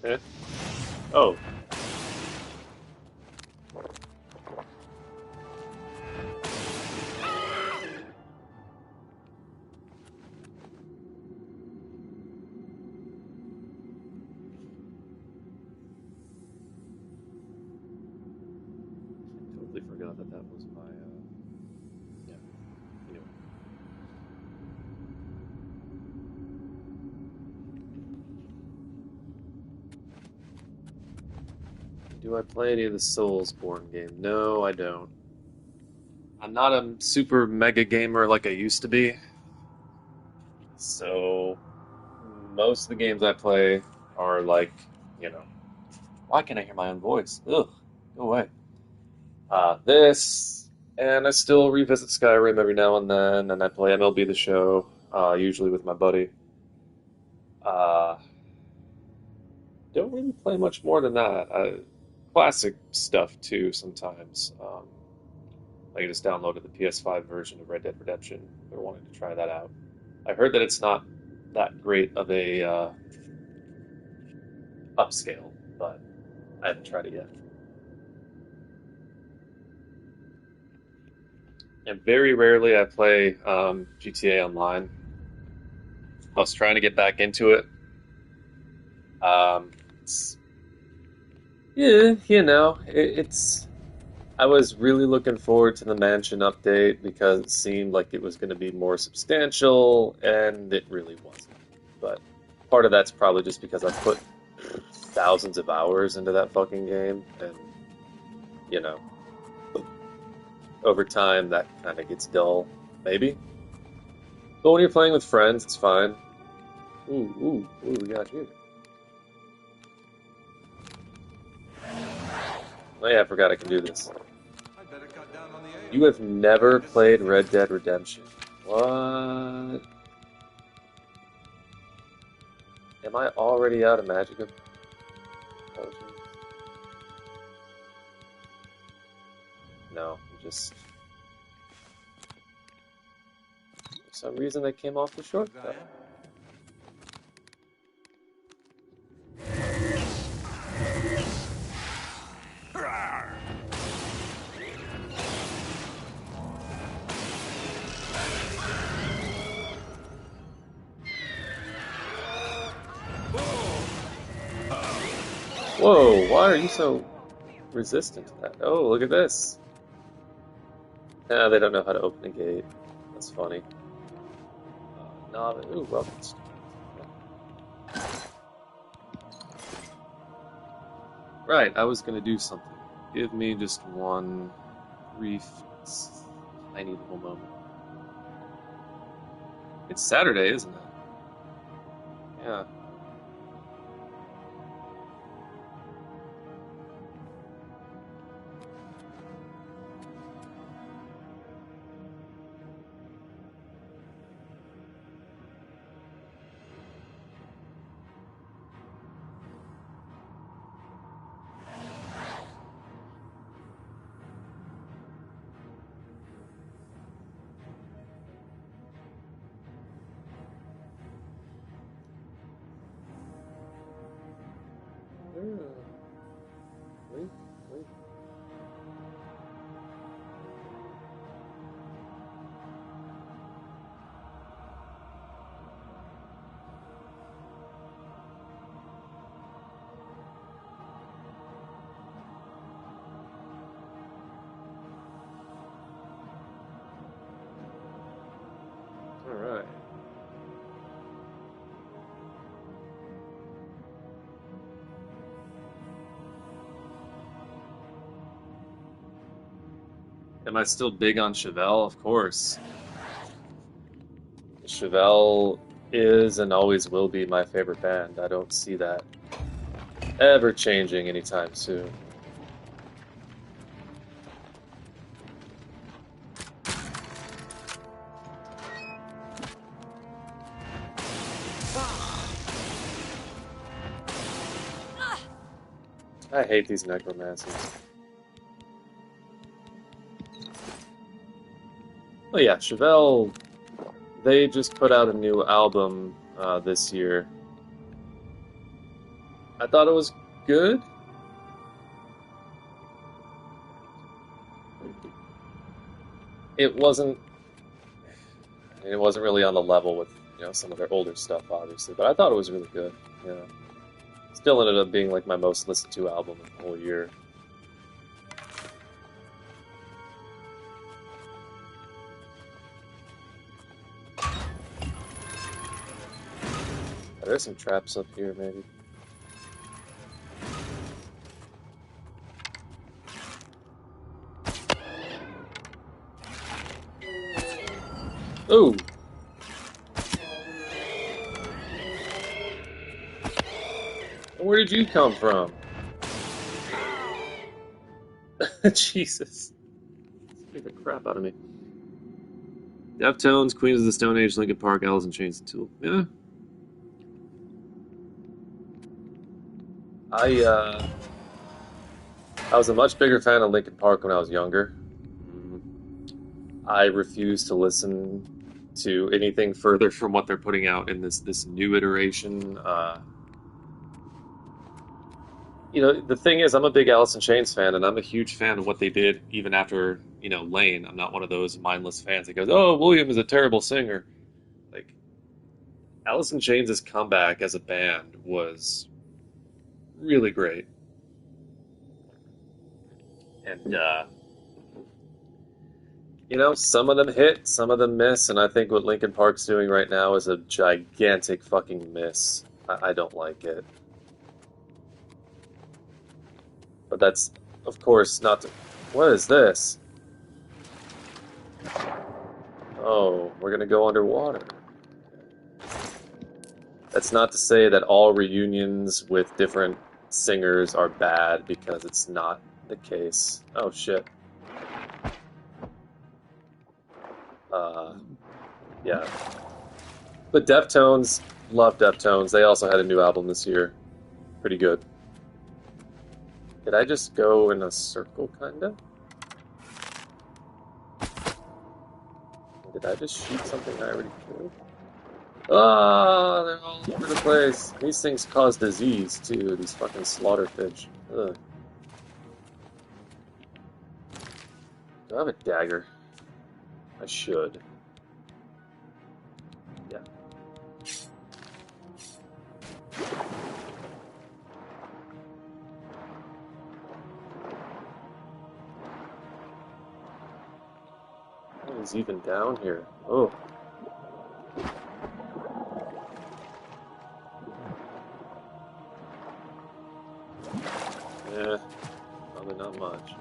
Eh? Oh. Totally forgot that that was my, yeah. Anyway. Do I play any of the Soulsborne game? No, I don't. I'm not a super mega gamer like I used to be, so most of the games I play are like, you know, why can't I hear my own voice? Ugh, go away. This, and I still revisit Skyrim every now and then, and I play MLB The Show, usually with my buddy. Uh, don't really play much more than that. Classic stuff too sometimes. I just downloaded the PS5 version of Red Dead Redemption. I wanted to try that out. I heard that it's not that great of a upscale, but I haven't tried it yet. And very rarely I play GTA Online. I was trying to get back into it. It's, yeah, it's. I was really looking forward to the mansion update because it seemed like it was going to be more substantial, and it really wasn't. But part of that's probably just because I've put thousands of hours into that fucking game, and you know, over time that kind of gets dull, maybe. But when you're playing with friends, it's fine. Ooh, we got here. Oh yeah, I forgot I can do this. You have never played Red Dead Redemption. What? Am I already out of magic potions? No, I'm just... For some reason I came off the shortcut. Whoa, why are you so resistant to that? Oh, look at this. Nah, they don't know how to open a gate. That's funny. Ooh, welcome. Right, I was gonna do something. Give me just one brief, tiny little moment. It's Saturday, isn't it? Yeah. Hmm. Wait, wait. All right. Am I still big on Chevelle? Of course. Chevelle is and always will be my favorite band. I don't see that ever changing anytime soon. I hate these necromancers. Oh yeah, Chevelle, they just put out a new album this year. I thought it was good. It wasn't. I mean, it wasn't really on the level with some of their older stuff, obviously, but I thought it was really good. Yeah, still ended up being like my most listened to album of the whole year. Are there some traps up here, maybe? Ooh! Where did you come from? Jesus. Scared the crap out of me. Deftones, Queens of the Stone Age, Linkin Park, Alice in Chains, and Tool. Yeah. I was a much bigger fan of Linkin Park when I was younger. I refuse to listen to anything further from what they're putting out in this new iteration. The thing is, I'm a big Alice in Chains fan, and I'm a huge fan of what they did even after, Lane. I'm not one of those mindless fans that goes, "Oh, William is a terrible singer." Like, Alice in Chains' comeback as a band was really great. And, some of them hit, some of them miss, and I think what Linkin Park's doing right now is a gigantic fucking miss. I don't like it. But that's, of course, not to... What is this? Oh, we're gonna go underwater. That's not to say that all reunions with different singers are bad, because it's not the case. Oh, shit. Yeah. But Deftones, love Deftones. They also had a new album this year. Pretty good. Did I just go in a circle, kinda? Did I just shoot something I already killed? Ah, they're all over the place. These things cause disease, too, these fucking slaughterfish. Ugh. Do I have a dagger? I should. Yeah. What is even down here? Oh. Yeah, probably not much.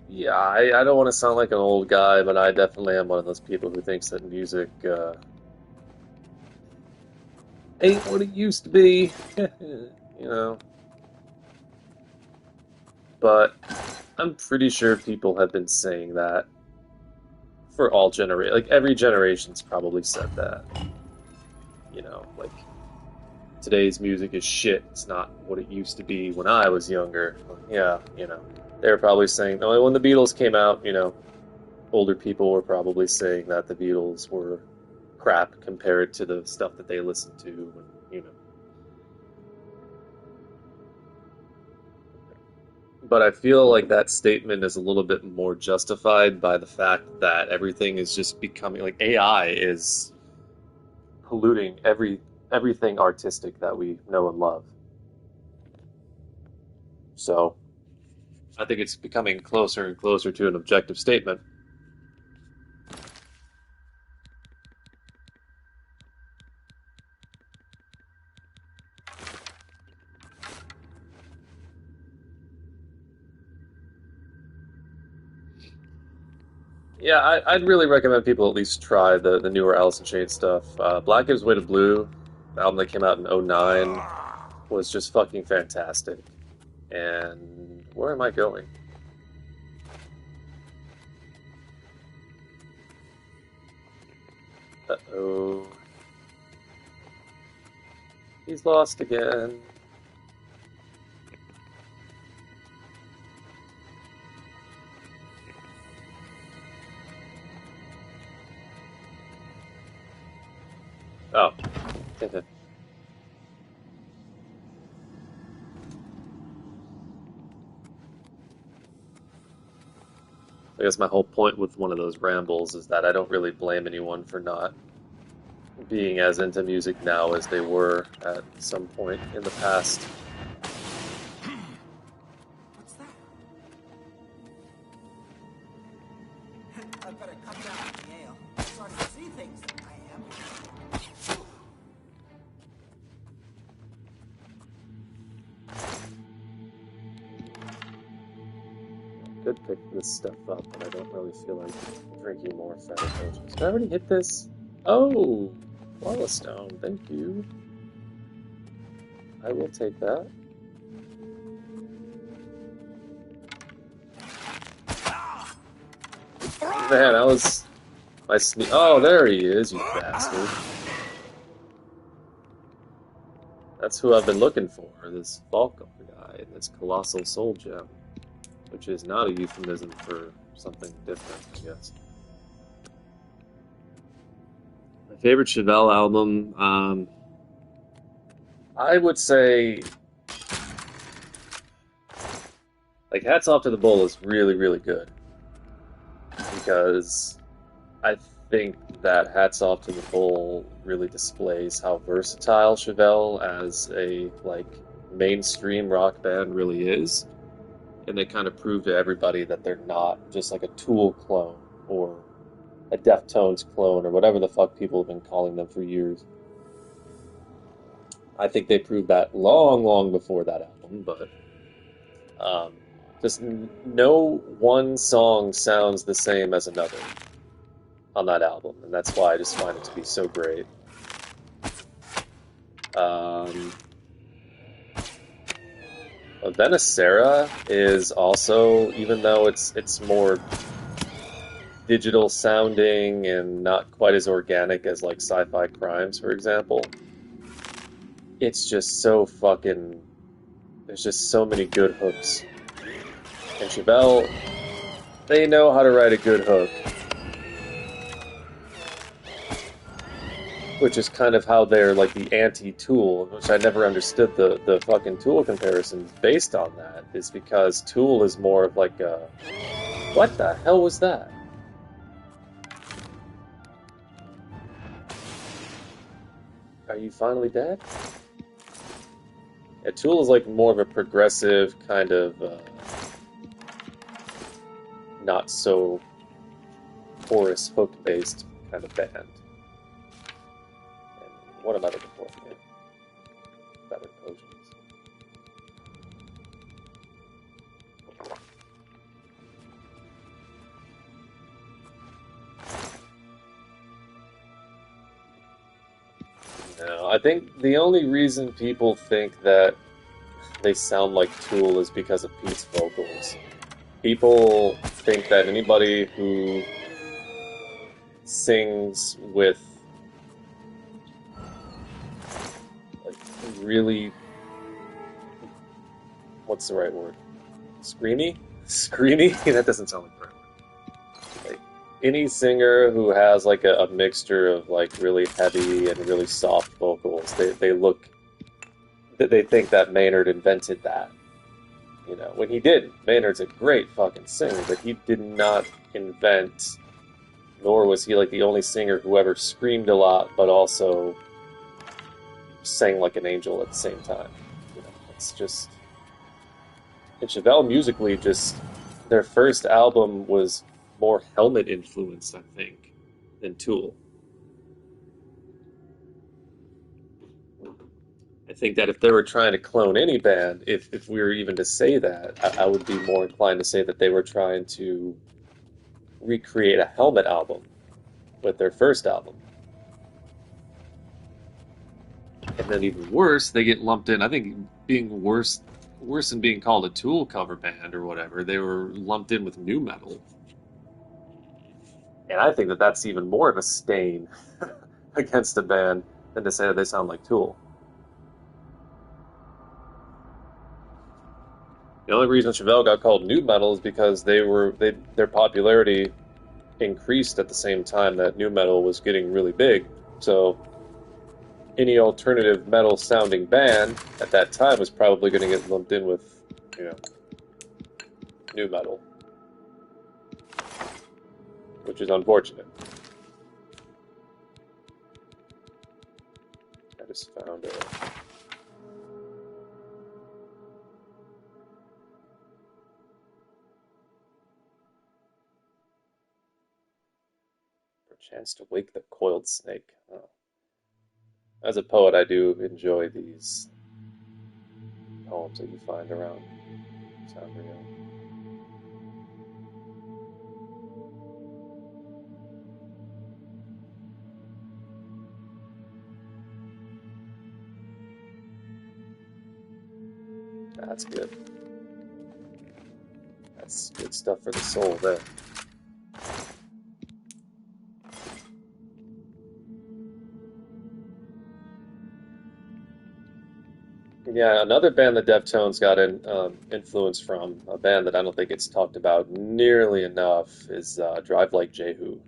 Yeah, I don't want to sound like an old guy, but I definitely am one of those people who thinks that music ain't what it used to be, you know. But I'm pretty sure people have been saying that for all like every generation's probably said that. Like today's music is shit. It's not what it used to be when I was younger. Yeah, they're probably saying, no, when the Beatles came out, older people were probably saying that the Beatles were crap compared to the stuff that they listened to, and. But I feel like that statement is a little bit more justified by the fact that everything is just becoming like AI is polluting everything artistic that we know and love. So I think it's becoming closer and closer to an objective statement. Yeah, I'd really recommend people at least try the newer Alice in Chains stuff. Black Gives Way to Blue, the album that came out in '09, was just fucking fantastic. And where am I going? Uh-oh. He's lost again. Oh. I guess my whole point with one of those rambles is that I don't really blame anyone for not being as into music now as they were at some point in the past. What's that? I better cut down on the ale. I'm starting to see things. I am. Could pick this stuff up, but I don't really feel like drinking more feta potions. Did I already hit this? Oh! Lava stone, thank you. I will take that. Man, that was my Oh, there he is, you bastard. That's who I've been looking for, this Falcon guy, this Colossal Soul Gem. Which is not a euphemism for something different, I guess. My favorite Chevelle album, I would say, like, Hats Off to the Bull is really, really good. Because I think that Hats Off to the Bull really displays how versatile Chevelle as a, like, mainstream rock band really is. And they kind of prove to everybody that they're not just like a Tool clone or a Deftones clone or whatever the fuck people have been calling them for years. I think they proved that long, long before that album, but just no one song sounds the same as another on that album, and that's why I just find it to be so great. Venacera is also, even though it's more digital sounding and not quite as organic as like Sci-Fi Crimes, for example, it's just so fucking, there's just so many good hooks. And Chevelle, they know how to write a good hook. Which is kind of how they're like the anti-Tool, which I never understood the fucking Tool comparisons based on that, is because Tool is more of like a... What the hell was that? Are you finally dead? Yeah, Tool is like more of a progressive kind of not so chorus hook based kind of band. What am I looking for? Yeah. Better potions. No, I think the only reason people think that they sound like Tool is because of Pete's vocals. People think that anybody who sings with really, what's the right word? Screamy? Screamy? That doesn't sound like the right word. Like, any singer who has like a mixture of like really heavy and really soft vocals, they think that Maynard invented that. You know, when he didn't. Maynard's a great fucking singer, but he did not invent, nor was he like the only singer who ever screamed a lot, but also sang like an angel at the same time. You know, it's just... And Chevelle musically just... Their first album was more Helmet influenced, I think, than Tool. I think that if they were trying to clone any band, if we were even to say that, I would be more inclined to say that they were trying to recreate a Helmet album with their first album. And then even worse, they get lumped in. I think being worse than being called a Tool cover band or whatever, they were lumped in with nu metal. And I think that that's even more of a stain against a band than to say that they sound like Tool. The only reason Chevelle got called nu metal is because their popularity increased at the same time that nu metal was getting really big. So any alternative metal sounding band at that time was probably going to get lumped in with, you know, new metal, which is unfortunate. I just found it. For a chance to wake the coiled snake. Oh. As a poet, I do enjoy these poems that you find around Sanrio. That's good. That's good stuff for the soul there. Yeah, another band that Deftones got influence from, a band that I don't think gets talked about nearly enough, is Drive Like Jehu.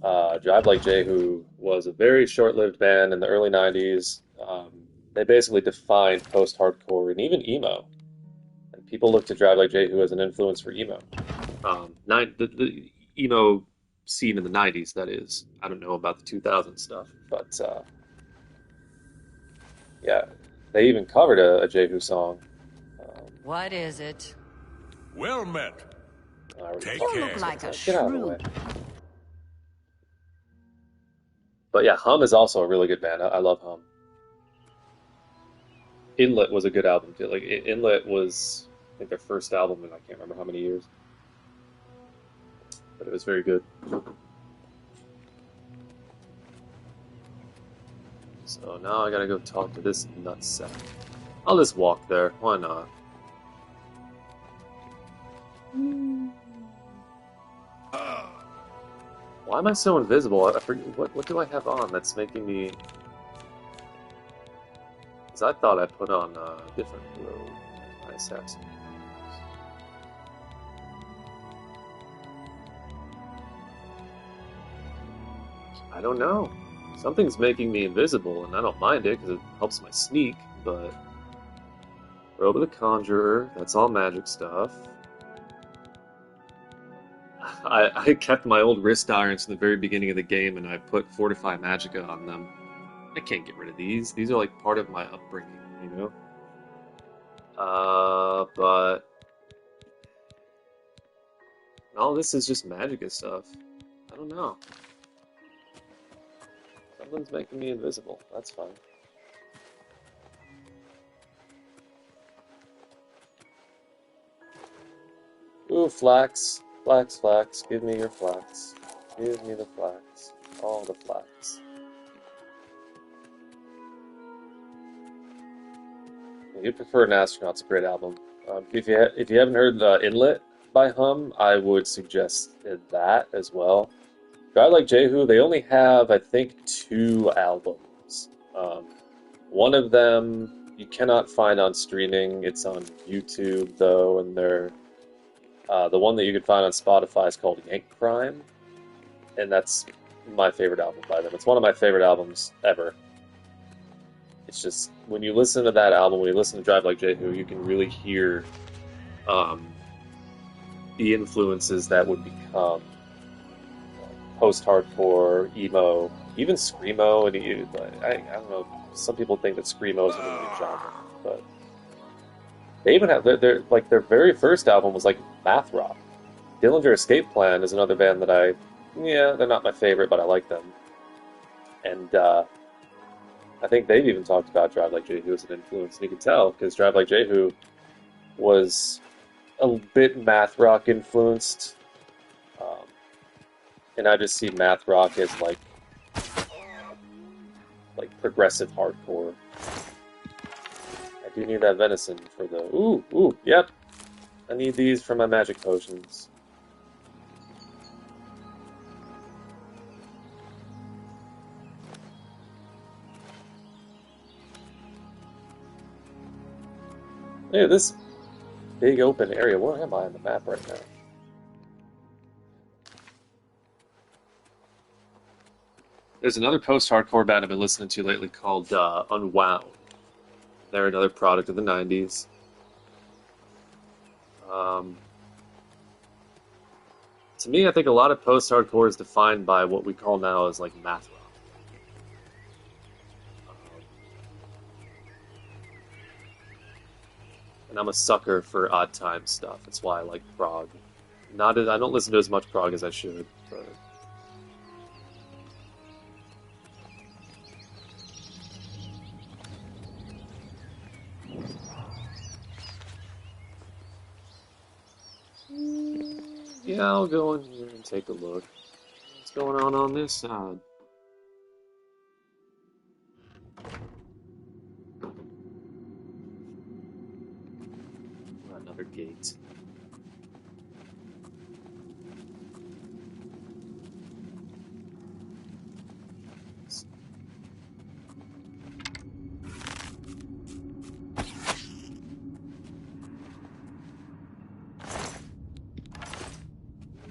Drive Like Jehu was a very short-lived band in the early 90s. They basically defined post-hardcore and even emo. And people look to Drive Like Jehu as an influence for emo. The emo scene in the 90s, that is. I don't know about the 2000 stuff, but yeah, they even covered a Jehu song. What is it? Well met. Take You care. look like a Get out of the way. shrew. But yeah, Hum is also a really good band. I love Hum. Inlet was a good album too. Like Inlet was, I think, their first album in I can't remember how many years, but it was very good. So now I gotta go talk to this nutsack. I'll just walk there. Why not? Why am I so invisible? I forget, what do I have on that's making me... Because I thought I put on a different robe. I have some... I don't know. Something's making me invisible, and I don't mind it because it helps my sneak, but... Robe of the Conjurer, that's all magic stuff. I kept my old wrist irons from the very beginning of the game, and I put Fortify Magicka on them. I can't get rid of these. These are like part of my upbringing, you know? But... all this is just Magicka stuff. I don't know. Something's making me invisible. That's fine. Ooh, flax. Flax, flax. Give me your flax. Give me the flax. All the flax. You Prefer an Astronaut's a great album. If you haven't heard Inlet by Hum, I would suggest that as well. Guy like Jehu, they only have, I think, 2 albums. One of them you cannot find on streaming. It's on YouTube, though, and the one that you can find on Spotify is called Yank Crime, and that's my favorite album by them. It's one of my favorite albums ever. It's just, when you listen to that album, when you listen to Drive Like Jehu, you can really hear the influences that would become post-hardcore, emo, even screamo, and I don't know. Some people think that screamo is a new genre, but they even have their very first album was like math rock. Dillinger Escape Plan is another band that they're not my favorite, but I like them, and I think they've even talked about Drive Like Jehu as an influence, and you can tell because Drive Like Jehu was a bit math rock influenced. And I just see math rock as like progressive hardcore. I do need that venison for the... Ooh, yep. I need these for my magic potions. Look at this big open area. Where am I on the map right now? There's another post-hardcore band I've been listening to lately called Unwound. They're another product of the '90s. Um, to me, I think a lot of post-hardcore is defined by what we call now as like math rock. And I'm a sucker for odd time stuff. That's why I like prog. I don't listen to as much prog as I should, but yeah, I'll go in here and take a look. What's going on this side? Another gate.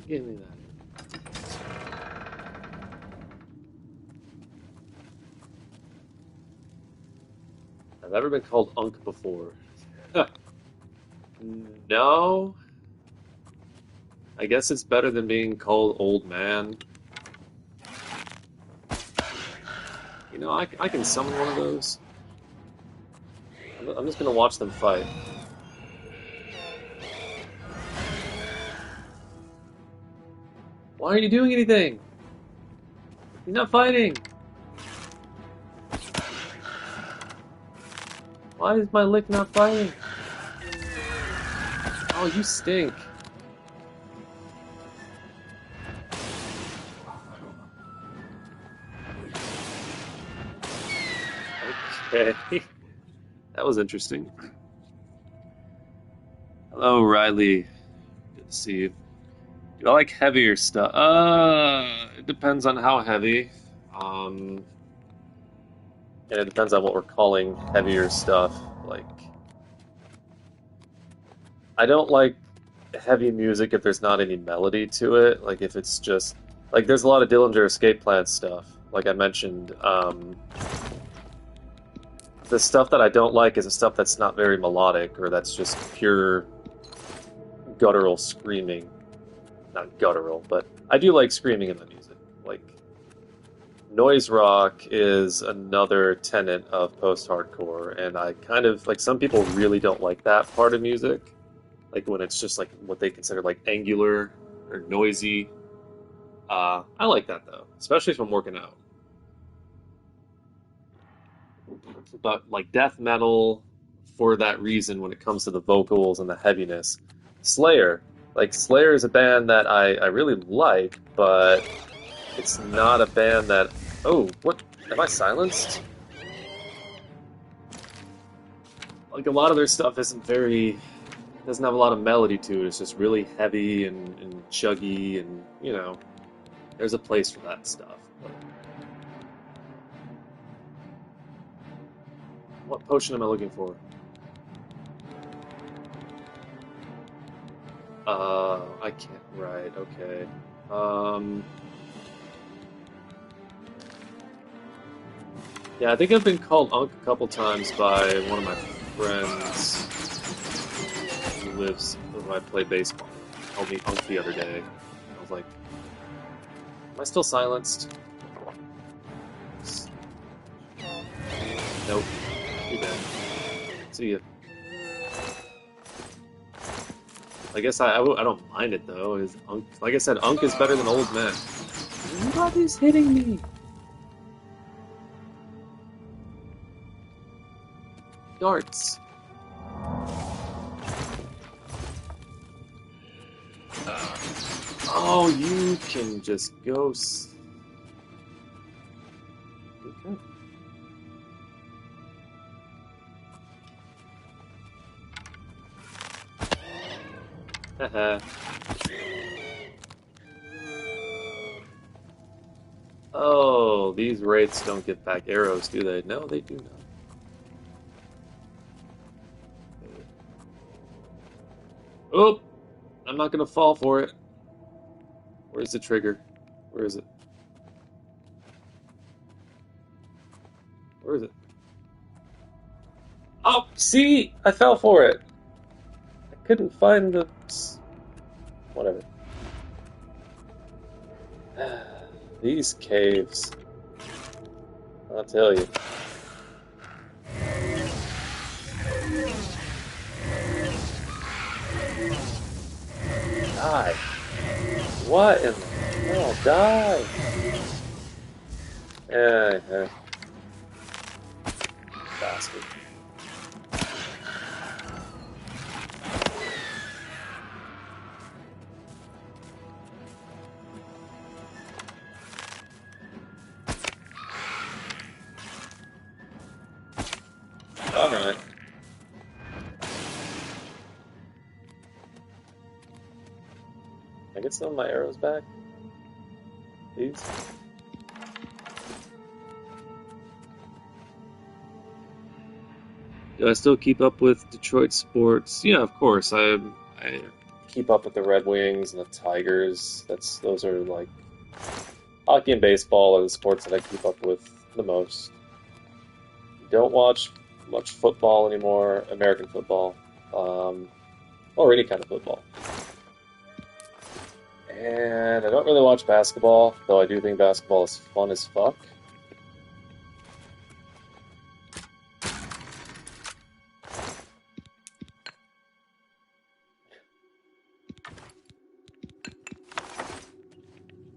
Give me that. I've ever been called Unk before. No. I guess it's better than being called old man. You know, I can summon one of those. I'm just gonna watch them fight. Why aren't you doing anything? You're not fighting! Why is my lick not fighting? Oh, you stink. Okay. That was interesting. Hello, Riley. Good to see you. Do I like heavier stuff? It depends on how heavy. And it depends on what we're calling heavier stuff. Like, I don't like heavy music if there's not any melody to it. Like, if it's just like there's a lot of Dillinger Escape Plan stuff. Like I mentioned, the stuff that I don't like is the stuff that's not very melodic or that's just pure guttural screaming. Not guttural, but I do like screaming in the music. Like, noise rock is another tenet of post-hardcore, and I kind of like some people really don't like that part of music, like when it's just like what they consider like angular or noisy. I like that though, especially if I'm working out. But like death metal, for that reason, when it comes to the vocals and the heaviness, Slayer. Like Slayer is a band that I really like, but it's not a band that. Oh, what? Am I silenced? Like a lot of their stuff isn't very. Doesn't have a lot of melody to it. It's just really heavy and chuggy, and you know, there's a place for that stuff. But what potion am I looking for? I can't. Right. Okay. Yeah, I think I've been called Unk a couple times by one of my friends who lives who I play baseball. He called me Unk the other day. I was like, am I still silenced? Nope. Too bad. See ya. I guess I don't mind it though. Is Unk, like I said, Unk is better than old man. What is hitting me? Darts. Oh, you can just go. Okay. Haha. Oh, these wraiths don't get back arrows, do they? No, they do not. Oh, I'm not gonna fall for it. Where's the trigger? Where is it? Where is it? Oh, see? I fell for it. I couldn't find the... Whatever. These caves. I'll tell you. Die. What in the hell? Die. Bastard. Alright. Can I get some of my arrows back? Please? Do I still keep up with Detroit sports? Yeah, of course. I keep up with the Red Wings and the Tigers. Those are like hockey and baseball are the sports that I keep up with the most. Don't watch much football anymore, American football, or any kind of football. And I don't really watch basketball, though I do think basketball is fun as fuck.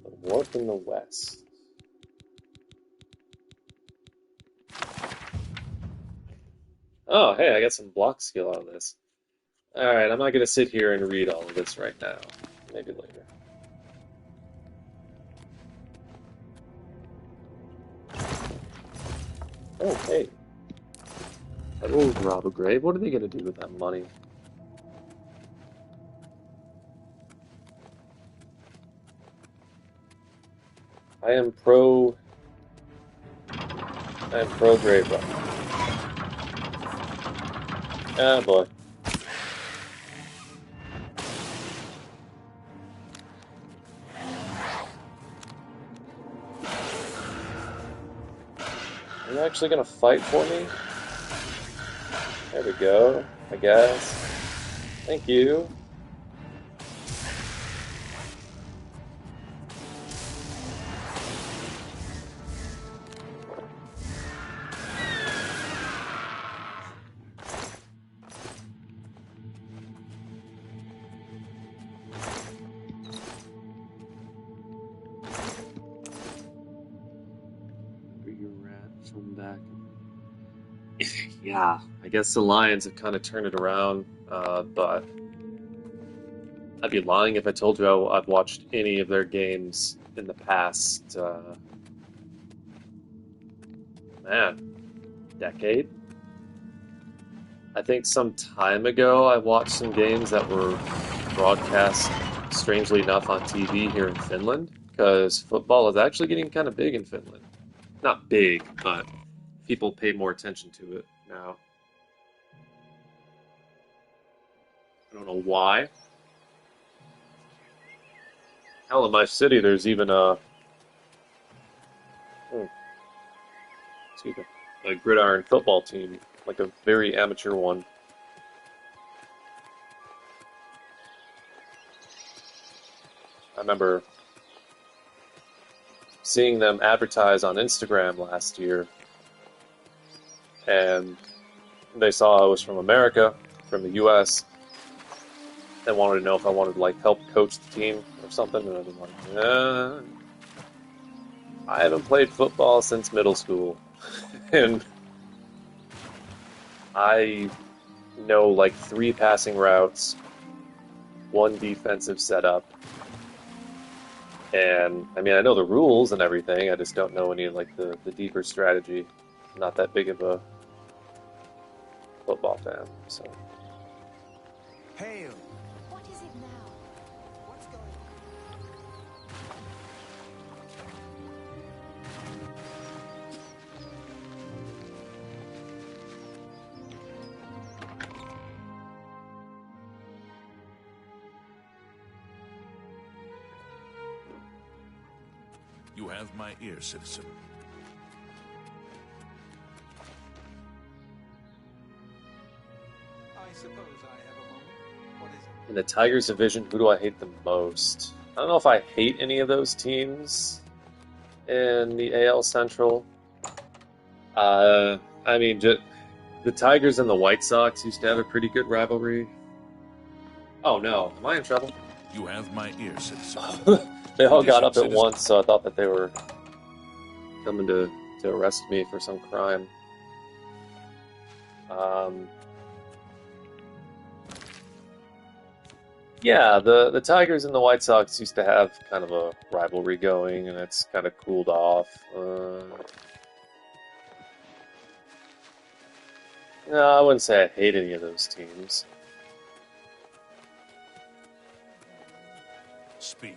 The Warp in the West. Oh, hey, I got some block skill out of this. Alright, I'm not going to sit here and read all of this right now. Maybe later. Oh, hey. Oh, rob a grave. What are they going to do with that money? I am pro grave robber. Ah, boy. Are you actually gonna fight for me? There we go, I guess. Thank you. Your rat from back. Yeah, I guess the Lions have kind of turned it around, but I'd be lying if I told you I've watched any of their games in the past, decade. I think some time ago I watched some games that were broadcast, strangely enough, on TV here in Finland, because football is actually getting kind of big in Finland. Not big, but people pay more attention to it now. I don't know why. Hell, in my city, there's even hmm, excuse me, a gridiron football team, like a very amateur one. I remember seeing them advertise on Instagram last year, and they saw I was from America, from the U.S. They wanted to know if I wanted to like help coach the team or something, and I was like, I haven't played football since middle school, and I know like 3 passing routes, 1 defensive setup, and I mean I know the rules and everything. I just don't know any like the deeper strategy. I'm not that big of a football fan, so. Hail! What is it now? What's going You have my ear, citizen. In the Tigers division, who do I hate the most? I don't know if I hate any of those teams in the AL Central. I mean, the Tigers and the White Sox used to have a pretty good rivalry. Oh no, am I in trouble? You have my ear, citizen. They all What is got it, up at citizen? once, so I thought that they were coming to arrest me for some crime. Yeah, the Tigers and the White Sox used to have kind of a rivalry going, and it's kind of cooled off. No, I wouldn't say I hate any of those teams. Speak.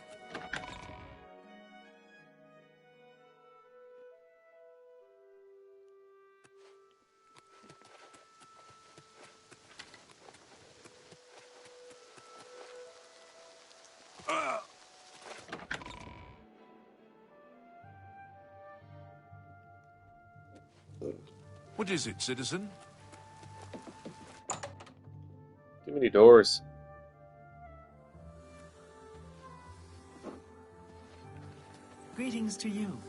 What is it, citizen? Too many doors. Greetings to you.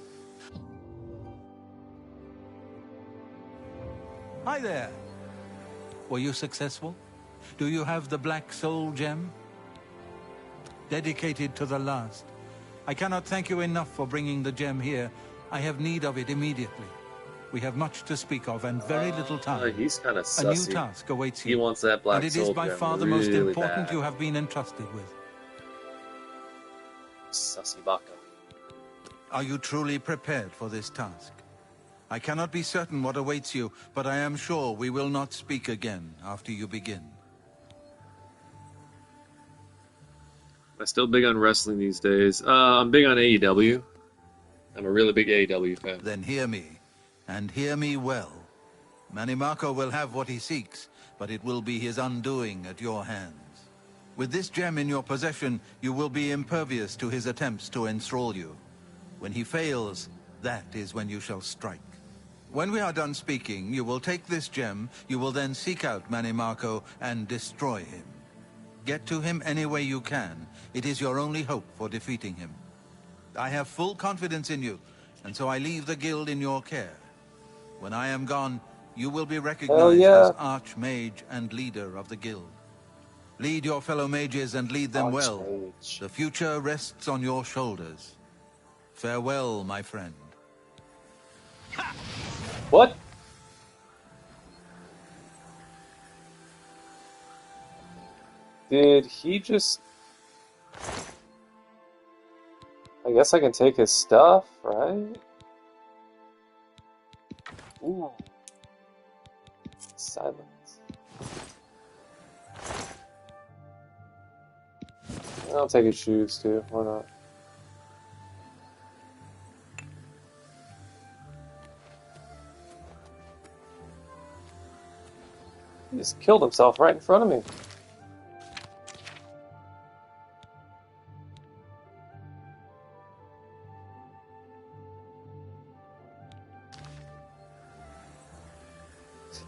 Hi there. Were you successful? Do you have the Black Soul Gem? Dedicated to the last. I cannot thank you enough for bringing the gem here. I have need of it immediately. We have much to speak of and very little time. He's kind of A new sussy. task awaits He you. wants that Black and it Soul is by Gem far the most really important bad. you have been entrusted with. Sussy baka. Are you truly prepared for this task? I cannot be certain what awaits you, but I am sure we will not speak again after you begin. I'm still big on wrestling these days. I'm big on AEW. I'm a really big AEW fan. Then hear me, and hear me well. Manny Marco will have what he seeks, but it will be his undoing at your hands. With this gem in your possession, you will be impervious to his attempts to enthrall you. When he fails, that is when you shall strike. When we are done speaking, you will take this gem, you will then seek out Manny Marco and destroy him. Get to him any way you can. It is your only hope for defeating him. I have full confidence in you, and so I leave the guild in your care. When I am gone, you will be recognized as Archmage and leader of the guild. Lead your fellow mages and lead them well. Archmage. The future rests on your shoulders. Farewell, my friend. What? Did he just... I guess I can take his stuff, right? Ooh. Silence. I'll take his shoes too, why not? He just killed himself right in front of me.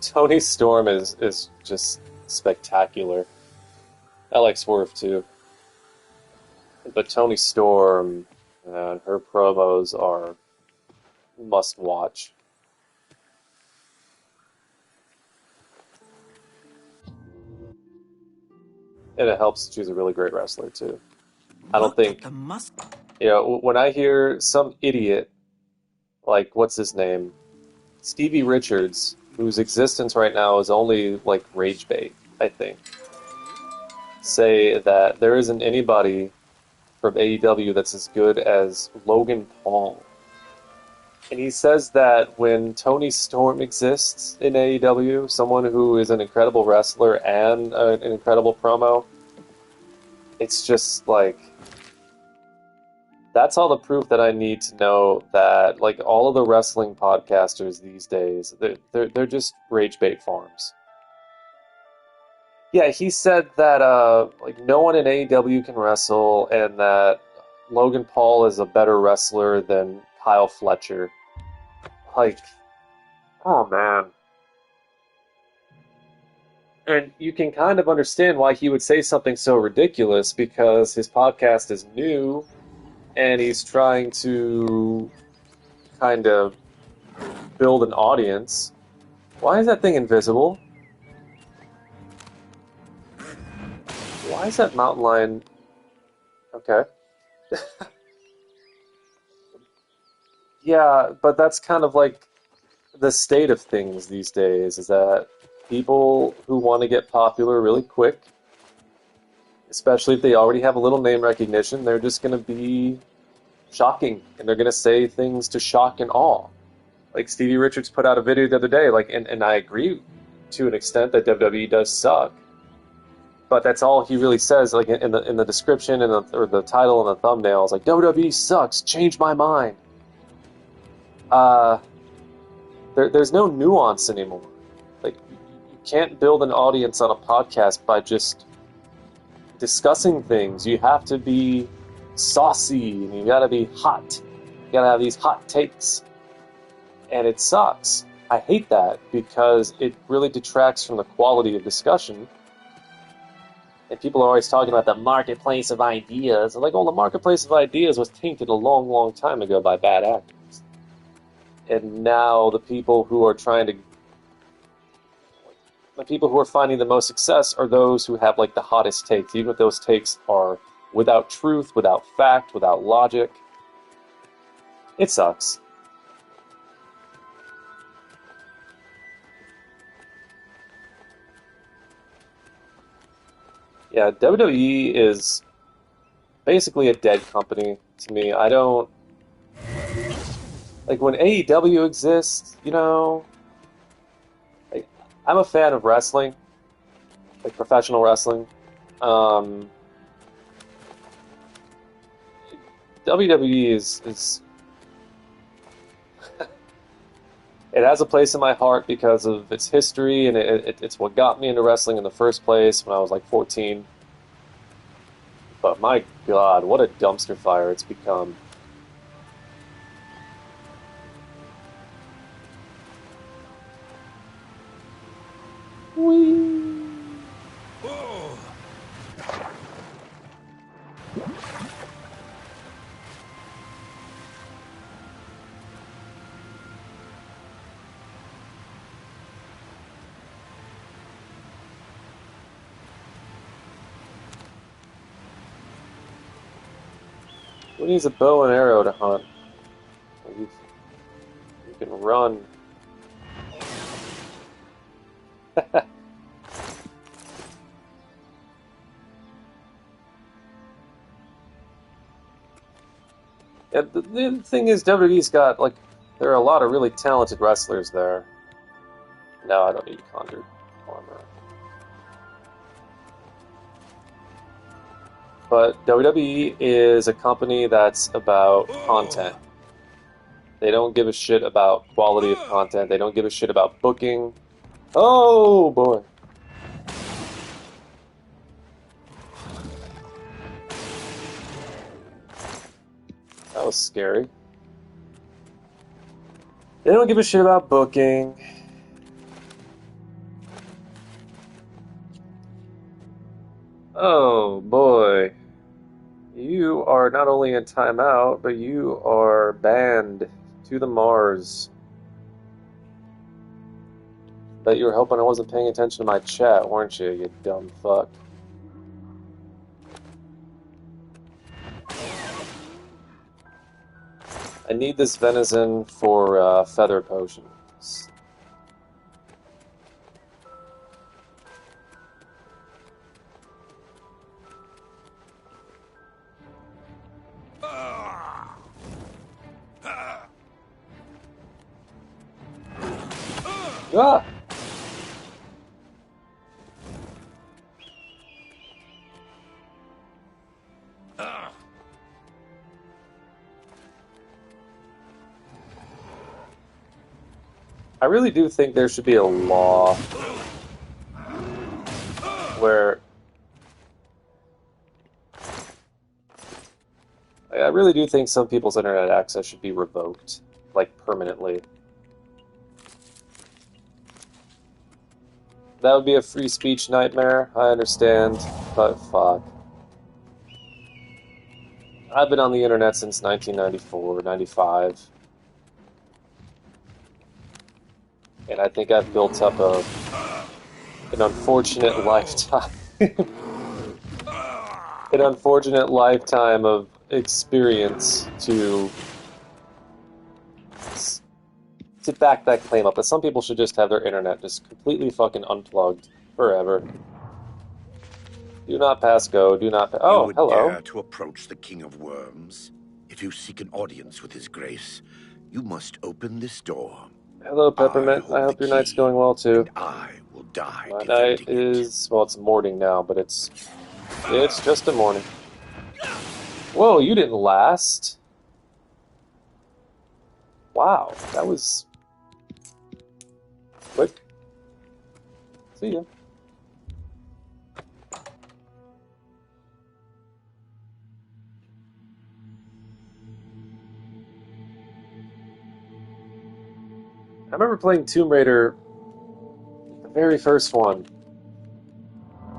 Tony Storm is just spectacular. I like Swerve too. But Tony Storm and her promos are must watch. And it helps that she's a really great wrestler too. I don't Look at think, the when I hear some idiot, like, what's his name? Stevie Richards, whose existence right now is only, like, rage bait, I think, say that there isn't anybody from AEW that's as good as Logan Paul. And he says that when Tony Storm exists in AEW, someone who is an incredible wrestler and an incredible promo, it's just like, that's all the proof that I need to know that, like, all of the wrestling podcasters these days, they're just rage bait farms. Yeah, he said that like, no one in AEW can wrestle, and that Logan Paul is a better wrestler than Kyle Fletcher. Like, oh man. And you can kind of understand why he would say something so ridiculous because his podcast is new and he's trying to kind of build an audience. Why is that thing invisible? Why is that mountain lion... Okay. Yeah, but that's kind of like the state of things these days, is that people who want to get popular really quick, especially if they already have a little name recognition, they're just going to be shocking, and they're going to say things to shock and awe. Like Stevie Richards put out a video the other day, like, and I agree to an extent that WWE does suck, but that's all he really says, like in the description and or the title and the thumbnail is like WWE sucks, change my mind. There's no nuance anymore. Like you can't build an audience on a podcast by just discussing things. You have to be saucy and you gotta be hot. You gotta have these hot takes. And it sucks. I hate that because it really detracts from the quality of discussion. And people are always talking about the marketplace of ideas. And like, oh, the marketplace of ideas was tainted a long, long time ago by bad actors. And now the people who are finding the most success are those who have like the hottest takes, even if those takes are without truth, without fact, without logic. It sucks. Yeah, WWE is basically a dead company to me. I don't... Like, when AEW exists, you know... Like, I'm a fan of wrestling. Like, professional wrestling. WWE is... It has a place in my heart because of its history, and it's what got me into wrestling in the first place when I was like 14. But my God, what a dumpster fire it's become. Whee! Who needs a bow and arrow to hunt? You can run. Yeah, the thing is, WWE's got, like, there are a lot of really talented wrestlers there. No, I don't need conjured armor. But WWE is a company that's about content. They don't give a shit about quality of content. They don't give a shit about booking. Oh, boy. That was scary. They don't give a shit about booking. Oh, boy. You are not only in timeout, but you are banned to the Mars. Bet you were hoping I wasn't paying attention to my chat, weren't you, you dumb fuck? I need this venison for feather potions. Ah! I really do think there should be a law where... I really do think some people's internet access should be revoked, like, permanently. That would be a free speech nightmare, I understand, but fuck. I've been on the internet since 1994, 95, and I think I've built up an unfortunate lifetime. An unfortunate lifetime of experience to back that claim up. That some people should just have their internet just completely fucking unplugged forever. Do not pass go. Do not. You Oh, would hello. dare to approach the King of Worms? If you seek an audience with his grace, you must open this door. Hello, Peppermint. hold I hope the your night's key, going well too. And I will die My night defending it. is, well, it's morning now, but it's just a morning. Whoa, you didn't last. Wow, that was quick. See ya. I remember playing Tomb Raider, the very first one.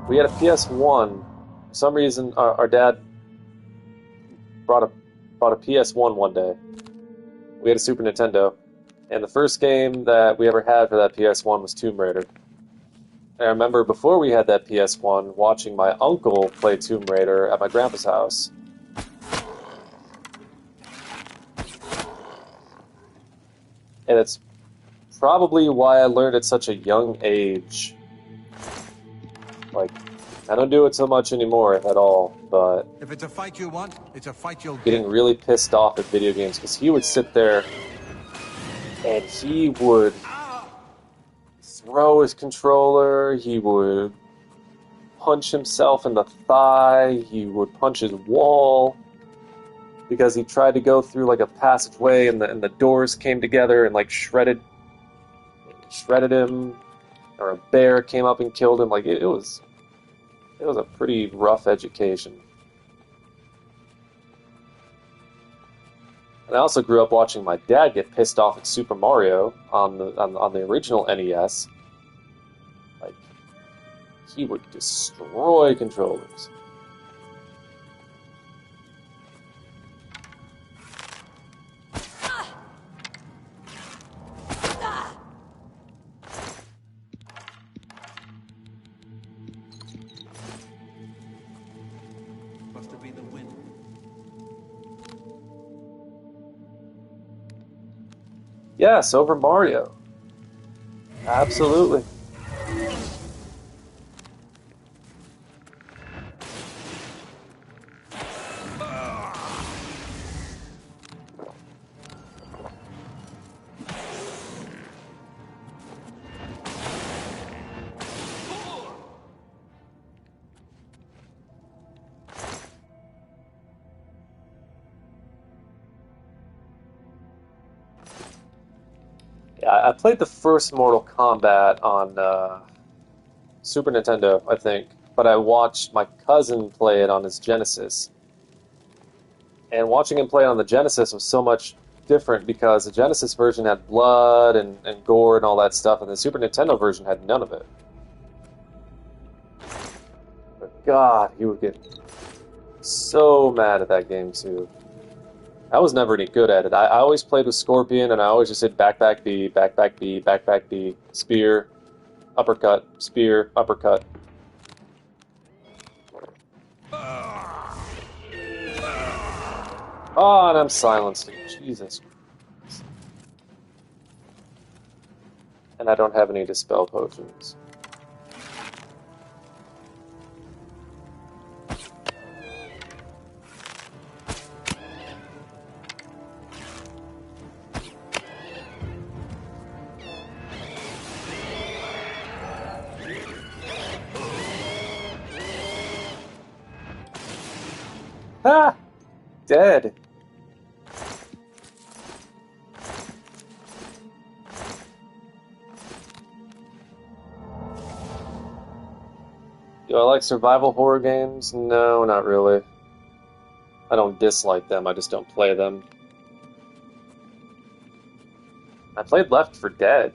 We had a PS1. For some reason, our dad bought a PS1 one day. We had a Super Nintendo, and the first game that we ever had for that PS1 was Tomb Raider. And I remember before we had that PS1, watching my uncle play Tomb Raider at my grandpa's house. And it's probably why I learned at such a young age. Like, I don't do it so much anymore at all, but If it's a fight you want, it's a fight you'll getting get. really pissed off at video games because he would sit there and he would throw his controller, he would punch himself in the thigh, he would punch his wall because he tried to go through like a passageway and the doors came together and like shredded him, or a bear came up and killed him. Like it was a pretty rough education. And I also grew up watching my dad get pissed off at Super Mario on the original NES. Like, he would destroy controllers. Must have been the wind. Yes, over Mario. Absolutely. Yeah, I played the first Mortal Kombat on Super Nintendo, I think, but I watched my cousin play it on his Genesis. And watching him play on the Genesis was so much different because the Genesis version had blood and gore and all that stuff, and the Super Nintendo version had none of it. But God, he would get so mad at that game too. I was never any good at it. I always played with Scorpion, and I always just did back B, back B, back B, spear, uppercut, spear, uppercut. Oh, and I'm silenced. Jesus. And I don't have any dispel potions. Ha! Dead. Do I like survival horror games? No, not really. I don't dislike them, I just don't play them. I played Left 4 Dead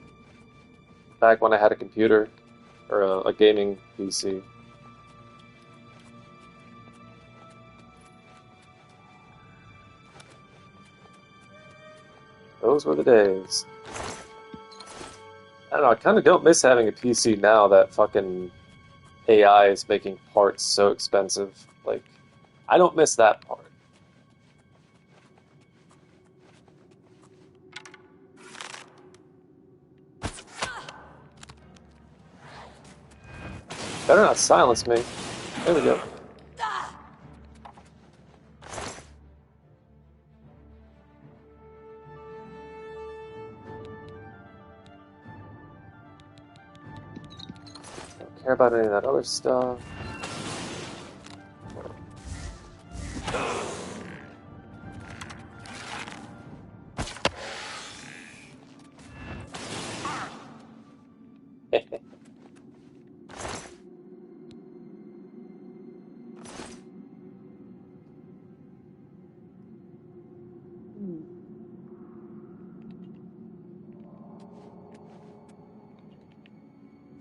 back when I had a computer. or a gaming PC. Those were the days. I don't know, I kind of don't miss having a PC now that fucking AI is making parts so expensive. Like, I don't miss that part. Better not silence me. There we go. Don't care about any of that other stuff.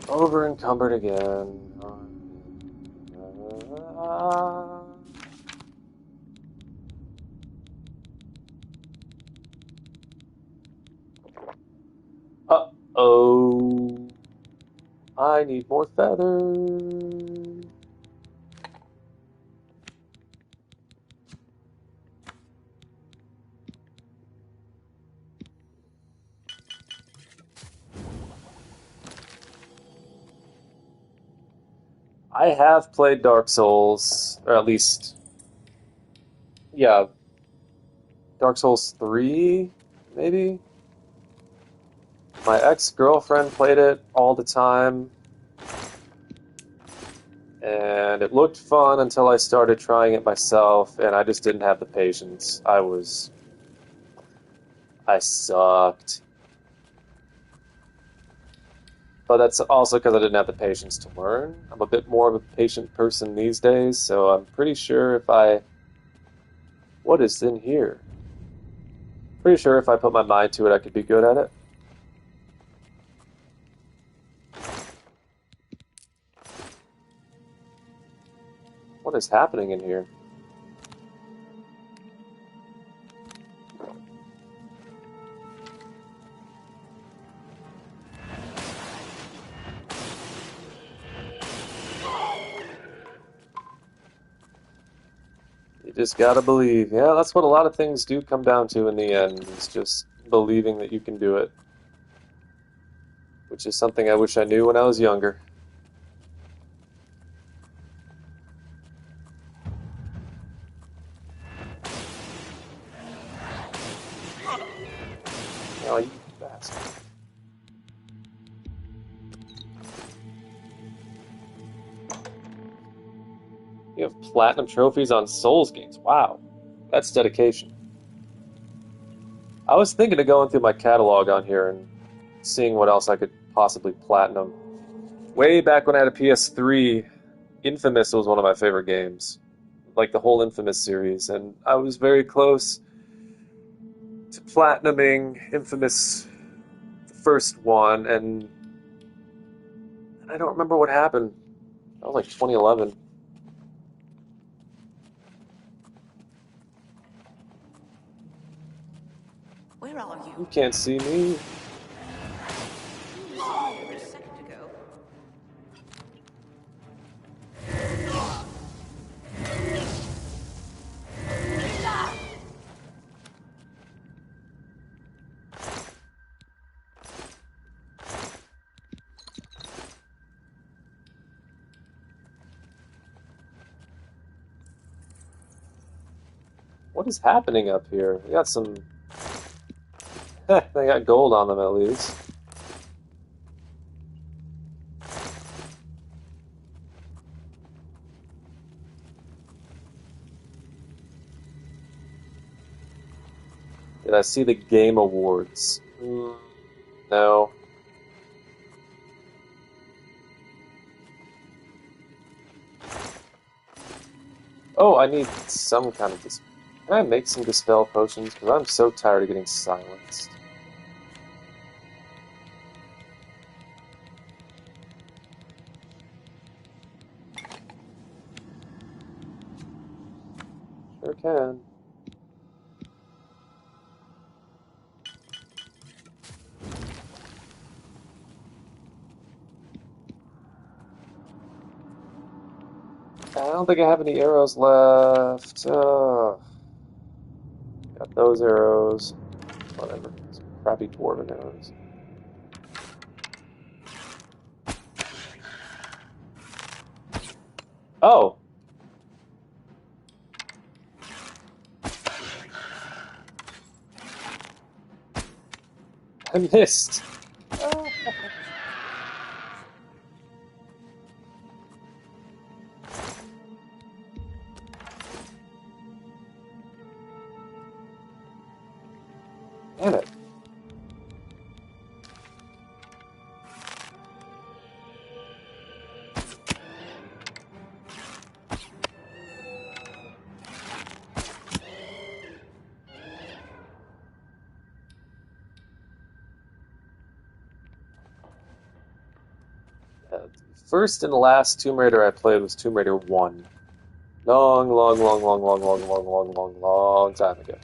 Over encumbered again. Uh-oh. I need more feathers. I have played Dark Souls, or at least, yeah, Dark Souls 3, maybe? My ex-girlfriend played it all the time, and it looked fun until I started trying it myself, and I just didn't have the patience. I sucked. But that's also because I didn't have the patience to learn. I'm a bit more of a patient person these days, so I'm pretty sure if I... What is in here? Pretty sure if I put my mind to it, I could be good at it. What is happening in here? You just gotta believe. Yeah, that's what a lot of things do come down to in the end. It's just believing that you can do it. Which is something I wish I knew when I was younger. Oh, you bastard. You have platinum trophies on Souls games. Wow. That's dedication. I was thinking of going through my catalog on here and seeing what else I could possibly platinum. Way back when I had a PS3, Infamous was one of my favorite games. Like the whole Infamous series. And I was very close to platinuming Infamous, the first one, and I don't remember what happened. That was like 2011. Where are you? You can't see me. A second ago. What is happening up here? We got some... they got gold on them at least. Did I see the Game Awards? No. Oh, I need some kind of dis... Can I make some Dispel potions? Because I'm so tired of getting silenced. can. I don't think I have any arrows left. Got those arrows. Whatever. Some crappy dwarven arrows. Oh! I missed! Damn it. First and last Tomb Raider I played was Tomb Raider 1. Long, long, long, long, long, long, long, long, long, long time ago.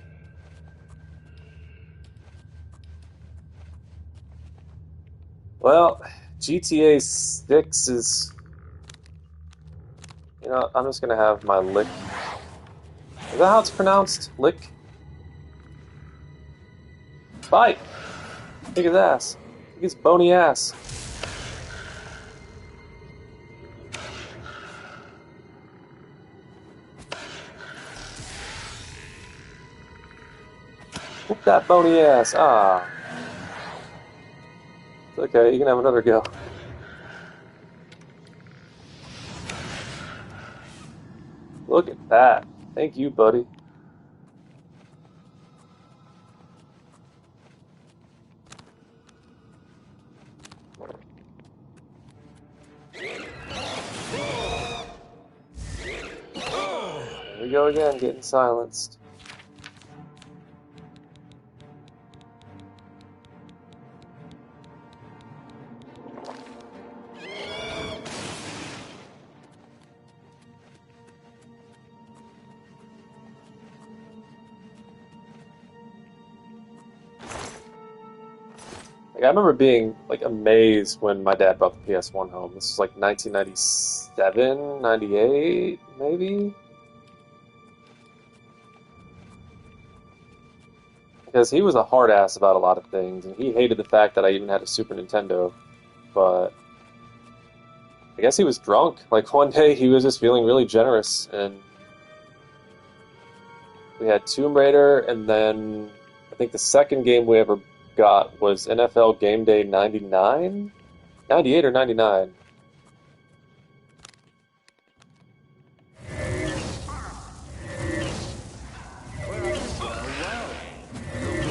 Well, GTA 6 is... You know, I'm just gonna have my lick. Is that how it's pronounced? Lick? Bite! Kick his ass. Kick his bony ass. Whoop that bony ass. Ah. It's okay, you can have another go. Look at that. Thank you, buddy. Here we go again, getting silenced. Like, I remember being like amazed when my dad brought the PS1 home. This was like 1997, 98, maybe? Because he was a hard ass about a lot of things, and he hated the fact that I even had a Super Nintendo. But I guess he was drunk. Like one day he was just feeling really generous, and we had Tomb Raider, and then I think the second game we ever got was NFL Game Day 99? 98 or 99?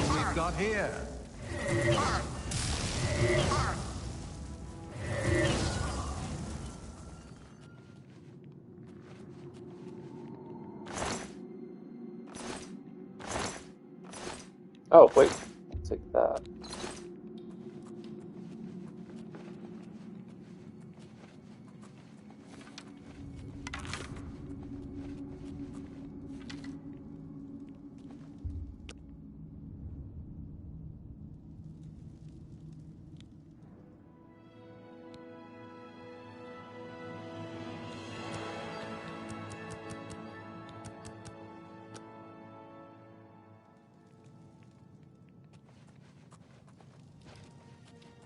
We've got here. Oh, wait. I'll take that.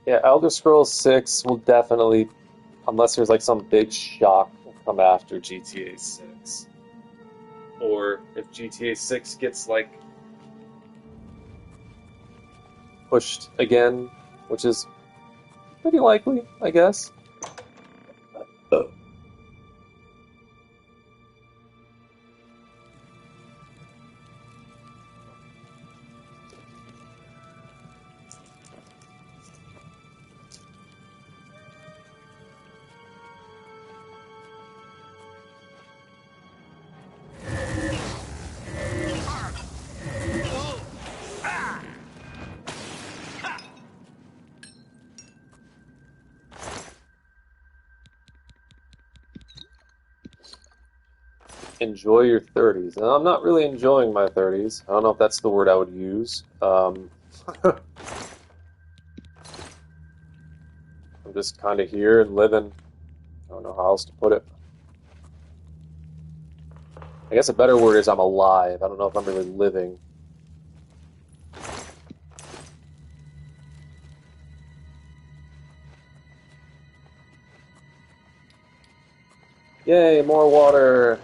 Yeah, Elder Scrolls 6 will definitely, unless there's like some big shock, will come after GTA 6. Or if GTA 6 gets like pushed again, which is pretty likely, I guess. Enjoy your 30s. And I'm not really enjoying my 30s. I don't know if that's the word I would use. I'm just kind of here and living. I don't know how else to put it. I guess a better word is I'm alive. I don't know if I'm really living. Yay, more water.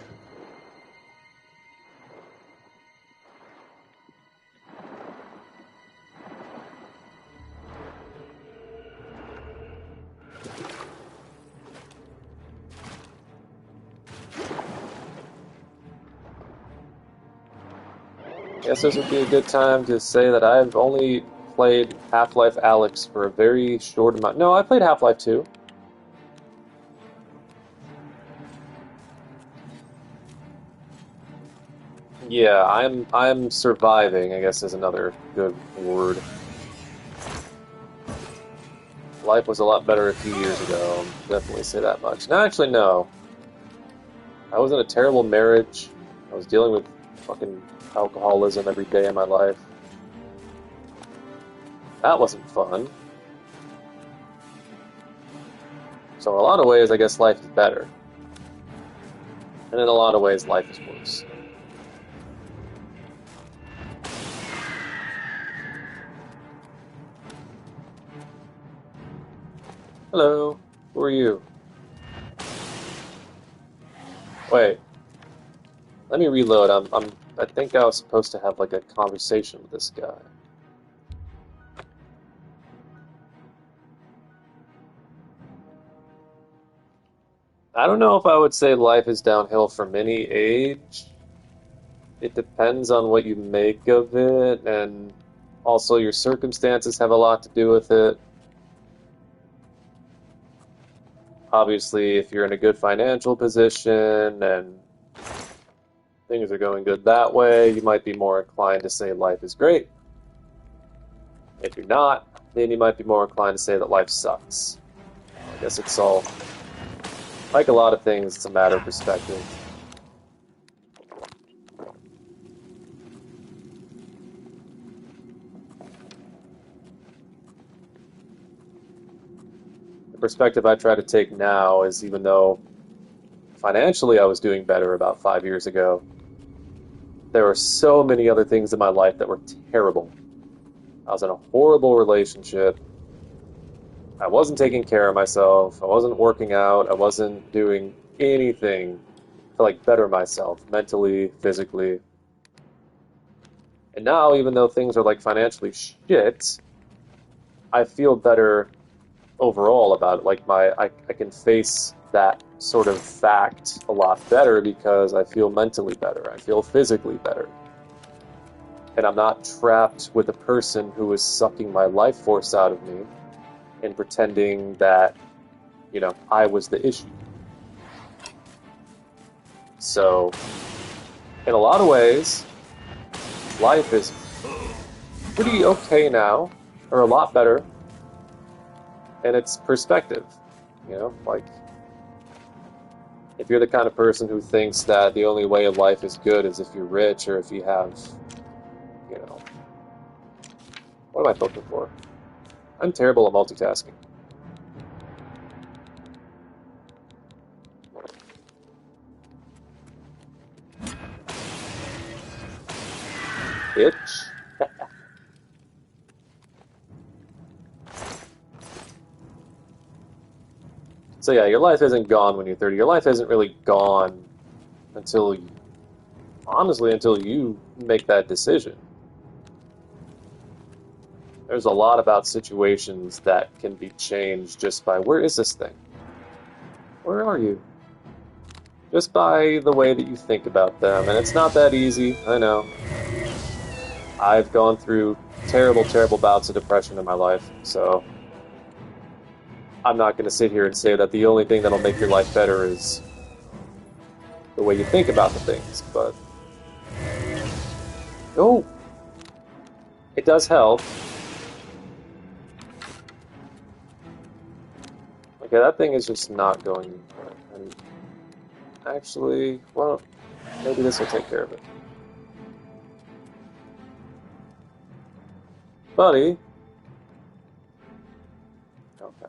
I guess this would be a good time to say that I've only played Half-Life Alyx for a very short amount. No, I played Half-Life 2. Yeah, I'm surviving, I guess is another good word. Life was a lot better a few years ago. I'll definitely say that much. No, actually, no. I was in a terrible marriage. I was dealing with fucking alcoholism every day of my life. That wasn't fun. So in a lot of ways, I guess life is better. And in a lot of ways, life is worse. Hello. Who are you? Wait. Let me reload. I think I was supposed to have like a conversation with this guy. I don't know if I would say life is downhill from any age. It depends on what you make of it, and also your circumstances have a lot to do with it. Obviously, if you're in a good financial position and things are going good that way, you might be more inclined to say life is great. If you're not, then you might be more inclined to say that life sucks. I guess it's all, like a lot of things, it's a matter of perspective. The perspective I try to take now is even though financially I was doing better about 5 years ago, there were so many other things in my life that were terrible. I was in a horrible relationship. I wasn't taking care of myself. I wasn't working out. I wasn't doing anything to like better myself mentally, physically. And now, even though things are like financially shit, I feel better overall about it. Like I can face that sort of fact a lot better because I feel mentally better. I feel physically better. And I'm not trapped with a person who is sucking my life force out of me and pretending that, I was the issue. So, in a lot of ways, life is pretty okay now, or a lot better, and it's perspective. Like, if you're the kind of person who thinks that the only way of life is good is if you're rich or if you have, what am I looking for? I'm terrible at multitasking. Bitch. So yeah, your life isn't gone when you're 30. Your life isn't really gone until until you make that decision. There's a lot about situations that can be changed just by, where is this thing? Where are you? Just by the way that you think about them. And it's not that easy, I know. I've gone through terrible, terrible bouts of depression in my life, so I'm not going to sit here and say that the only thing that'll make your life better is the way you think about the things, but oh, it does help. Okay, that thing is just not going. And actually, well, Maybe this will take care of it. Buddy. Okay.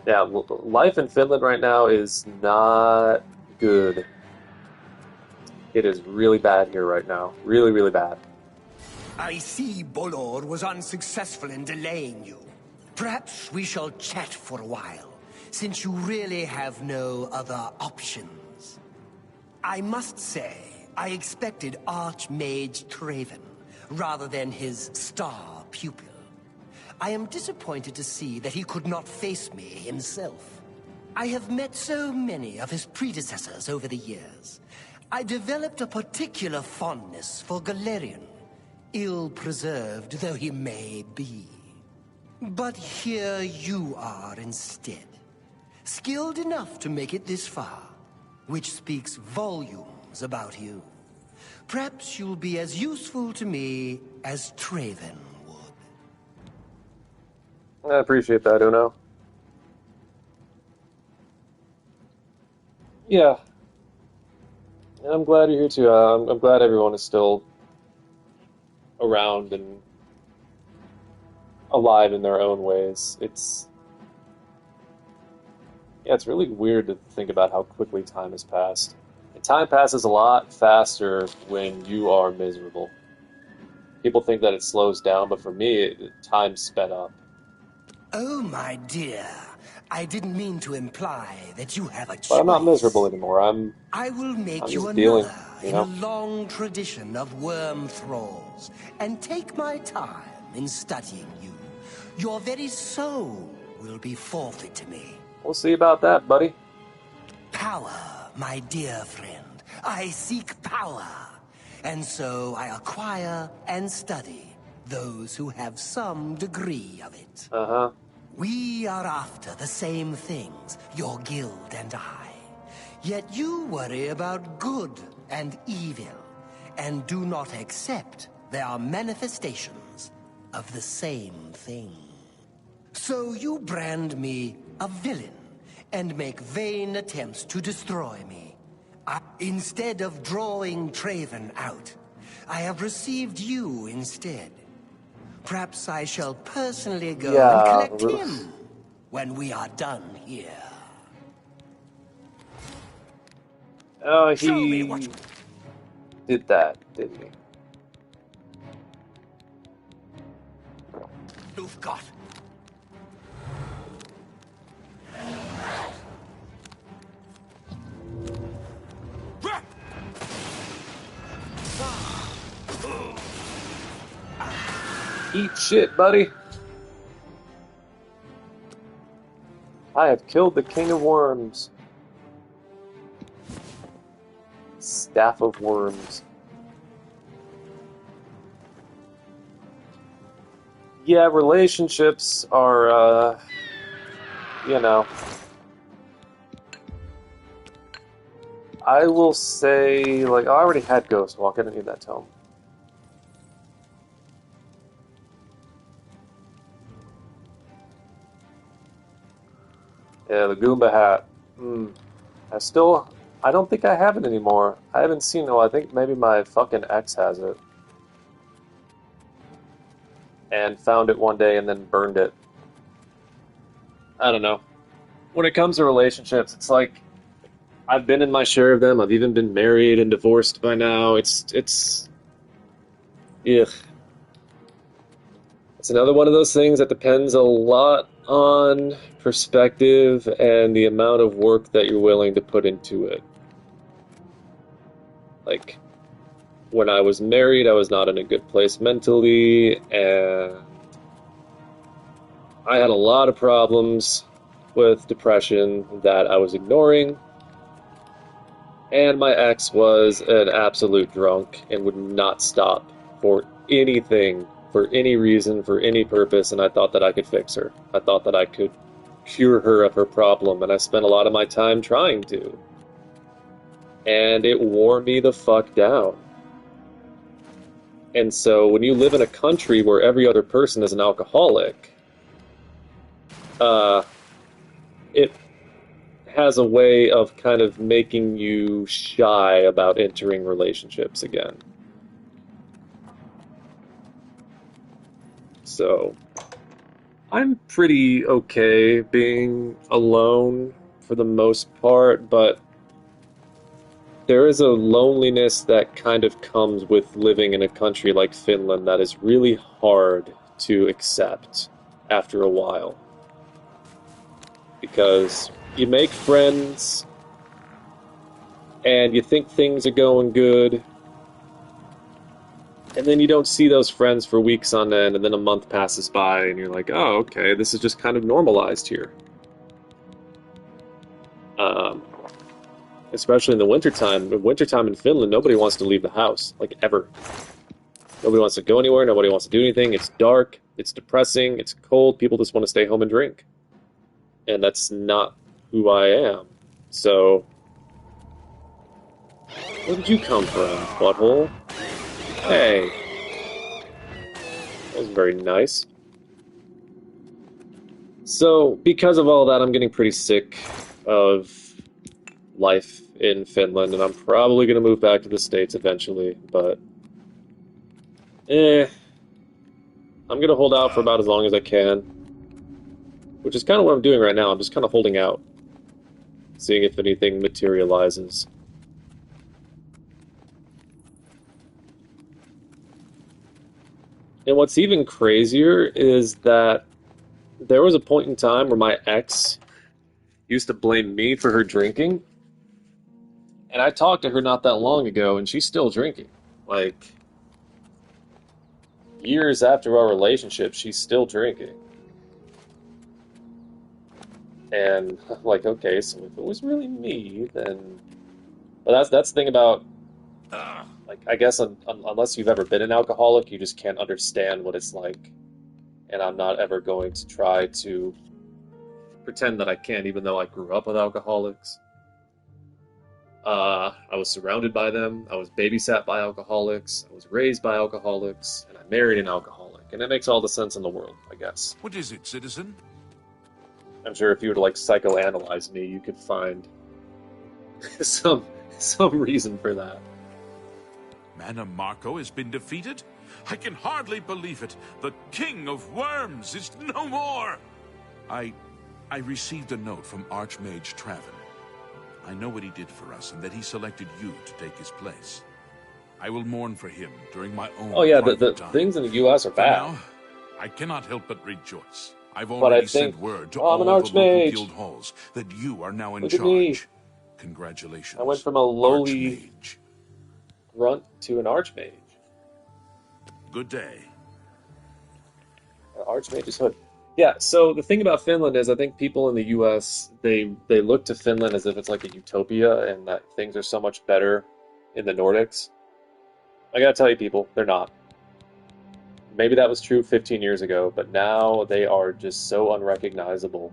Yeah, life in Finland right now is not good. It is really bad here right now. Really, really bad. I see Bolor was unsuccessful in delaying you. Perhaps we shall chat for a while, since you really have no other options. I must say, I expected Archmage Traven, rather than his star pupil. I am disappointed to see that he could not face me himself. I have met so many of his predecessors over the years. I developed a particular fondness for Galerian, ill-preserved though he may be. But here you are instead, skilled enough to make it this far, which speaks volumes about you. Perhaps you'll be as useful to me as Traven would. I appreciate that, Uno. Yeah. I'm glad you're here too. I'm glad everyone is still around and alive in their own ways. It's really weird to think about how quickly time has passed. And time passes a lot faster when you are miserable. People think that it slows down, but for me, time sped up. Oh, my dear. I didn't mean to imply that you have a choice. But I'm not miserable anymore. I will make you just dealing, another you in know? a long tradition of worm thralls, and take my time in studying you. Your very soul will be forfeit to me. We'll see about that, buddy. Power, my dear friend. I seek power. And so I acquire and study those who have some degree of it. Uh-huh. We are after the same things, your guild and I. Yet you worry about good and evil, and do not accept they are manifestations of the same thing. So you brand me a villain, and make vain attempts to destroy me. Instead of drawing Traven out, I have received you instead. Perhaps I shall personally go and collect him when we are done here. Oh, Show me he what did that, didn't he? you've got. Eat shit, buddy. I have killed the King of Worms. Staff of Worms. Yeah, relationships are, you know. I will say, like, I already had Ghost Walk. I didn't need that tome. Yeah, the Goomba hat. I don't think I have it anymore. I haven't seen it. Well, I think maybe my fucking ex has it. And found it one day and then burned it. I don't know. When it comes to relationships, it's like, I've been in my share of them. I've even been married and divorced by now. It's ugh. It's another one of those things that depends a lot on perspective and the amount of work that you're willing to put into it. Like, when I was married, I was not in a good place mentally, and I had a lot of problems with depression that I was ignoring. And my ex was an absolute drunk and would not stop for anything, for any reason, for any purpose, and I thought that I could fix her. I thought that I could cure her of her problem, and I spent a lot of my time trying to. And it wore me the fuck down. And so when you live in a country where every other person is an alcoholic, it has a way of kind of making you shy about entering relationships again. So, I'm pretty okay being alone for the most part, but there is a loneliness that kind of comes with living in a country like Finland that is really hard to accept after a while. Because you make friends and you think things are going good, and then you don't see those friends for weeks on end, and then a month passes by and you're like, oh, okay, this is just kind of normalized here. Um, Especially in the wintertime. In wintertime in Finland, nobody wants to leave the house, like ever. Nobody wants to go anywhere, nobody wants to do anything. It's dark, it's depressing, it's cold, people just want to stay home and drink. And that's not who I am. So, where did you come from, butthole? Hey. That was very nice. So, because of all that, I'm getting pretty sick of life in Finland, and I'm probably going to move back to the States eventually, but I'm going to hold out for about as long as I can, which is kind of what I'm doing right now. I'm just kind of holding out, seeing if anything materializes. And what's even crazier is that there was a point in time where my ex used to blame me for her drinking, and I talked to her not that long ago, and she's still drinking. Like, years after our relationship, she's still drinking. And I'm like, okay, so if it was really me, then... But that's the thing about... like, I guess unless you've ever been an alcoholic, you just can't understand what it's like. And I'm not ever going to try to pretend that I can, even though I grew up with alcoholics. I was surrounded by them, I was babysat by alcoholics, I was raised by alcoholics, and I married an alcoholic. And it makes all the sense in the world, I guess. What is it, citizen? I'm sure if you were to, like, psychoanalyze me, you could find some reason for that. Mana Marco has been defeated? I can hardly believe it. The King of Worms is no more! I received a note from Archmage Traven. I know what he did for us, and that he selected you to take his place. I will mourn for him during my own Oh yeah, the private time. things in the U.S. are For bad. now, I cannot help but rejoice. I've But I already think, sent word to oh, I'm all an the local archmage. guild halls that you are now in Look at me. charge. Congratulations. I went from a lowly Archmage. grunt to an archmage. Good day. Archmage's hood. Yeah, so the thing about Finland is I think people in the US, they look to Finland as if it's like a utopia and that things are so much better in the Nordics. I gotta tell you people, they're not. Maybe that was true 15 years ago, but now they are just so unrecognizable.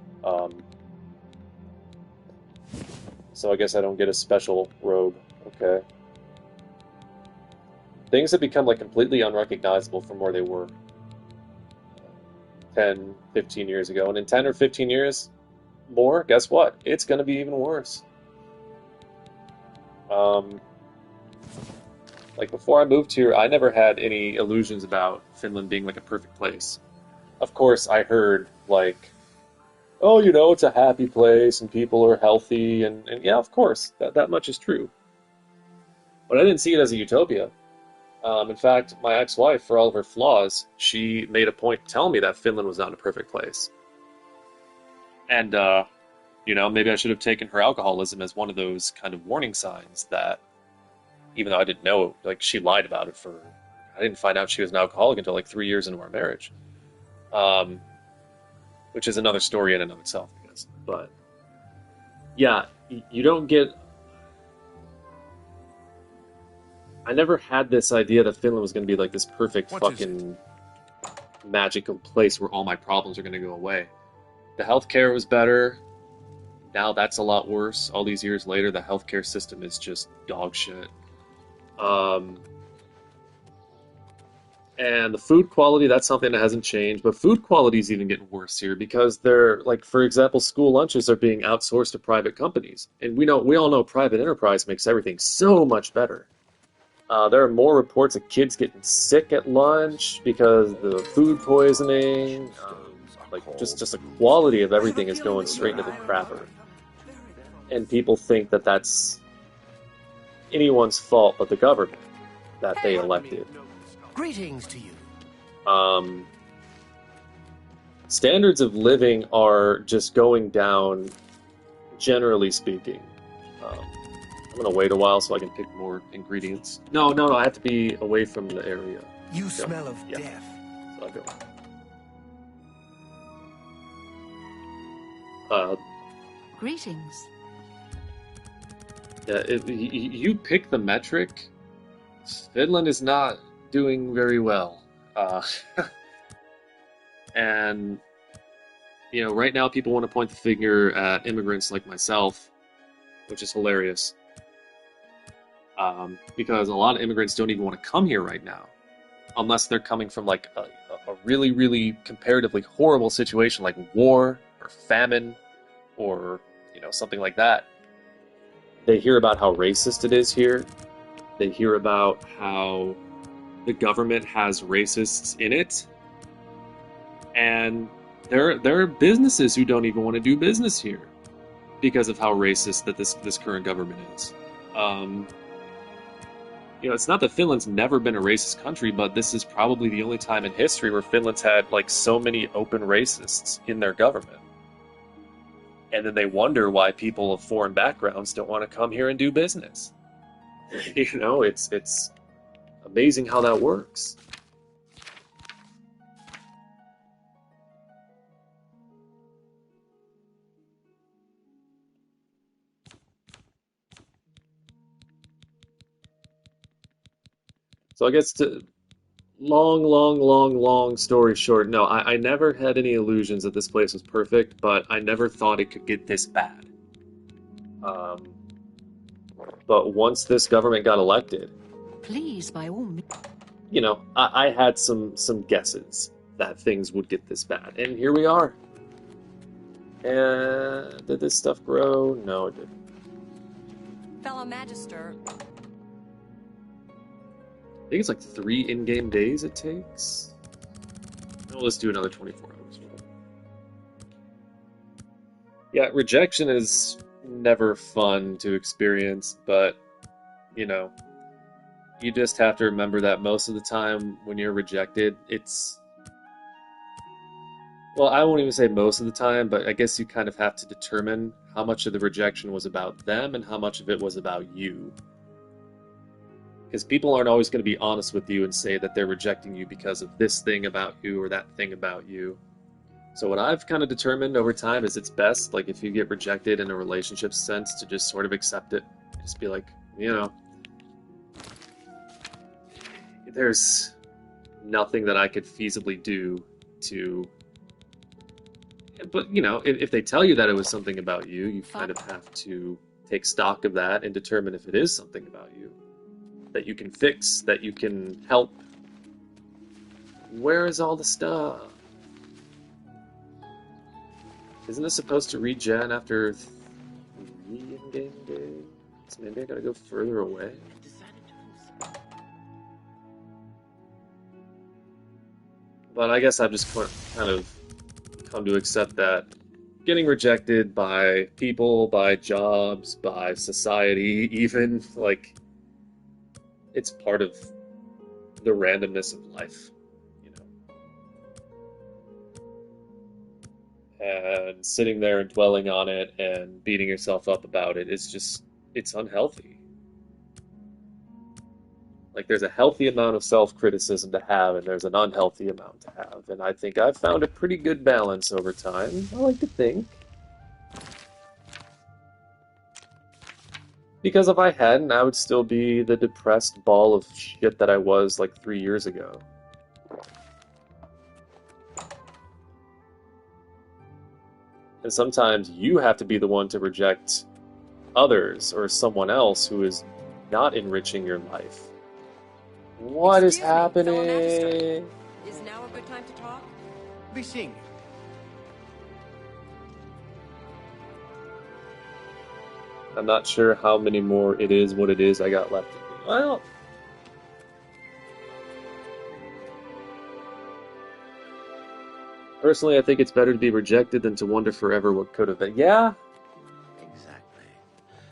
So I guess I don't get a special robe, okay? Things have become like completely unrecognizable from where they were 10, 15 years ago. And in 10 or 15 years more, guess what? It's going to be even worse. Like before I moved here, I never had any illusions about Finland being like a perfect place. Of course, I heard like, oh, you know, it's a happy place and people are healthy. And yeah, of course, that much is true. But I didn't see it as a utopia. In fact, my ex-wife, for all of her flaws, she made a point to tell me that Finland was not a perfect place. And, you know, maybe I should have taken her alcoholism as one of those kind of warning signs that, even though I didn't know, like, she lied about it for... I didn't find out she was an alcoholic until, like, 3 years into our marriage. Which is another story in and of itself, I guess. But, yeah, you don't get... I never had this idea that Finland was going to be like this perfect fucking magical place where all my problems are going to go away. The healthcare was better. Now that's a lot worse. All these years later, the healthcare system is just dog shit. And And the food quality, that's something that hasn't changed, but food quality is even getting worse here because they're like, for example, school lunches are being outsourced to private companies. And we all know private enterprise makes everything so much better. There are more reports of kids getting sick at lunch because of the food poisoning. Like just the quality of everything is going straight into the crapper. And people think that that's anyone's fault but the government that they elected. Greetings to you. Standards of living are just going down, generally speaking. I'm gonna wait a while so I can pick more ingredients. No, I have to be away from the area. You smell of Yeah. death. So I go. Greetings. Yeah, you pick the metric. Finland is not doing very well. And, right now people want to point the finger at immigrants like myself, which is hilarious. Because a lot of immigrants don't even want to come here right now, unless they're coming from like a really, really comparatively horrible situation like war or famine or, something like that. They hear about how racist it is here. They hear about how the government has racists in it. And there are businesses who don't even want to do business here because of how racist that this current government is. It's not that Finland's never been a racist country, but this is probably the only time in history where Finland's had like so many open racists in their government. And then they wonder why people of foreign backgrounds don't want to come here and do business. It's amazing how that works. So I guess to long story short, no, I never had any illusions that this place was perfect, but I never thought it could get this bad. But once this government got elected, Please, by all means. I had some guesses that things would get this bad, and here we are. And did this stuff grow? No, it didn't. Fellow Magister. I think it's like 3 in-game days it takes. Well, let's do another 24 hours. Yeah, rejection is never fun to experience, but, you just have to remember that most of the time when you're rejected, well, I won't even say most of the time, but I guess you kind of have to determine how much of the rejection was about them and how much of it was about you. Because people aren't always going to be honest with you and say that they're rejecting you because of this thing about you or that thing about you. So what I've kind of determined over time is it's best, like if you get rejected in a relationship sense, to just sort of accept it. Just be like, there's nothing that I could feasibly do to... But, if they tell you that it was something about you, you kind of have to take stock of that and determine if it is something about you that you can fix, that you can help. Where is all the stuff? Isn't this supposed to regen after 3 in-game days? So maybe I gotta go further away? But I guess I've just kind of come to accept that getting rejected by people, by jobs, by society, even, like, it's part of the randomness of life, And sitting there and dwelling on it and beating yourself up about it is just, it's unhealthy. Like, there's a healthy amount of self-criticism to have, and there's an unhealthy amount to have. And I think I've found a pretty good balance over time. I like to think. Because if I hadn't, I would still be the depressed ball of shit that I was like 3 years ago. And sometimes you have to be the one to reject others or someone else who is not enriching your life. What is Excuse me, fellow magister. happening? Is now a good time to talk? Be seeing you. I'm not sure how many more it is what it is I got left in me. Well, personally, I think it's better to be rejected than to wonder forever what could have been. Yeah, Exactly.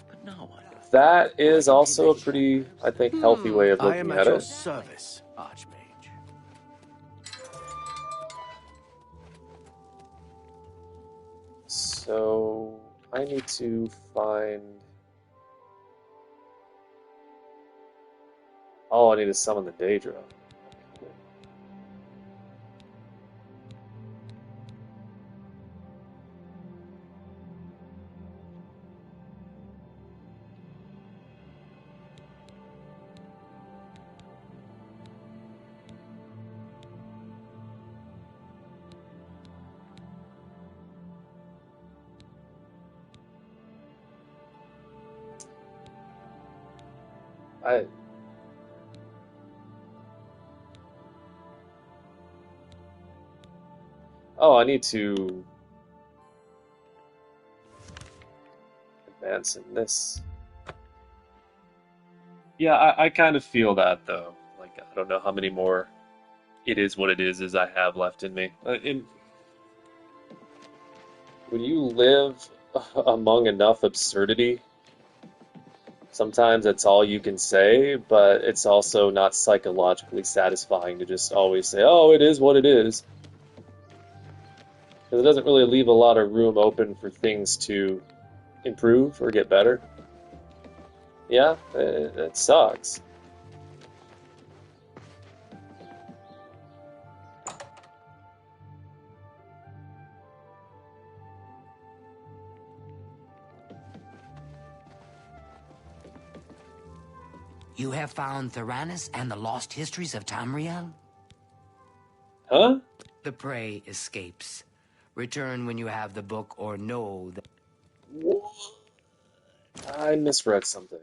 But now what? that is also a pretty, I think, healthy way of I am looking at at your it. service, Archmage. So, I need to find... Oh, I need to summon the Daedra. I... Oh, I need to advance in this. Yeah, I kind of feel that, though. Like, I don't know how many more it is what it is as I have left in me. When you live among enough absurdity, sometimes that's all you can say, but it's also not psychologically satisfying to just always say, oh, it is what it is. Because it doesn't really leave a lot of room open for things to improve or get better. Yeah, it sucks. You have found Theranos and the lost histories of Tamriel? Huh? The prey escapes. Return when you have the book or know that... What? I misread something.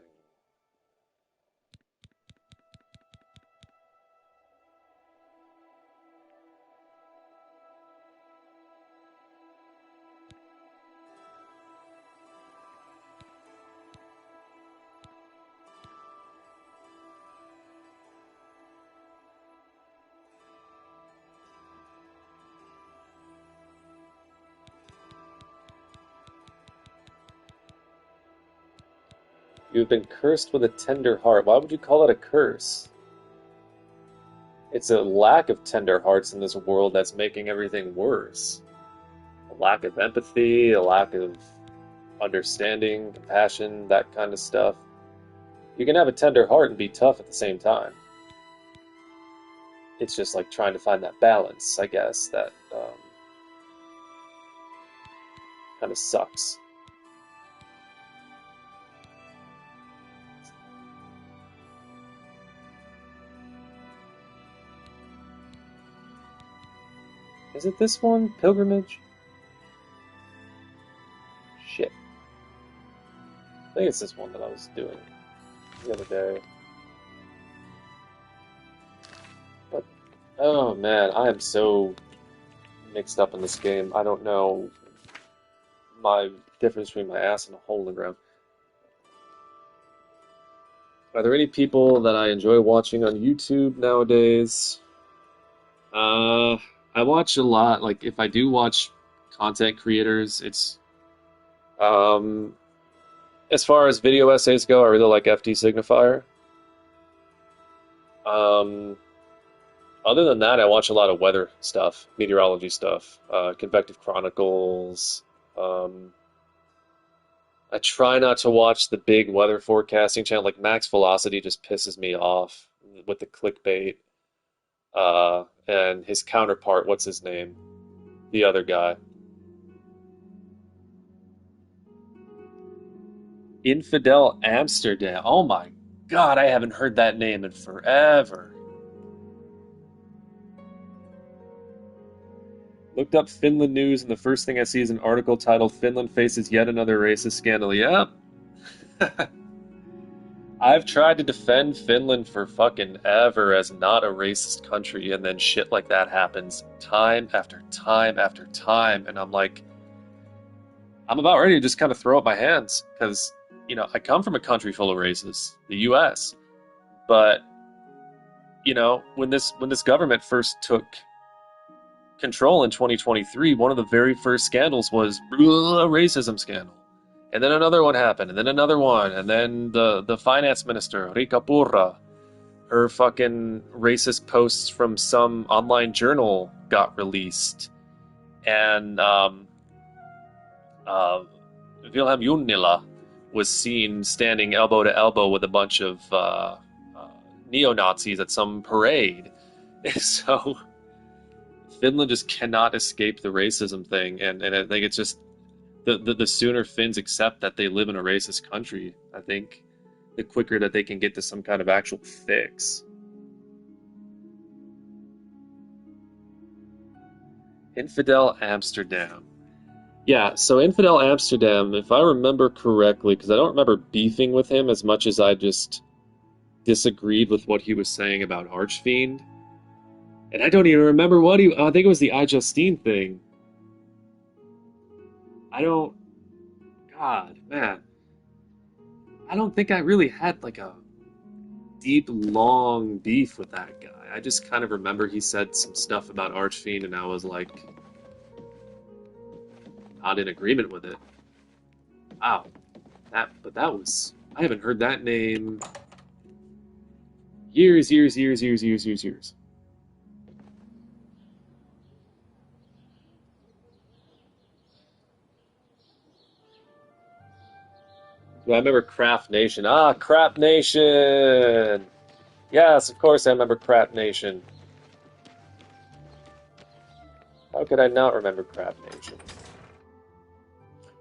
You've been cursed with a tender heart. Why would you call it a curse? It's a lack of tender hearts in this world that's making everything worse. A lack of empathy, a lack of understanding, compassion, that kind of stuff. You can have a tender heart and be tough at the same time. It's just like trying to find that balance, I guess, that kind of sucks. Is it this one? Pilgrimage? Shit. I think it's this one that I was doing the other day. But, oh man, I am so mixed up in this game. I don't know my difference between my ass and a hole in the ground. Are there any people that I enjoy watching on YouTube nowadays? I watch a lot. Like, if I do watch content creators, it's as far as video essays go, I really like FD Signifier. Um, Other than that, I watch a lot of weather stuff, meteorology stuff, Convective Chronicles. I try not to watch the big weather forecasting channel. Like Max Velocity just pisses me off with the clickbait. And his counterpart, what's his name? The other guy. Infidel Amsterdam. Oh my God, I haven't heard that name in forever. Looked up Finland news, and the first thing I see is an article titled "Finland faces yet another racist scandal." Yep. I've tried to defend Finland for fucking ever as not a racist country, and then shit like that happens time after time after time, and I'm like, I'm about ready to just kind of throw up my hands because, I come from a country full of racists, the U.S. But, when this government first took control in 2023, one of the very first scandals was a racism scandal. And then another one happened, and then another one, and then the finance minister, Rika Purra, her fucking racist posts from some online journal got released. And Wilhelm Junnila was seen standing elbow to elbow with a bunch of neo-Nazis at some parade. So Finland just cannot escape the racism thing, and I think it's just the sooner Finns accept that they live in a racist country, I think the quicker that they can get to some kind of actual fix. Infidel Amsterdam. Yeah, so Infidel Amsterdam, if I remember correctly, because I don't remember beefing with him as much as I just disagreed with what he was saying about Archfiend. And I don't even remember I think it was the iJustine thing. God, man. I don't think I really had like a deep, long beef with that guy. I just kind of remember he said some stuff about Archfiend, and I was like, not in agreement with it. Wow. I haven't heard that name years. Yeah, I remember Craft Nation. Ah, Crap Nation! Yes, of course I remember Crap Nation. How could I not remember Crap Nation?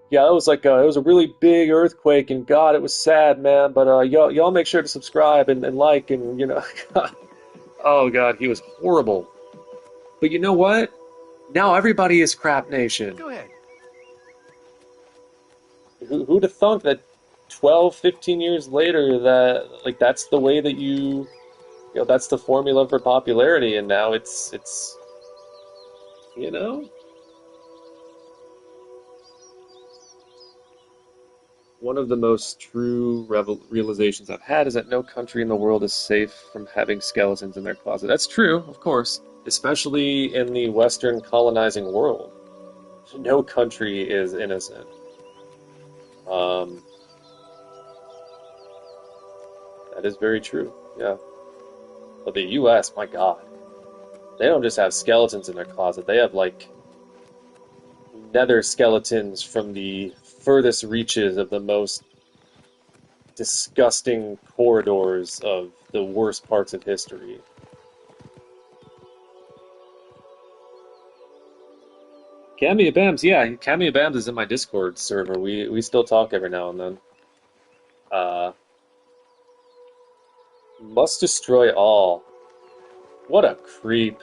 Yeah, it was like it was a really big earthquake, and God, it was sad, man. But y'all make sure to subscribe and like, and God. Oh God, he was horrible. But you know what? Now everybody is Crap Nation. Go ahead. Who'd have thunk that 12, 15 years later that that's the way that that's the formula for popularity, and now it's you know one of the most true realizations I've had is that no country in the world is safe from having skeletons in their closet. That's true, of course, especially in the Western colonizing world. No country is innocent. That is very true, yeah. But the U.S., my God, they don't just have skeletons in their closet. They have, like, nether skeletons from the furthest reaches of the most disgusting corridors of the worst parts of history. Cameo Bams, yeah, Cameo Bams is in my Discord server. We still talk every now and then. Must destroy all. What a creep.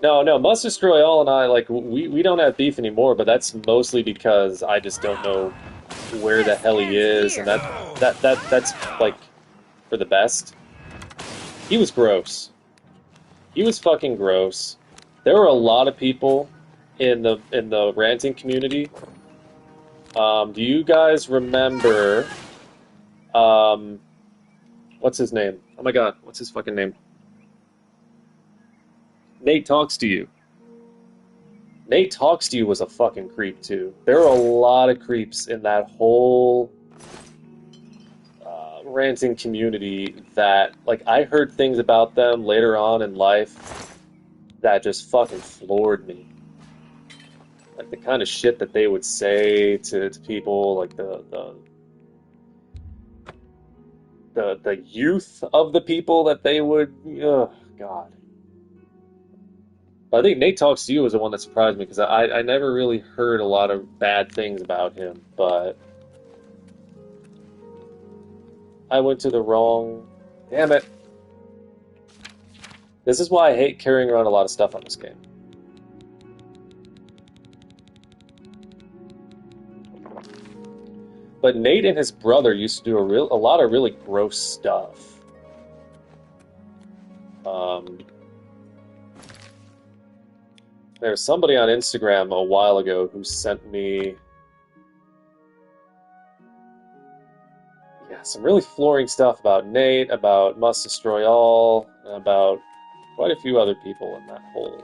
No, Must Destroy All and I, like, we don't have beef anymore, but that's mostly because I just don't know where the hell he is, and that's like for the best. He was gross. He was fucking gross. There were a lot of people in the ranting community. Do you guys remember what's his name? Oh my God, what's his fucking name? Nate Talks to You. Nate Talks to You was a fucking creep too. There were a lot of creeps in that whole ranting community that, like, I heard things about them later on in life that just fucking floored me. Like the kind of shit that they would say to people, like the youth of the people that they would, oh God. I think Nate Talks to You was the one that surprised me because I never really heard a lot of bad things about him, but I went to the wrong... Damn it. This is why I hate carrying around a lot of stuff on this game. But Nate and his brother used to do a lot of really gross stuff. There's somebody on Instagram a while ago who sent me some really flooring stuff about Nate, about Must Destroy All, and about quite a few other people in that whole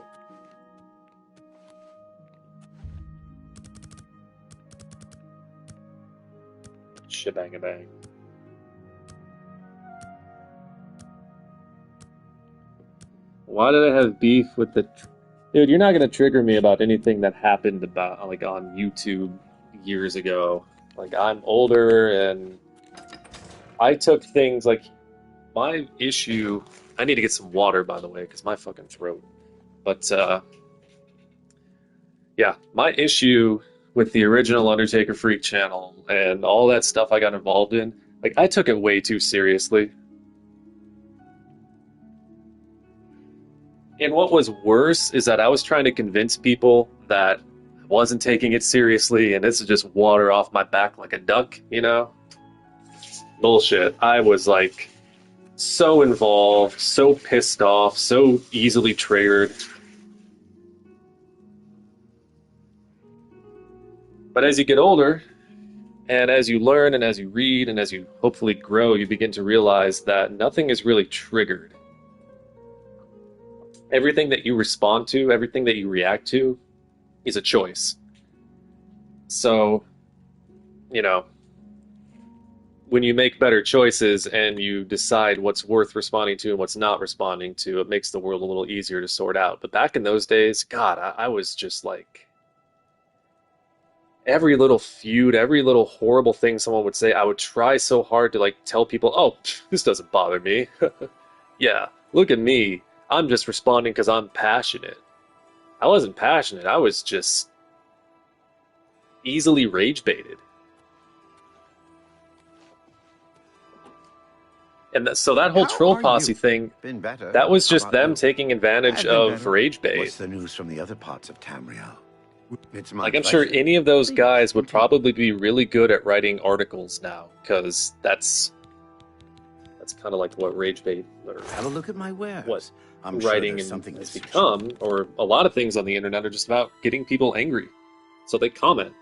shebang-a-bang. Why did I have beef with the... Dude, you're not gonna trigger me about anything that happened about, like, on YouTube years ago. Like, I'm older, and I took things, like, my issue... I need to get some water, by the way, because my fucking throat. But, yeah, my issue with the original Undertaker Freak channel and all that stuff I got involved in, like, I took it way too seriously. And what was worse is that I was trying to convince people that I wasn't taking it seriously and this is just water off my back like a duck, you know? Bullshit. I was like so involved, so pissed off, so easily triggered. But as you get older, and as you learn and as you read and as you hopefully grow, you begin to realize that nothing is really triggered. Everything that you respond to, everything that you react to, is a choice. So, you know, when you make better choices and you decide what's worth responding to and what's not responding to, it makes the world a little easier to sort out. But back in those days, God, I was just like... Every little feud, every little horrible thing someone would say, I would try so hard to, like, tell people, oh, this doesn't bother me. Yeah, look at me. I'm just responding because I'm passionate. I wasn't passionate. I was just easily rage baited. And so that whole troll posse thing, that was just them taking advantage of rage bait. What's the news from the other parts of Tamriel? It's my Like, I'm sure any of those guys would probably be really good at writing articles now, because that's kind of like what rage bait or have a look at my wares. What I'm writing sure and has become, or a lot of things on the internet are just about getting people angry. So they comment,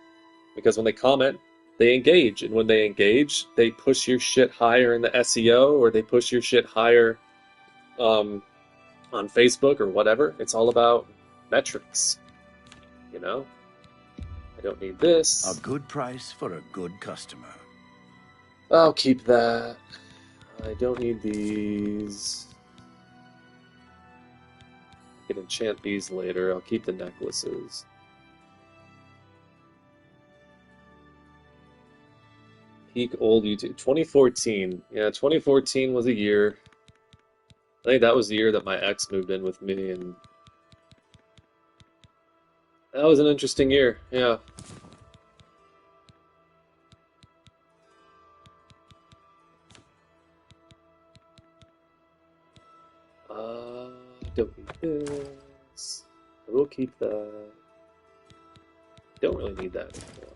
because when they comment, they engage, and when they engage, they push your shit higher in the SEO, or they push your shit higher on Facebook or whatever. It's all about metrics, you know? I don't need this. A good price for a good customer. I'll keep that. I don't need these. I can enchant these later. I'll keep the necklaces. Peak old YouTube. 2014. Yeah, 2014 was a year. I think that was the year that my ex moved in with me, and that was an interesting year, yeah. Don't need this. I will keep that. Don't really need that anymore.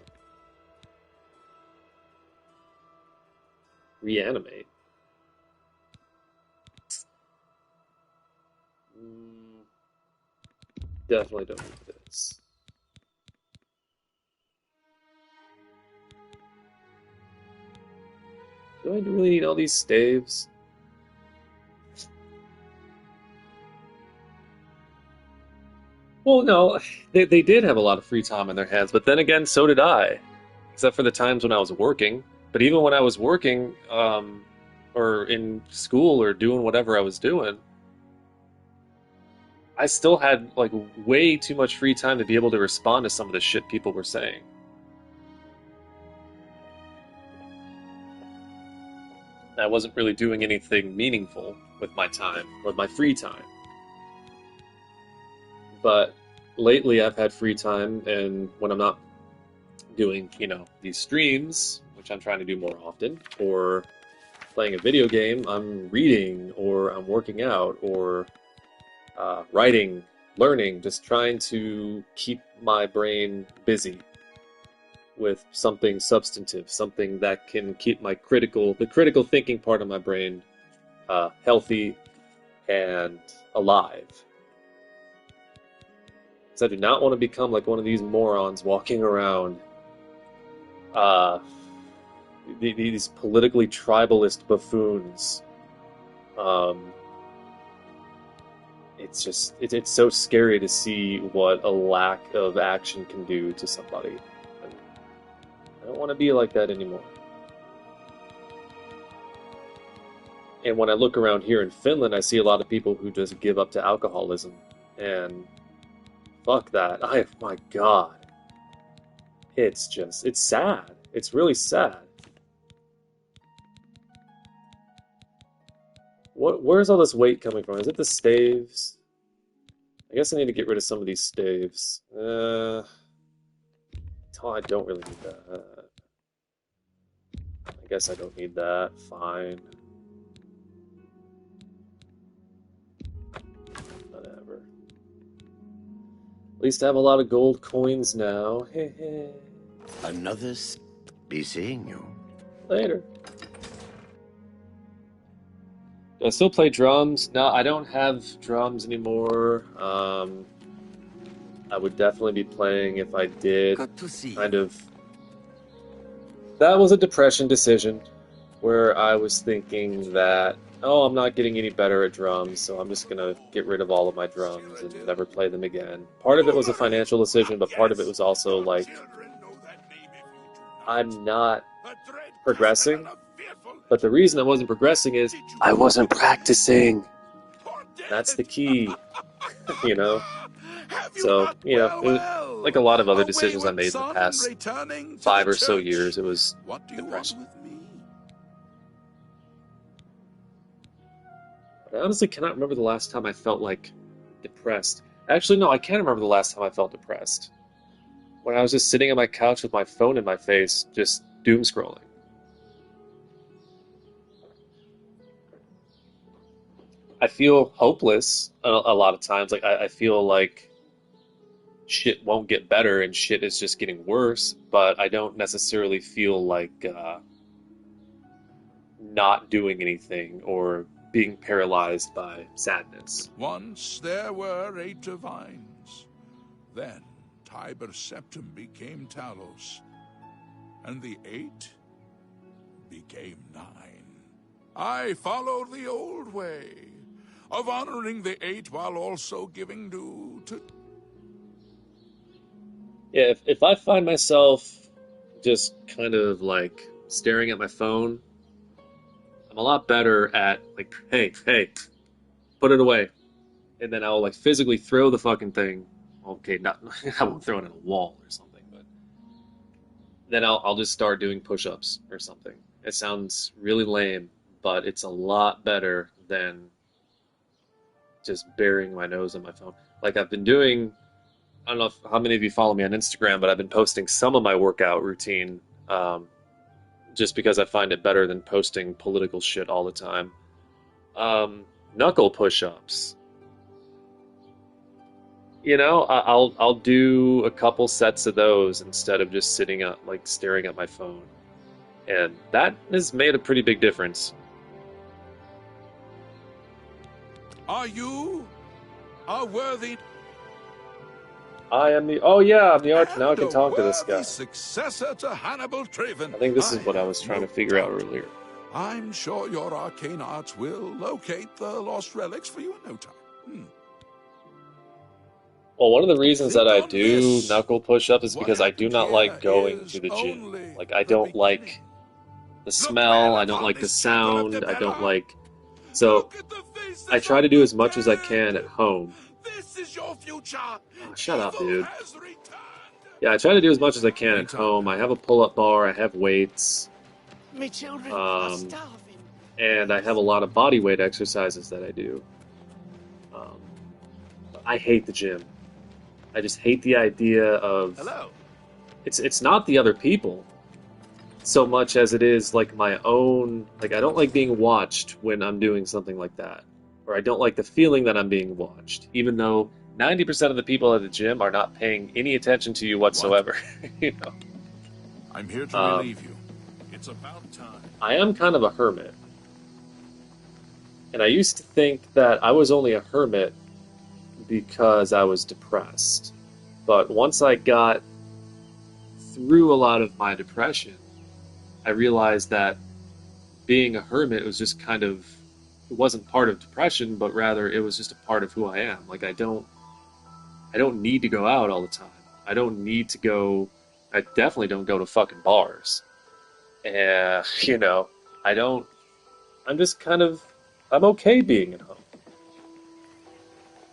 Reanimate. Definitely don't need this. Do I really need all these staves? Well, no, they did have a lot of free time on their hands, but then again, so did I. Except for the times when I was working. But even when I was working, or in school or doing whatever I was doing, I still had, like, way too much free time to be able to respond to some of the shit people were saying. I wasn't really doing anything meaningful with my time, with my free time. But lately I've had free time, and when I'm not doing, you know, these streams, which I'm trying to do more often, or playing a video game, I'm reading, or I'm working out, or writing, learning, just trying to keep my brain busy. with something substantive, something that can keep the critical thinking part of my brain healthy and alive. Because I do not want to become like one of these morons walking around these politically tribalist buffoons. It's so scary to see what a lack of action can do to somebody. And I don't want to be like that anymore. And when I look around here in Finland, I see a lot of people who just give up to alcoholism. And fuck that. My God. It's sad. It's really sad. Where's all this weight coming from? Is it the staves? I guess I need to get rid of some of these staves. I don't really need that. I guess I don't need that. Fine. Whatever. At least I have a lot of gold coins now. Another be seeing you. Later. Do I still play drums? No, I don't have drums anymore. I would definitely be playing if I did. Good to see Kind of. That was a depression decision where I was thinking that, oh, I'm not getting any better at drums, so I'm just gonna get rid of all of my drums and never play them again. Part of it was a financial decision, but part of it was also like, I'm not progressing. But the reason I wasn't progressing is I wasn't practicing. That's the key, you know? So, you know, it was, like a lot of other decisions I made in the past 5 or so years, it was depression. I honestly cannot remember the last time I felt like depressed. Actually, no, I can't remember the last time I felt depressed. When I was just sitting on my couch with my phone in my face, just doom scrolling. I feel hopeless a lot of times. Like I feel like shit won't get better and shit is just getting worse, but I don't necessarily feel like not doing anything or being paralyzed by sadness. Once there were 8 divines. Then Tiber Septim became Talos. And the 8 became 9. I followed the old way of honoring the 8 while also giving due to... Yeah, if I find myself just kind of like staring at my phone, I'm a lot better at like, hey, put it away. And then I'll like physically throw the fucking thing. Okay, not I won't throw it at a wall or something, but then I'll just start doing push-ups or something. It sounds really lame, but it's a lot better than just burying my nose in my phone. Like I've been doing, I don't know how many of you follow me on Instagram, but I've been posting some of my workout routine just because I find it better than posting political shit all the time. Knuckle push-ups. You know, I'll do a couple sets of those instead of just sitting up, like staring at my phone. And that has made a pretty big difference. Are you a worthy... I am the... Oh yeah, I'm the arch... Now I can talk to this guy. Successor to Hannibal Traven. I think this is what I was trying to figure out earlier. I'm sure your arcane arts will locate the lost relics for you in no time. Well, one of the reasons that I do knuckle push-ups is because I do not like going to the gym. Like, I don't like the smell, I don't like the sound, I don't like... So, I try to do as much as I can at home. Oh, shut up, dude. Yeah, I try to do as much as I can at home. I have a pull-up bar, I have weights, and I have a lot of body weight exercises that I do. I hate the gym. I just hate the idea of... Hello. It's not the other people so much as it is like my own... Like, I don't like being watched when I'm doing something like that. Or I don't like the feeling that I'm being watched, even though 90% of the people at the gym are not paying any attention to you whatsoever. You know? I'm here to relieve you. It's about time. I am kind of a hermit. And I used to think that I was only a hermit because I was depressed. But once I got through a lot of my depression, I realized that being a hermit was just kind of, it wasn't part of depression, but rather it was just a part of who I am. Like I don't need to go out all the time. I don't need to go, I definitely don't go to fucking bars. And, I'm just kind of, I'm okay being at home.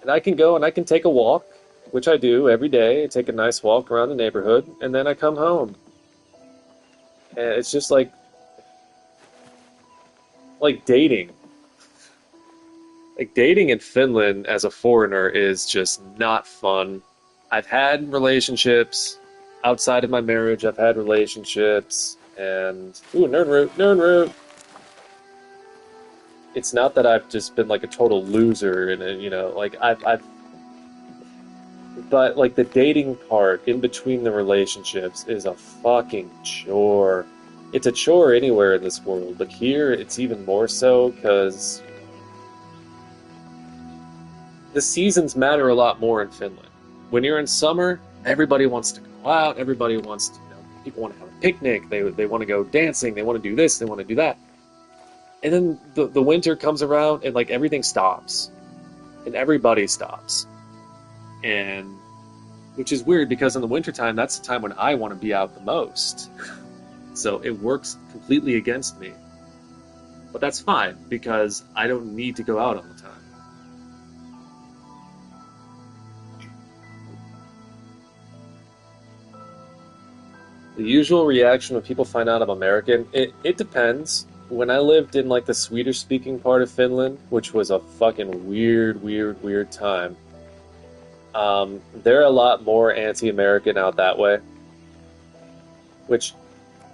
And I can go and I can take a walk, which I do every day. I take a nice walk around the neighborhood, and then I come home. And it's just like dating. Like dating in Finland as a foreigner is just not fun. I've had relationships outside of my marriage. I've had relationships, and nerd root. It's not that I've just been like a total loser, and like but like the dating part in between the relationships is a fucking chore. It's a chore anywhere in this world, but here it's even more so because the seasons matter a lot more in Finland. When you're in summer, everybody wants to go out, everybody wants to, people want to have a picnic, they want to go dancing, they want to do this, they want to do that. And then the winter comes around and like everything stops. And everybody stops. And which is weird because in the wintertime, that's the time when I want to be out the most. So it works completely against me. But that's fine because I don't need to go out all the time. The usual reaction when people find out I'm American, it depends. When I lived in like the Swedish-speaking part of Finland, which was a fucking weird time, they're a lot more anti-American out that way. Which,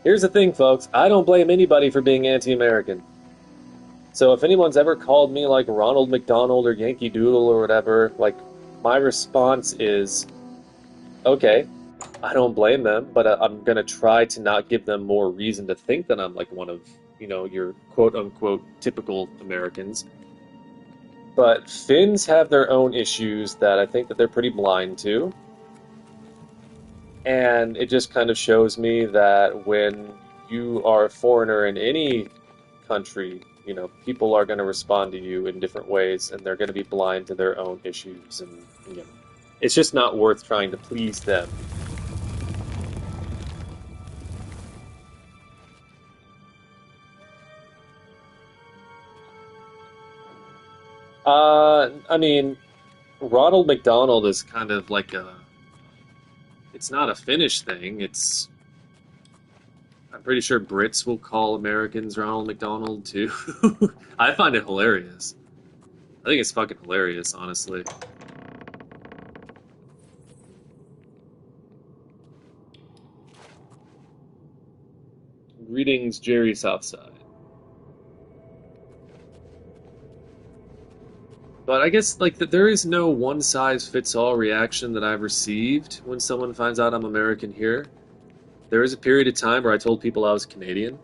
here's the thing, folks, I don't blame anybody for being anti-American. So if anyone's ever called me like Ronald McDonald or Yankee Doodle or whatever, like, my response is, okay, I don't blame them, but I'm gonna try to not give them more reason to think that I'm like one of, your quote-unquote typical Americans. But Finns have their own issues that I think that they're pretty blind to. And it just kind of shows me that when you are a foreigner in any country, people are going to respond to you in different ways, and they're going to be blind to their own issues, and it's just not worth trying to please them. I mean, Ronald McDonald is kind of like it's not a Finnish thing, I'm pretty sure Brits will call Americans Ronald McDonald too. I find it hilarious. I think it's fucking hilarious, honestly. Greetings, Jerry Southside. But I guess like there is no one-size-fits-all reaction that I've received when someone finds out I'm American here. There was a period of time where I told people I was Canadian.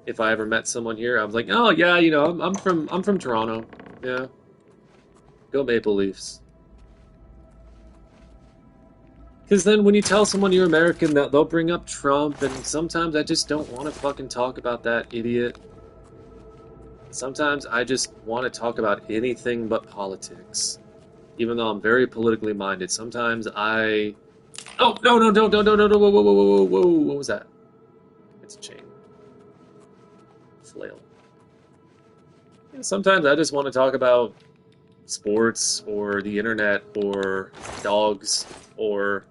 If I ever met someone here, I was like, "Oh yeah, I'm from Toronto. Yeah, go Maple Leafs." Because then when you tell someone you're American, they'll bring up Trump, and sometimes I just don't want to fucking talk about that idiot. Sometimes I just want to talk about anything but politics. Even though I'm very politically minded, sometimes I... Oh, no, whoa, what was that? It's a chain. Flail. And sometimes I just want to talk about sports, or the internet, or dogs, or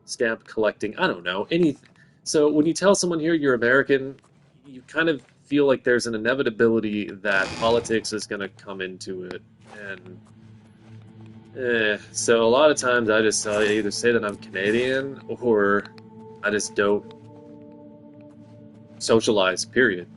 stamp collecting, I don't know, anything. So when you tell someone here you're American, you kind of feel like there's an inevitability that politics is going to come into it, and so a lot of times I just either say that I'm Canadian, or I just don't socialize, period.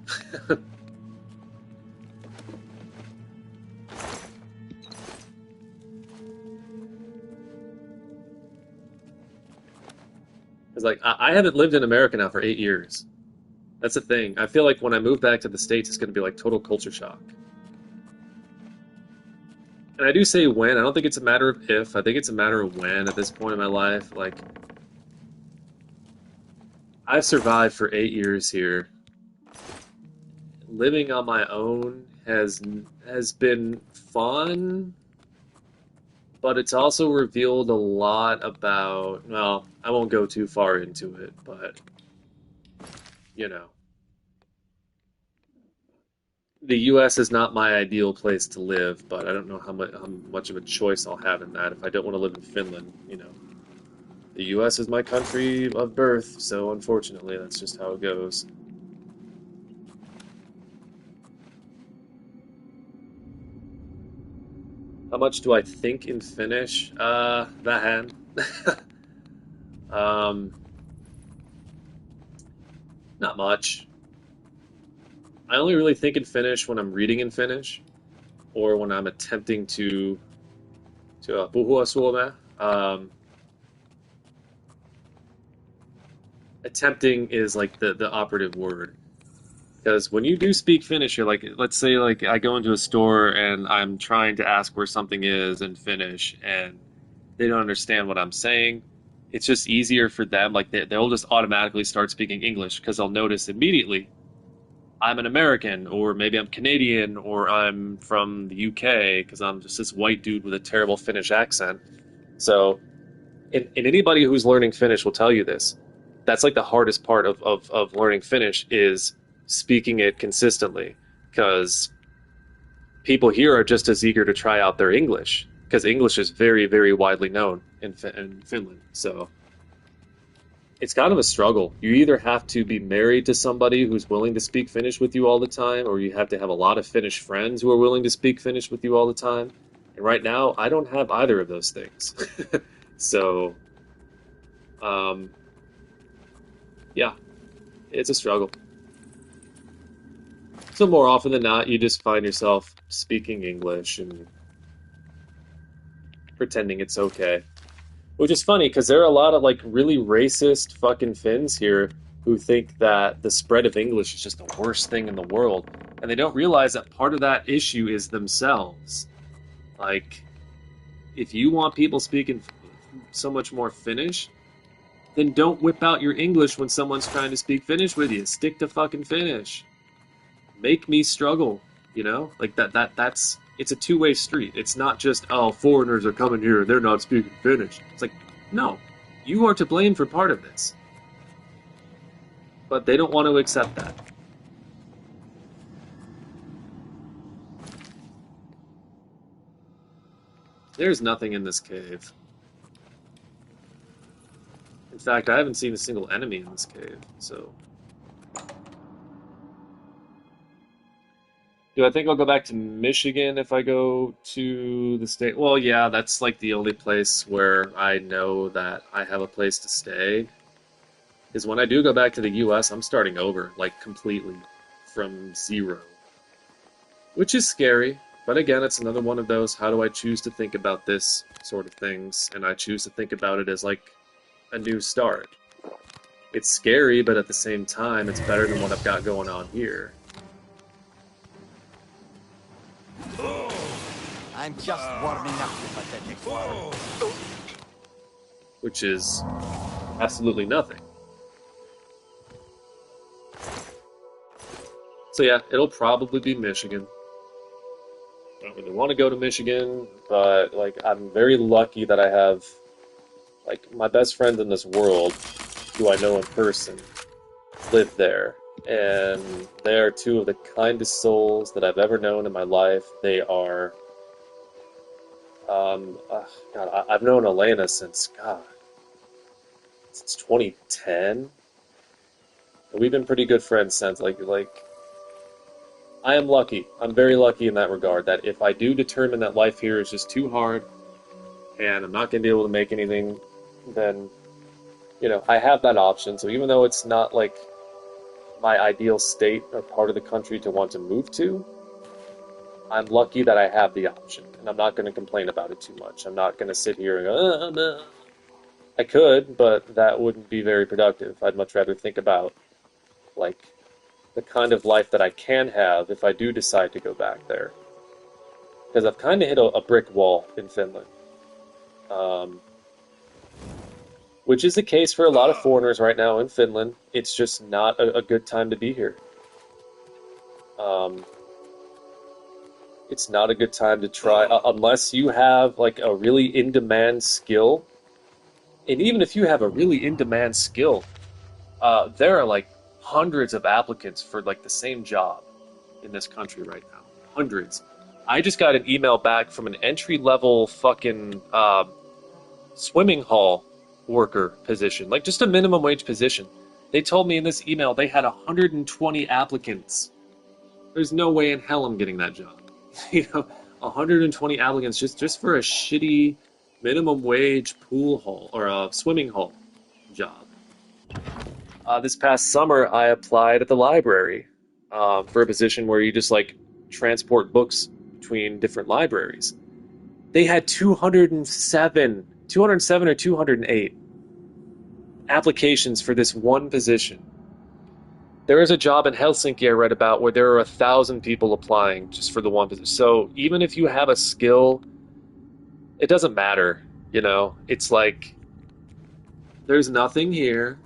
Because like, I haven't lived in America now for 8 years. That's the thing. I feel like when I move back to the States, it's going to be like total culture shock. And I do say when. I don't think it's a matter of if. I think it's a matter of when at this point in my life. Like, I've survived for 8 years here. Living on my own has been fun, but it's also revealed a lot about, well, I won't go too far into it, but, you know. The U.S. is not my ideal place to live, but I don't know how much of a choice I'll have in that if I don't want to live in Finland, you know. The U.S. is my country of birth, so unfortunately, that's just how it goes. How much do I think in Finnish? Vähän. um, Not much. I only really think in Finnish when I'm reading in Finnish, or when I'm attempting to puhua suomea. Attempting is like the operative word. Because when you do speak Finnish, you're like, let's say like I go into a store and I'm trying to ask where something is in Finnish and they don't understand what I'm saying. It's just easier for them. Like they'll just automatically start speaking English because they'll notice immediately I'm an American, or maybe I'm Canadian, or I'm from the UK because I'm just this white dude with a terrible Finnish accent. So, and anybody who's learning Finnish will tell you this. That's like the hardest part of learning Finnish is speaking it consistently, because people here are just as eager to try out their English, because English is very, very widely known in Finland. So it's kind of a struggle. You either have to be married to somebody who's willing to speak Finnish with you all the time, or you have to have a lot of Finnish friends who are willing to speak Finnish with you all the time. And right now, I don't have either of those things. So, yeah, it's a struggle. So more often than not, you just find yourself speaking English and pretending it's okay. Which is funny, because there are a lot of, like, really racist fucking Finns here who think that the spread of English is just the worst thing in the world. And they don't realize that part of that issue is themselves. Like, if you want people speaking so much more Finnish, then don't whip out your English when someone's trying to speak Finnish with you. Stick to fucking Finnish. Make me struggle, you know? Like, that's... It's a two-way street. It's not just, oh, foreigners are coming here and they're not speaking Finnish. It's like, no, you are to blame for part of this. But they don't want to accept that. There's nothing in this cave. In fact, I haven't seen a single enemy in this cave, so... Do I think I'll go back to Michigan if I go to the state? Well, yeah, that's like the only place where I know that I have a place to stay. Is when I do go back to the US, I'm starting over, like completely from zero. Which is scary, but again, it's another one of those, how do I choose to think about this sort of things? And I choose to think about it as like a new start. It's scary, but at the same time, it's better than what I've got going on here. I'm just warming up the pathetic form. Which is absolutely nothing. So yeah, it'll probably be Michigan. I don't really want to go to Michigan, but like I'm very lucky that I have like my best friend in this world, who I know in person, live there. And they are two of the kindest souls that I've ever known in my life. They are God, I've known Elena since 2010. And we've been pretty good friends since. Like, I am lucky. I'm very lucky in that regard. That if I do determine that life here is just too hard, and I'm not going to be able to make anything, then, you know, I have that option. So even though it's not like my ideal state or part of the country to want to move to, I'm lucky that I have the option, and I'm not going to complain about it too much. I'm not going to sit here and go, no. I could, but that wouldn't be very productive. I'd much rather think about, like, the kind of life that I can have if I do decide to go back there. Because I've kind of hit a brick wall in Finland. Um, which is the case for a lot of foreigners right now in Finland. It's just not a good time to be here. Um, it's not a good time to try, unless you have, like, a really in-demand skill. And even if you have a really in-demand skill, there are, like, hundreds of applicants for, like, the same job in this country right now. Hundreds. I just got an email back from an entry-level fucking swimming hall worker position, like just a minimum wage position. They told me in this email they had 120 applicants. There's no way in hell I'm getting that job. 120 applicants just for a shitty minimum wage pool hall or a swimming hall job. This past summer, I applied at the library for a position where you just like transport books between different libraries. They had 207 or 208 applications for this one position. There is a job in Helsinki I read about where there are 1,000 people applying just for the one position. So even if you have a skill, it doesn't matter. It's like there's nothing here,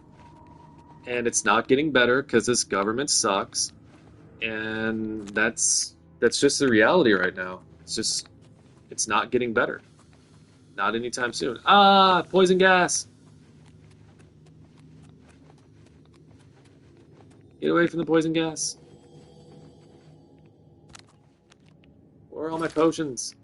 and it's not getting better because this government sucks, and that's just the reality right now. It's not getting better. Not anytime soon. Poison gas. Get away from the poison gas. Where are all my potions?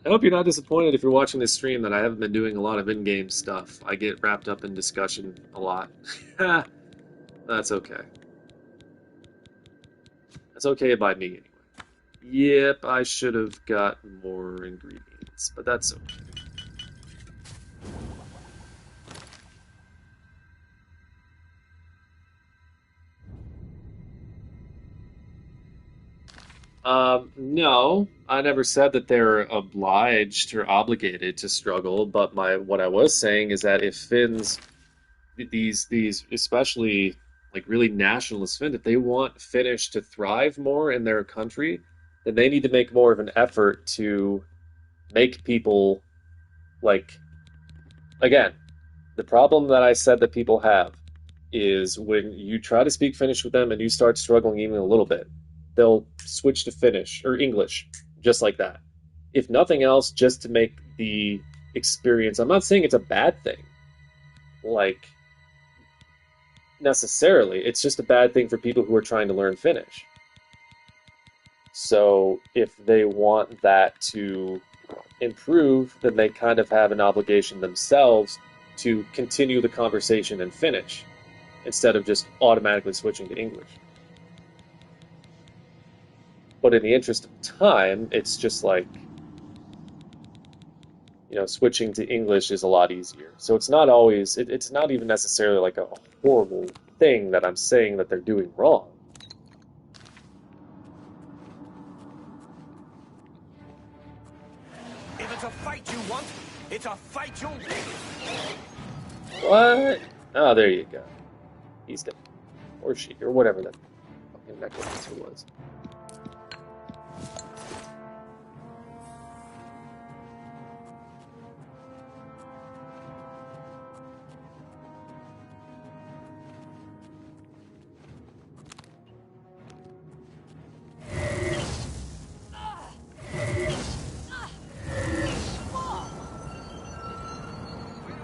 I hope you're not disappointed if you're watching this stream that I haven't been doing a lot of in-game stuff. I get wrapped up in discussion a lot. That's okay. That's okay by me anyway. Yep, I should have got more ingredients, but that's okay. No, I never said that they're obliged or obligated to struggle, but what I was saying is that if Finns, these especially like really nationalist Finns, if they want Finnish to thrive more in their country, then they need to make more of an effort to make people like, again, the problem that I said that people have is when you try to speak Finnish with them and you start struggling even a little bit, they'll switch to Finnish or English just like that. If nothing else, just to make the experience. I'm not saying it's a bad thing, like necessarily. It's just a bad thing for people who are trying to learn Finnish. So if they want that to improve, then they kind of have an obligation themselves to continue the conversation in Finnish instead of just automatically switching to English. But in the interest of time, it's just like, switching to English is a lot easier. So it's not always, it's not even necessarily like a horrible thing that I'm saying that they're doing wrong. If it's a fight you want, it's a fight you'll win. What? Oh, there you go. He's dead. Or she, or whatever that fucking necromancer was.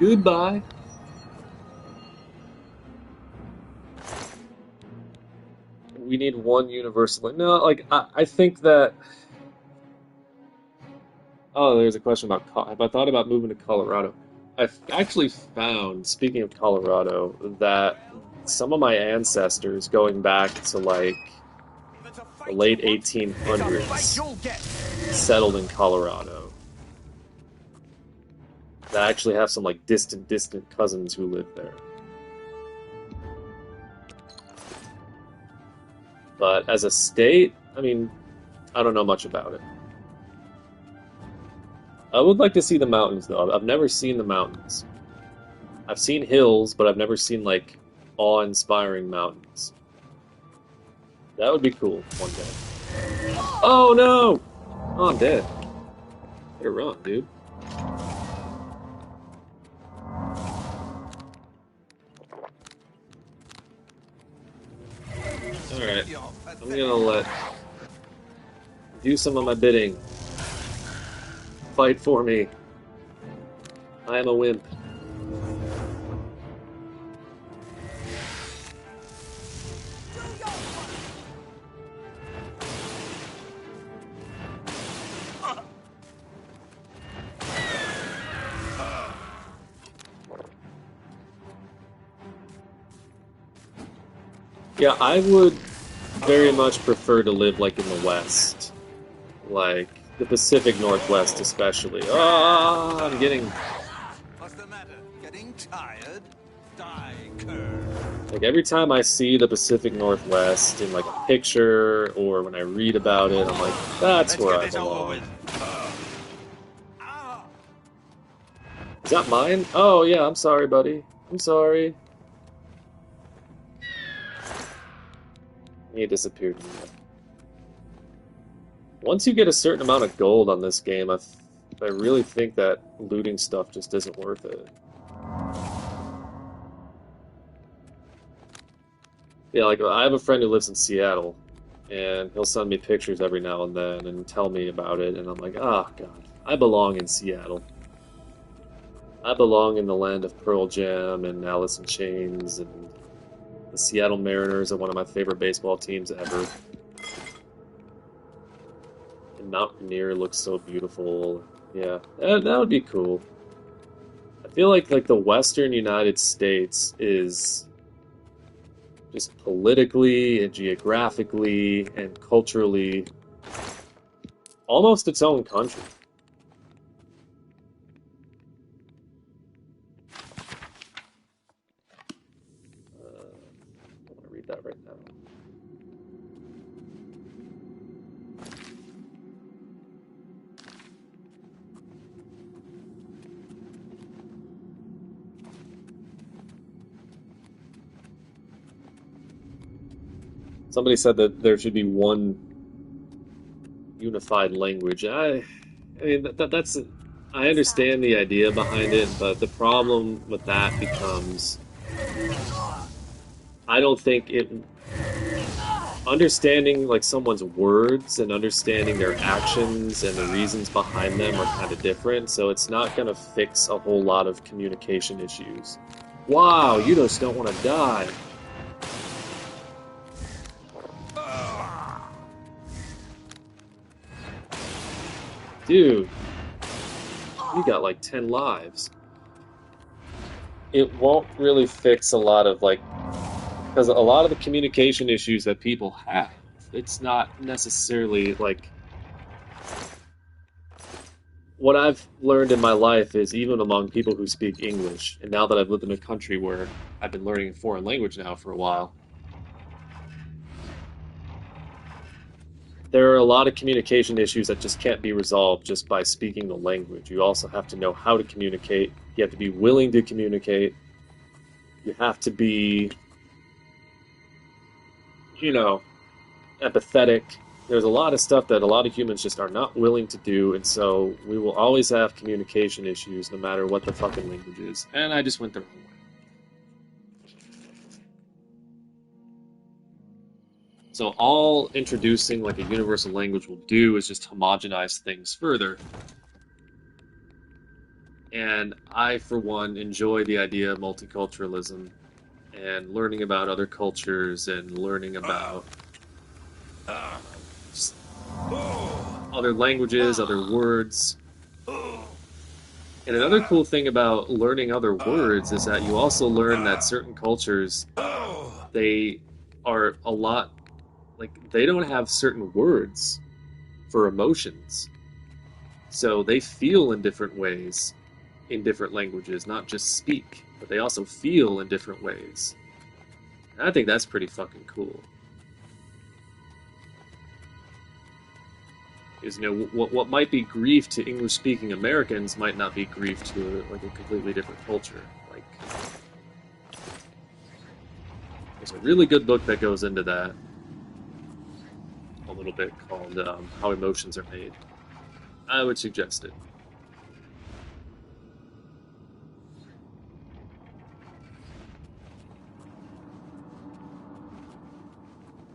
Goodbye. We need one universal. No, like I think that. Oh, there's a question about. Have I thought about moving to Colorado? I've actually found, speaking of Colorado, that some of my ancestors, going back to like the late 1800s, settled in Colorado. I actually have some like distant cousins who live there. But as a state, I mean, I don't know much about it. I would like to see the mountains, though. I've never seen the mountains. I've seen hills, but I've never seen, like, awe-inspiring mountains. That would be cool one day. Oh, no! Oh, I'm dead. Better run, dude. Alright. I'm gonna let... do some of my bidding. Fight for me. I am a wimp. Yeah, I would very much prefer to live, like, in the West. Like, the Pacific Northwest especially. Ah, I'm getting... What's the matter? Getting tired? Die, cur. Like, every time I see the Pacific Northwest in, like, a picture or when I read about it, I'm like, that's where I belong. Is that mine? Oh, yeah, I'm sorry, buddy. I'm sorry. He disappeared. Once you get a certain amount of gold on this game, I really think that looting stuff just isn't worth it. Yeah, like, I have a friend who lives in Seattle, and he'll send me pictures every now and then and tell me about it, and I'm like, ah, God, I belong in Seattle. I belong in the land of Pearl Jam and Alice in Chains, and the Seattle Mariners are one of my favorite baseball teams ever. And Mount Rainier looks so beautiful. Yeah, that would be cool. I feel like the Western United States is just politically and geographically and culturally almost its own country. I want to read that right now. Somebody said that there should be one unified language. I mean, that's... I understand the idea behind it, but the problem with that becomes... I don't think it... Understanding, like, someone's words and understanding their actions and the reasons behind them are kind of different, so it's not going to fix a whole lot of communication issues. Wow, you just don't want to die. Dude, you got like 10 lives. It won't really fix a lot of, like, because a lot of the communication issues that people have, it's not necessarily, like, what I've learned in my life is even among people who speak English, and now that I've lived in a country where I've been learning a foreign language now for a while, there are a lot of communication issues that just can't be resolved just by speaking the language. You also have to know how to communicate. You have to be willing to communicate. You have to be, you know, empathetic. There's a lot of stuff that a lot of humans just are not willing to do, and so we will always have communication issues no matter what the fucking language is. And I just went the wrong way. So all introducing like a universal language will do is just homogenize things further. And I, for one, enjoy the idea of multiculturalism and learning about other cultures and learning about other languages, other words. And another cool thing about learning other words is that you also learn that certain cultures, they are a lot... like, they don't have certain words for emotions. So they feel in different ways in different languages, not just speak, but they also feel in different ways. And I think that's pretty fucking cool. Is, you know, what might be grief to English-speaking Americans might not be grief to like a completely different culture. Like, there's a really good book that goes into that a little bit called How Emotions Are Made. I would suggest it.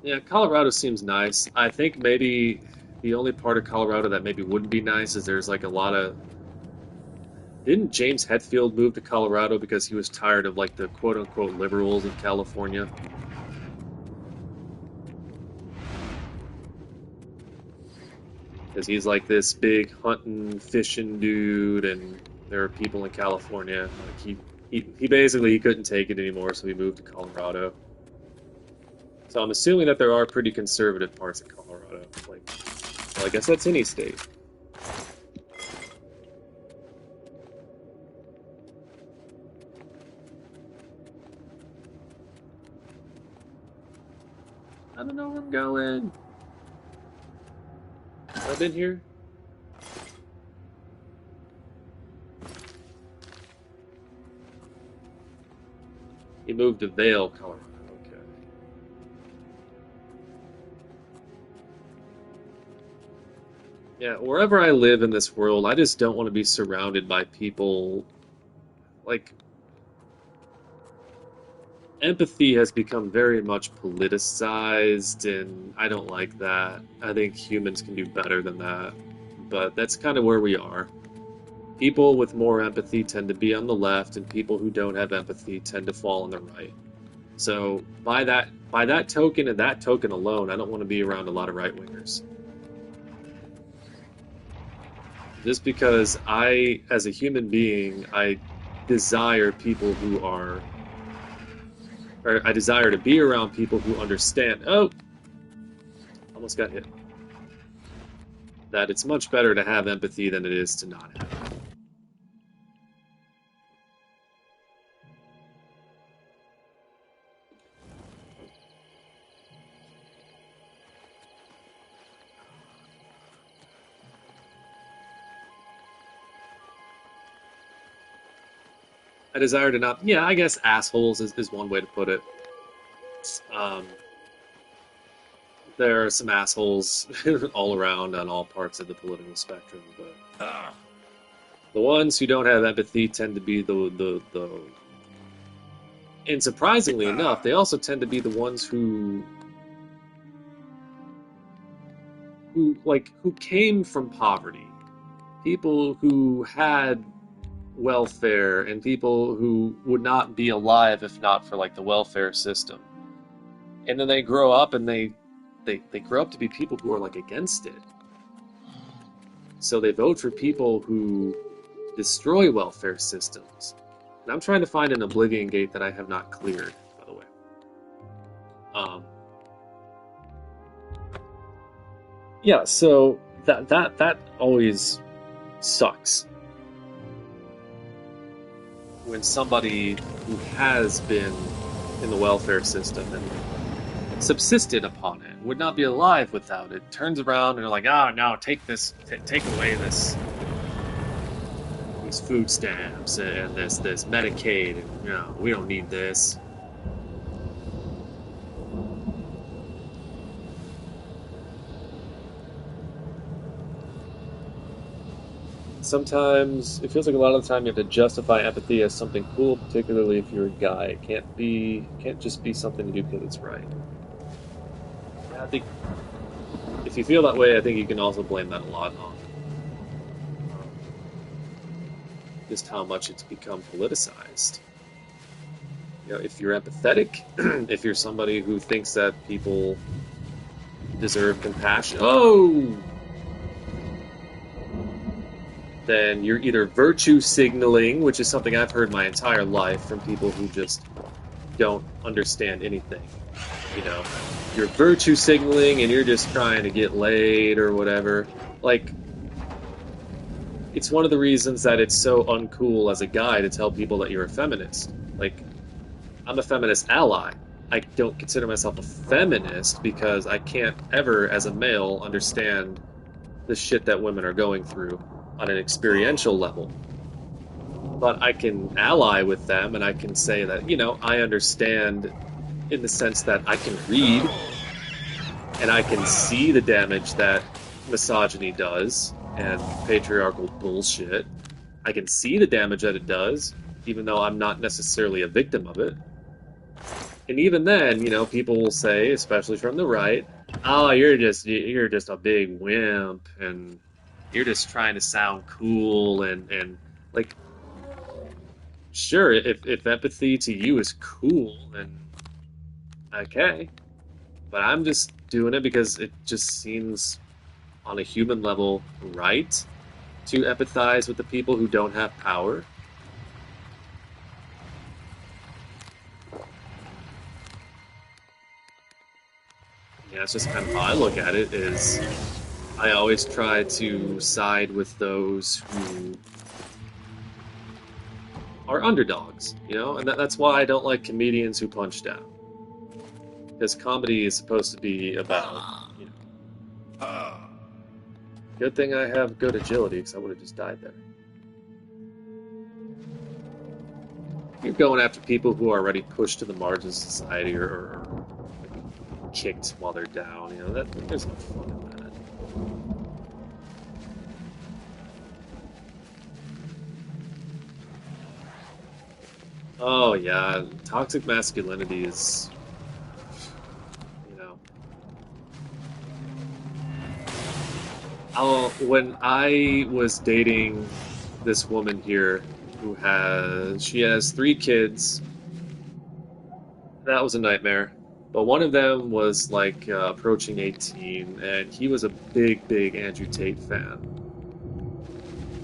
Yeah, Colorado seems nice. I think maybe the only part of Colorado that maybe wouldn't be nice is there's like a lot of. Didn't James Hetfield move to Colorado because he was tired of like the quote unquote liberals in California? Because he's like this big hunting, fishing dude, and there are people in California. Like he basically he couldn't take it anymore, so he moved to Colorado. So I'm assuming that there are pretty conservative parts of Colorado. Like, well, I guess that's any state. I don't know where I'm going. Have I been here? He moved to Vail, Colorado. Okay. Yeah, wherever I live in this world, I just don't want to be surrounded by people. Like, empathy has become very much politicized, and I don't like that. I think humans can do better than that. But that's kind of where we are. People with more empathy tend to be on the left, and people who don't have empathy tend to fall on the right. So by that token and that token alone, I don't want to be around a lot of right-wingers. Just because I, as a human being, I desire people who are, or I desire to be around people who understand. Oh, almost got hit. That it's much better to have empathy than it is to not have it. I desire to not. Yeah, I guess assholes is one way to put it. Um, there are some assholes all around on all parts of the political spectrum, but the ones who don't have empathy tend to be the. And surprisingly enough, they also tend to be the ones who came from poverty, people who had welfare, and people who would not be alive if not for like the welfare system. And then they grow up and they grow up to be people who are like against it. So they vote for people who destroy welfare systems. And I'm trying to find an Oblivion gate that I have not cleared, by the way. Yeah, so that always sucks. When somebody who has been in the welfare system and subsisted upon it, would not be alive without it, turns around and are like, oh no, take this, take away these food stamps and this Medicaid, and you know, we don't need this. Sometimes it feels like a lot of the time you have to justify empathy as something cool, particularly if you're a guy. It can't just be something to do because it's right. Yeah, I think if you feel that way, I think you can also blame that a lot on just how much it's become politicized. You know, if you're empathetic, if you're somebody who thinks that people deserve compassion, then you're either virtue signaling, which is something I've heard my entire life from people who just don't understand anything. You know, you're virtue signaling and you're just trying to get laid or whatever. Like, it's one of the reasons that it's so uncool as a guy to tell people that you're a feminist. Like, I'm a feminist ally. I don't consider myself a feminist because I can't ever, as a male, understand the shit that women are going through on an experiential level. But I can ally with them, and I can say that, I understand in the sense that I can read, and I can see the damage that misogyny does, and patriarchal bullshit. I can see the damage that it does, even though I'm not necessarily a victim of it. And even then, people will say, especially from the right, "Oh, you're just a big wimp, and you're just trying to sound cool," and like, sure, if empathy to you is cool, then okay. But I'm just doing it because it just seems on a human level right to empathize with the people who don't have power. Yeah, it's just kind of how I look at it. Is I always try to side with those who are underdogs, and that's why I don't like comedians who punch down. Because comedy is supposed to be about, good thing I have good agility, because I would have just died there. You're going after people who are already pushed to the margins of society, or like, kicked while they're down. There's no fun in that. Oh yeah, toxic masculinity is, when I was dating this woman here she has 3 kids, that was a nightmare. But one of them was like approaching 18, and he was a big, big Andrew Tate fan.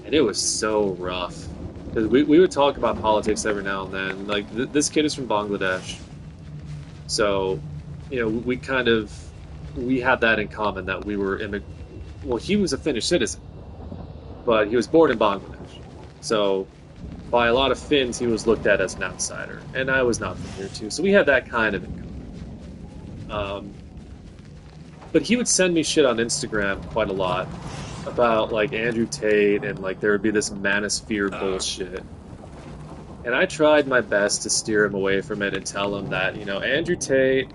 And it was so rough. Because we would talk about politics every now and then. Like, this kid is from Bangladesh. So, we had that in common, that we were well, he was a Finnish citizen, but he was born in Bangladesh. So, by a lot of Finns, he was looked at as an outsider, and I was not from here too. So we had that kind of in common. But he would send me shit on Instagram quite a lot about like Andrew Tate, and like there would be this manosphere bullshit. And I tried my best to steer him away from it and tell him that, Andrew Tate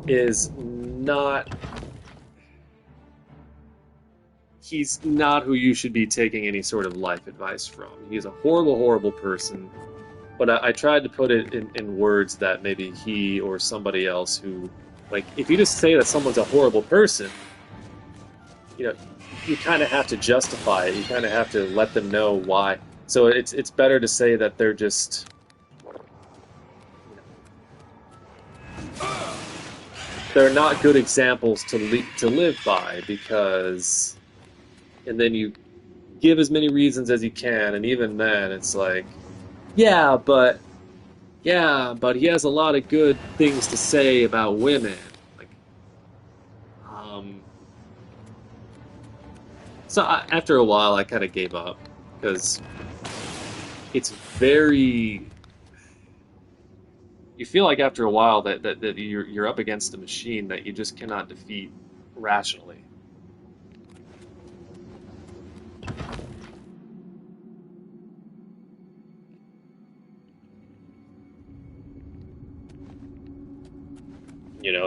is not. He's not who you should be taking any sort of life advice from. He's a horrible, horrible person. But I tried to put it in words that maybe he or somebody else who, like, if you just say that someone's a horrible person, you kind of have to justify it. You kind of have to let them know why. So it's better to say that they're just, they're not good examples to live by, because. And then you give as many reasons as you can, and even then, it's like, yeah, but he has a lot of good things to say about women. Like, so after a while, I kind of gave up, because it's very. You feel like after a while that you're up against a machine that you just cannot defeat rationally.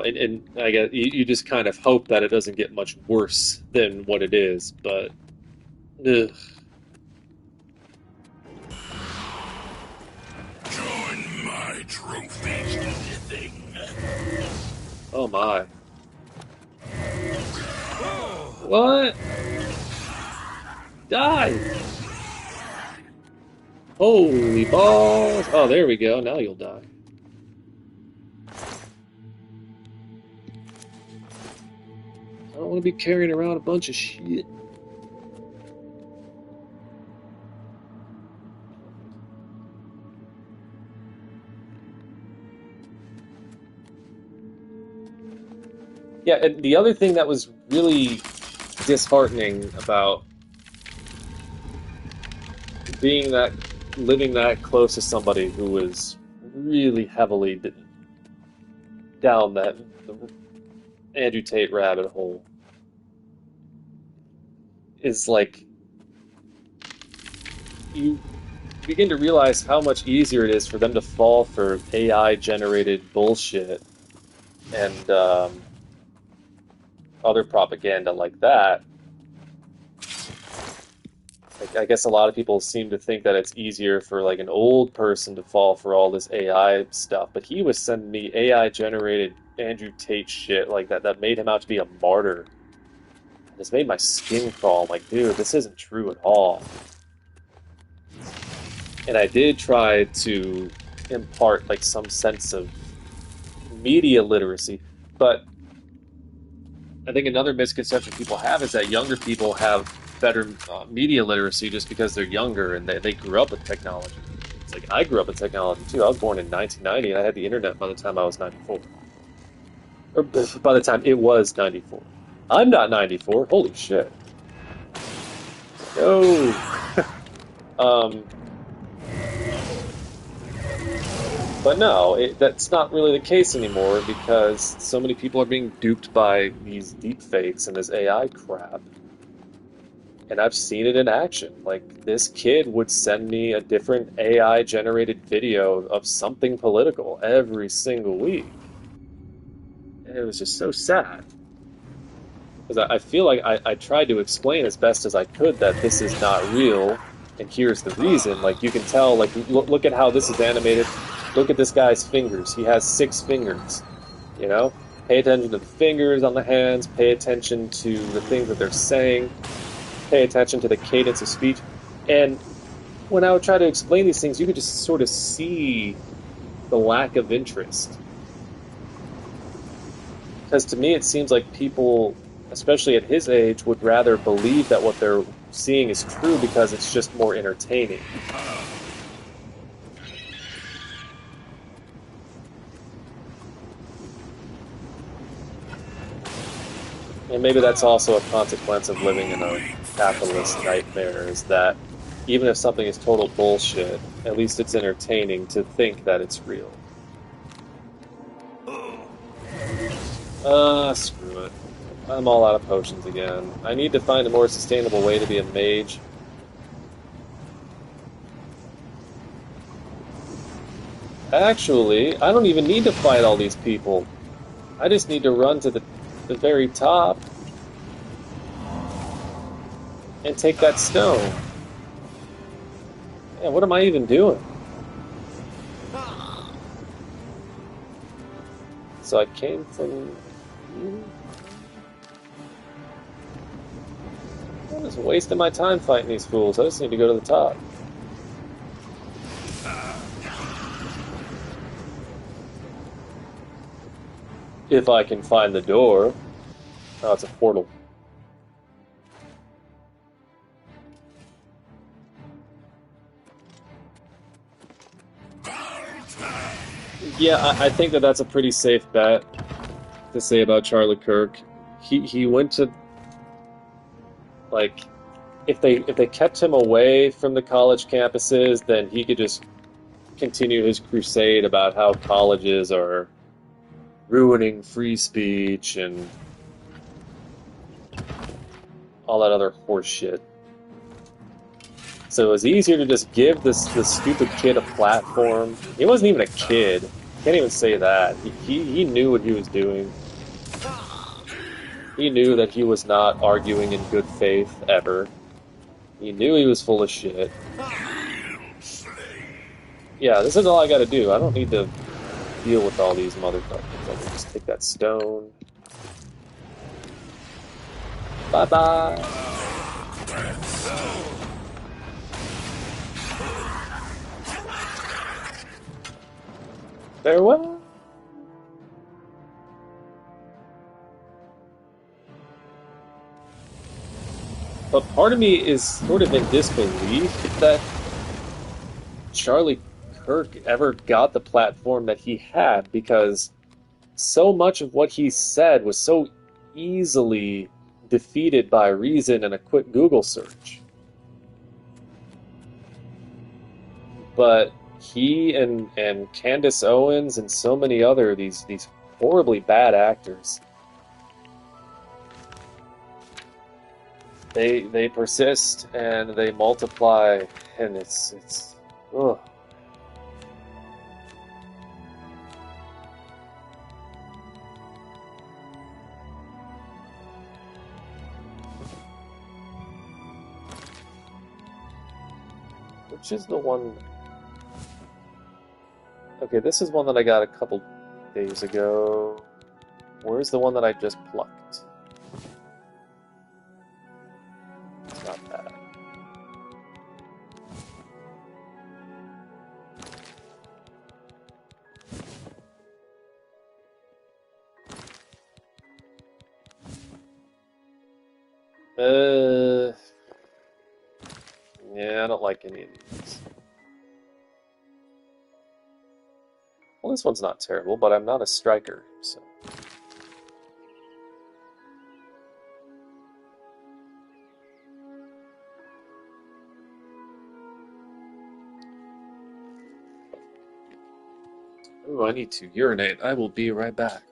And I guess you just kind of hope that it doesn't get much worse than what it is, but ugh. Join my trophies to the thing. Oh my. What? Die! Holy balls! Oh, there we go. Now you'll die. I don't want to be carrying around a bunch of shit. Yeah, and the other thing that was really disheartening about living that close to somebody who was really heavily down the Andrew Tate rabbit hole. is like you begin to realize how much easier it is for them to fall for AI generated bullshit and other propaganda like that. Like, I guess a lot of people seem to think that it's easier for like an old person to fall for all this AI stuff, but he was sending me AI generated Andrew Tate shit like that made him out to be a martyr. This made my skin crawl. I'm like, dude, this isn't true at all. And I did try to impart like some sense of media literacy, but I think another misconception people have is that younger people have better media literacy just because they're younger and they grew up with technology. It's like I grew up with technology too. I was born in 1990 and I had the internet by the time I was 94. Or by the time it was 94. I'm not 94. Holy shit. No. um, but no, that's not really the case anymore because so many people are being duped by these deepfakes and this AI crap. And I've seen it in action. Like, this kid would send me a different AI generated video of something political every single week. And it was just so sad. Because I feel like I tried to explain as best as I could that this is not real, and here's the reason. Like, you can tell, like, look at how this is animated. Look at this guy's fingers. He has 6 fingers, you know? Pay attention to the fingers on the hands. Pay attention to the things that they're saying. Pay attention to the cadence of speech. And when I would try to explain these things, you could just sort of see the lack of interest. Because to me, it seems like people, especially at his age, would rather believe that what they're seeing is true because it's just more entertaining. And maybe that's also a consequence of living in a capitalist nightmare, is that even if something is total bullshit, at least it's entertaining to think that it's real. Screw it. I'm all out of potions again. I need to find a more sustainable way to be a mage. Actually, I don't even need to fight all these people. I just need to run to the very top and take that stone. Yeah, what am I even doing? So I came from here? I'm just wasting my time fighting these fools. I just need to go to the top. If I can find the door. Oh, it's a portal. Yeah, I think that that's a pretty safe bet to say about Charlie Kirk. He went to, like, if they kept him away from the college campuses, then he could just continue his crusade about how colleges are ruining free speech and all that other horse shit. So it was easier to just give this stupid kid a platform. He wasn't even a kid. Can't even say that. He knew what he was doing. He knew that he was not arguing in good faith ever. He knew he was full of shit. Yeah, this is all I gotta do. I don't need to deal with all these motherfuckers. I can just take that stone. Bye-bye. Farewell. But part of me is sort of in disbelief that Charlie Kirk ever got the platform that he had, because so much of what he said was so easily defeated by reason and a quick Google search. But he and Candace Owens and so many other these horribly bad actors they persist and they multiply, and it's ugh. Which is the one? Okay, this is one that I got a couple days ago. Where's the one that I just plucked? It's not that. Yeah, I don't like any of these. Well, this one's not terrible, but I'm not a striker, so. Oh, I need to urinate. I will be right back.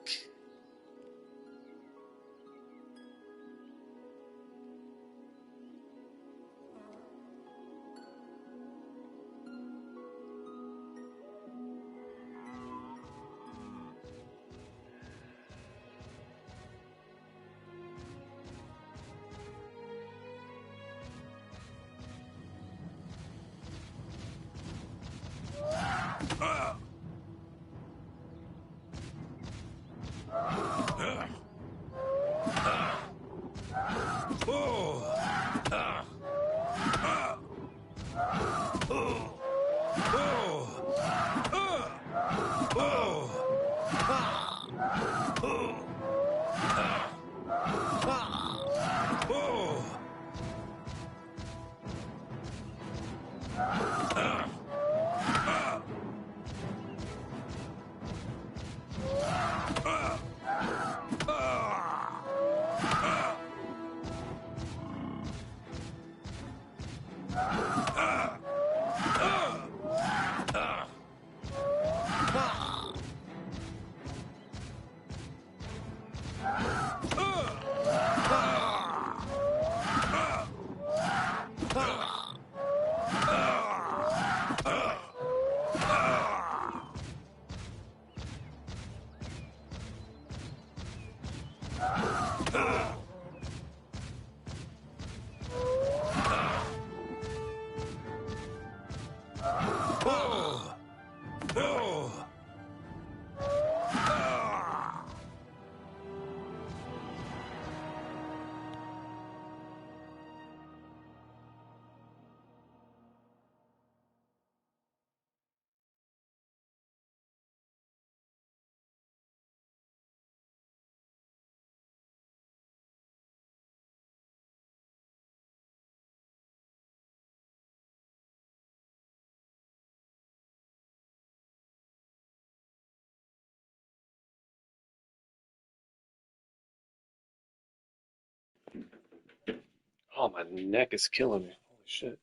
Oh, my neck is killing me. Holy shit.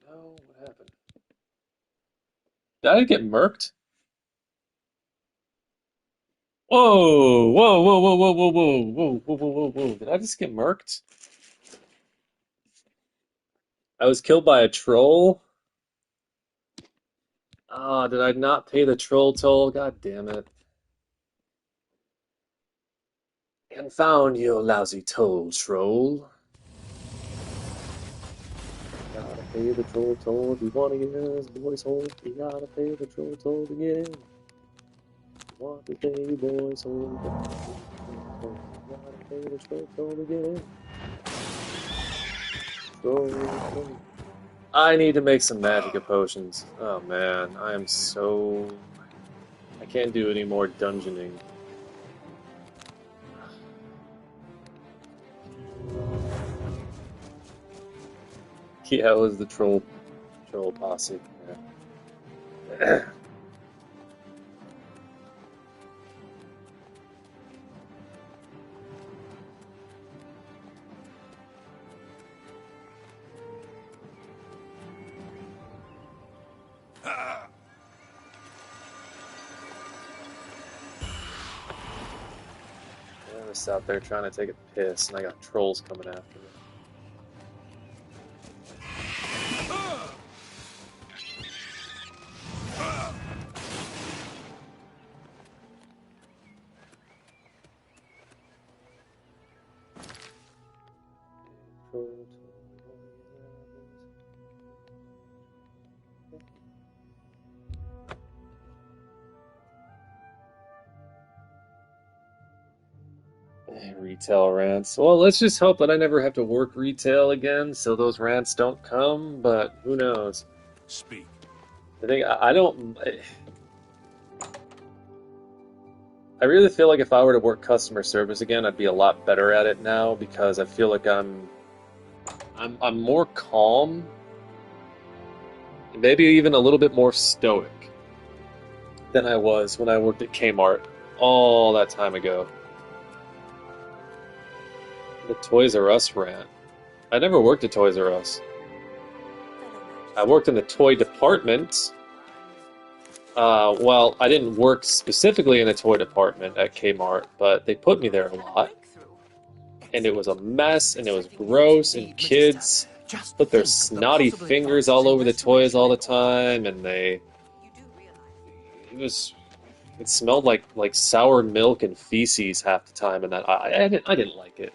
No, what happened? Did I get murked? Whoa, whoa, whoa, whoa, whoa, whoa, whoa, whoa, whoa, whoa, whoa, whoa. Did I just get murked? I was killed by a troll? Ah, did I not pay the troll toll? God damn it. Confound you, lousy toll troll. Gotta pay the troll toll if you want to get his voice hold. You gotta pay the troll toll to get in. You want to pay voice hold. You gotta pay the troll toll to get in. Troll toll. I need to make some magic potions. Oh man, I am so... I can't do any more dungeoning. Yeah, it was the troll posse. Yeah. just out there trying to take a piss, and I got trolls coming after me. Retail rants. Well, let's just hope that I never have to work retail again, so those rants don't come. But who knows? Speak. I think I don't. I really feel like if I were to work customer service again, I'd be a lot better at it now because I feel like I'm more calm, maybe even a little bit more stoic than I was when I worked at Kmart all that time ago. The Toys R Us rant. I never worked at Toys R Us. I worked in the toy department. Well, I didn't work specifically in the toy department at Kmart, but they put me there a lot. And it was a mess, and it was gross, and kids put their snotty fingers all over the toys all the time, and it smelled like sour milk and feces half the time, and that I didn't like it.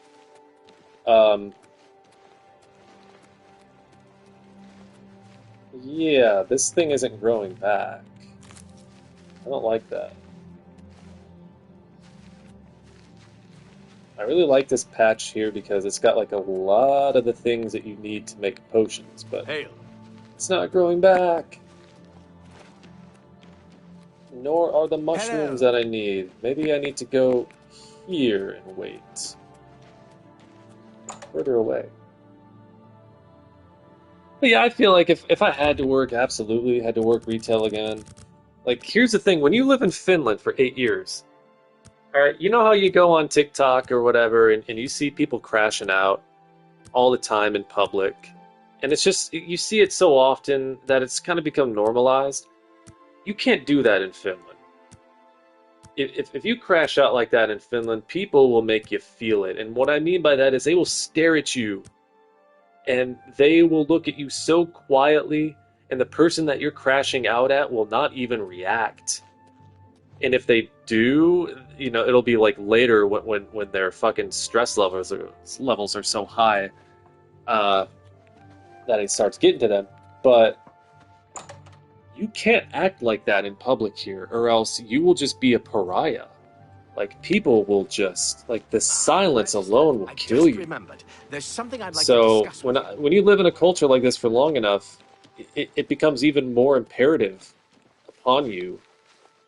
Yeah, this thing isn't growing back. I don't like that. I really like this patch here because it's got like a lot of the things that you need to make potions, but Hail. it's not growing back. Nor are the mushrooms that I need. Maybe I need to go here and wait. Further away. But yeah, I feel like if I had to work, absolutely had to work retail again. Like, here's the thing, when you live in Finland for 8 years, alright, you know how you go on TikTok or whatever and you see people crashing out all the time in public, and it's just, you see it so often that it's kind of become normalized. You can't do that in Finland. If you crash out like that in Finland, people will make you feel it. And what I mean by that is they will stare at you and they will look at you so quietly, and the person that you're crashing out at will not even react. And if they do, you know, it'll be like later when their fucking stress levels are so high that it starts getting to them. But you can't act like that in public here, or else you will just be a pariah. Like, people will just, like, the silence alone will kill you. There's something I'd like to So discuss when you live in a culture like this for long enough, it becomes even more imperative upon you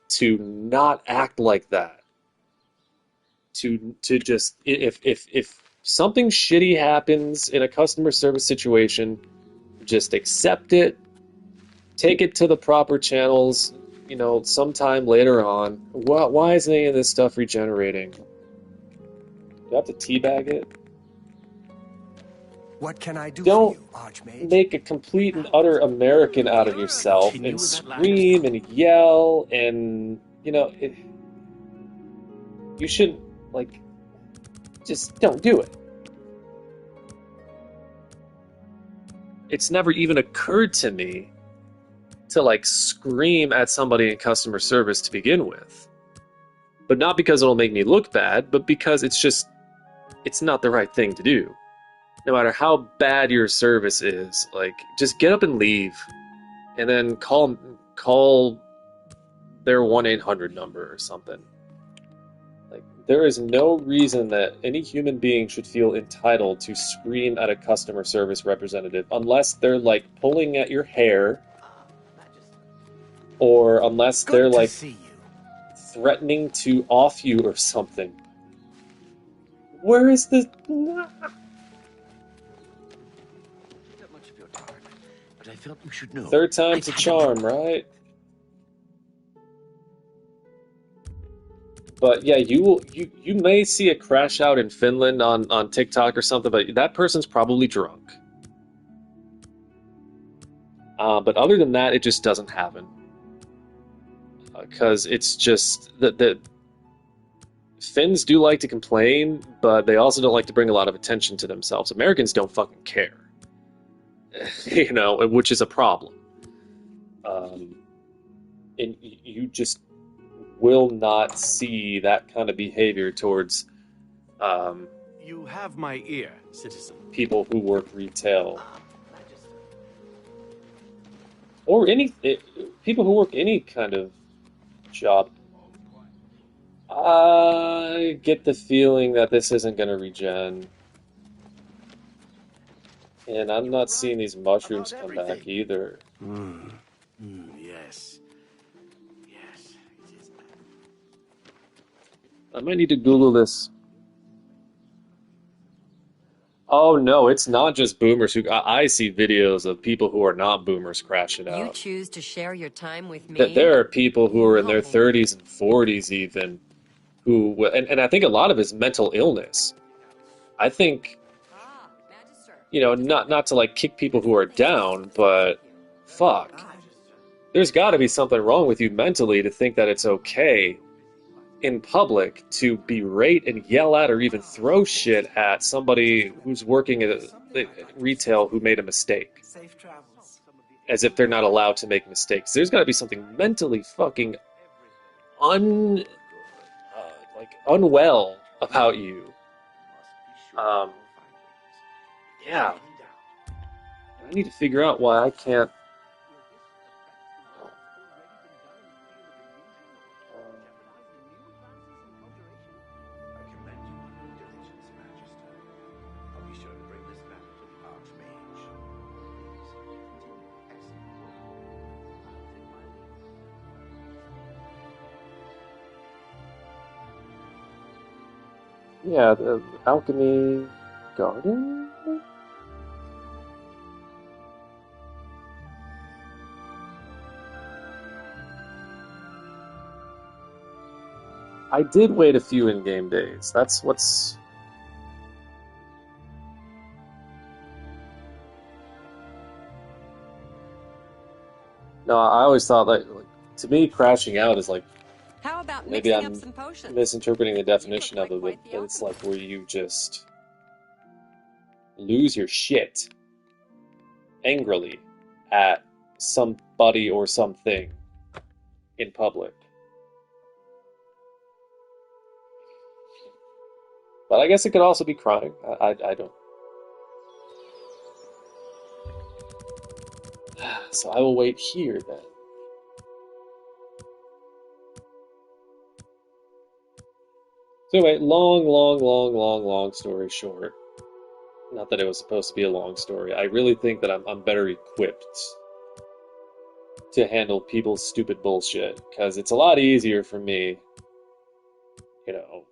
to not act like that. To just, if something shitty happens in a customer service situation, just accept it, take it to the proper channels, you know, sometime later on. Why isn't any of this stuff regenerating? Do I have to teabag it? What can I do Don't for you, Archmage? make a complete and utter American out of yourself and scream and yell and, you know, you shouldn't, like, just don't do it. It's never even occurred to me to, like, scream at somebody in customer service to begin with. But not because it'll make me look bad, but because it's not the right thing to do. No matter how bad your service is, like, just get up and leave, and then call their 1-800 number or something. Like, there is no reason that any human being should feel entitled to scream at a customer service representative unless they're, like, pulling at your hair, or unless they're, like, threatening to off you or something. Where is the... I felt you should know. Third time's a charm, right? But yeah, you may see a crash out in Finland on TikTok or something, but that person's probably drunk. But other than that, it just doesn't happen. Because it's just Finns do like to complain, but they also don't like to bring a lot of attention to themselves. Americans don't fucking care. You know, which is a problem. And you just will not see that kind of behavior towards You have my ear, citizen. people who work retail. Or people who work any kind of job. I get the feeling that this isn't going to regen. And I'm not seeing these mushrooms come back either. Yes. Yes. It is. I might need to Google this. Oh no, it's not just boomers who... I see videos of people who are not boomers crashing You out. choose to share your time with me. That there are people who are in their 30s and 40s even, who... And I think a lot of it is mental illness. I think... You know, not to like kick people who are down, but fuck. There's got to be something wrong with you mentally to think that it's okay in public to berate and yell at or even throw shit at somebody who's working at retail who made a mistake. Safe travels. As if they're not allowed to make mistakes. There's got to be something mentally fucking unwell about you. Yeah. I need to figure out why I can't. Yeah, the alchemy garden? I did wait a few in-game days. That's what's... No, I always thought like to me, crashing out is like How about maybe mixing I'm up some potions? misinterpreting the definition of it, but it's like where you just lose your shit angrily at somebody or something in public. But I guess it could also be crying. I don't. So I will wait here then. So anyway, long story short. Not that it was supposed to be a long story. I really think that I'm better equipped to handle people's stupid bullshit, because it's a lot easier for me, you know,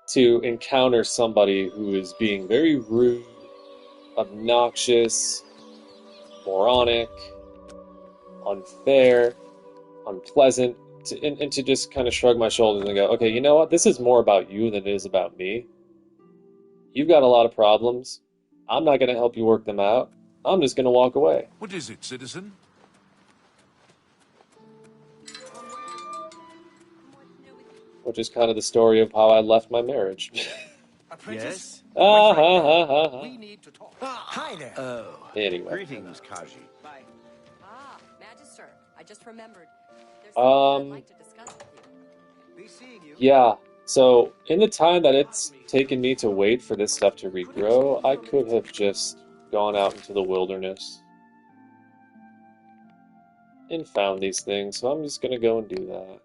to encounter somebody who is being very rude, obnoxious, moronic, unfair, unpleasant, and to just kind of shrug my shoulders and go, okay, you know what? This is more about you than it is about me. You've got a lot of problems. I'm not going to help you work them out. I'm just going to walk away. What is it, citizen? Which is kind of the story of how I left my marriage. Yes? We need to talk. Hi there. Anyway. Greetings, Kaji. Bye. Ah, Magister, I just remembered. There's something I'd like to discuss with you. Be seeing you. Yeah, so in the time that it's taken me to wait for this stuff to regrow, I could have just gone out into the wilderness and found these things, so I'm just gonna go and do that.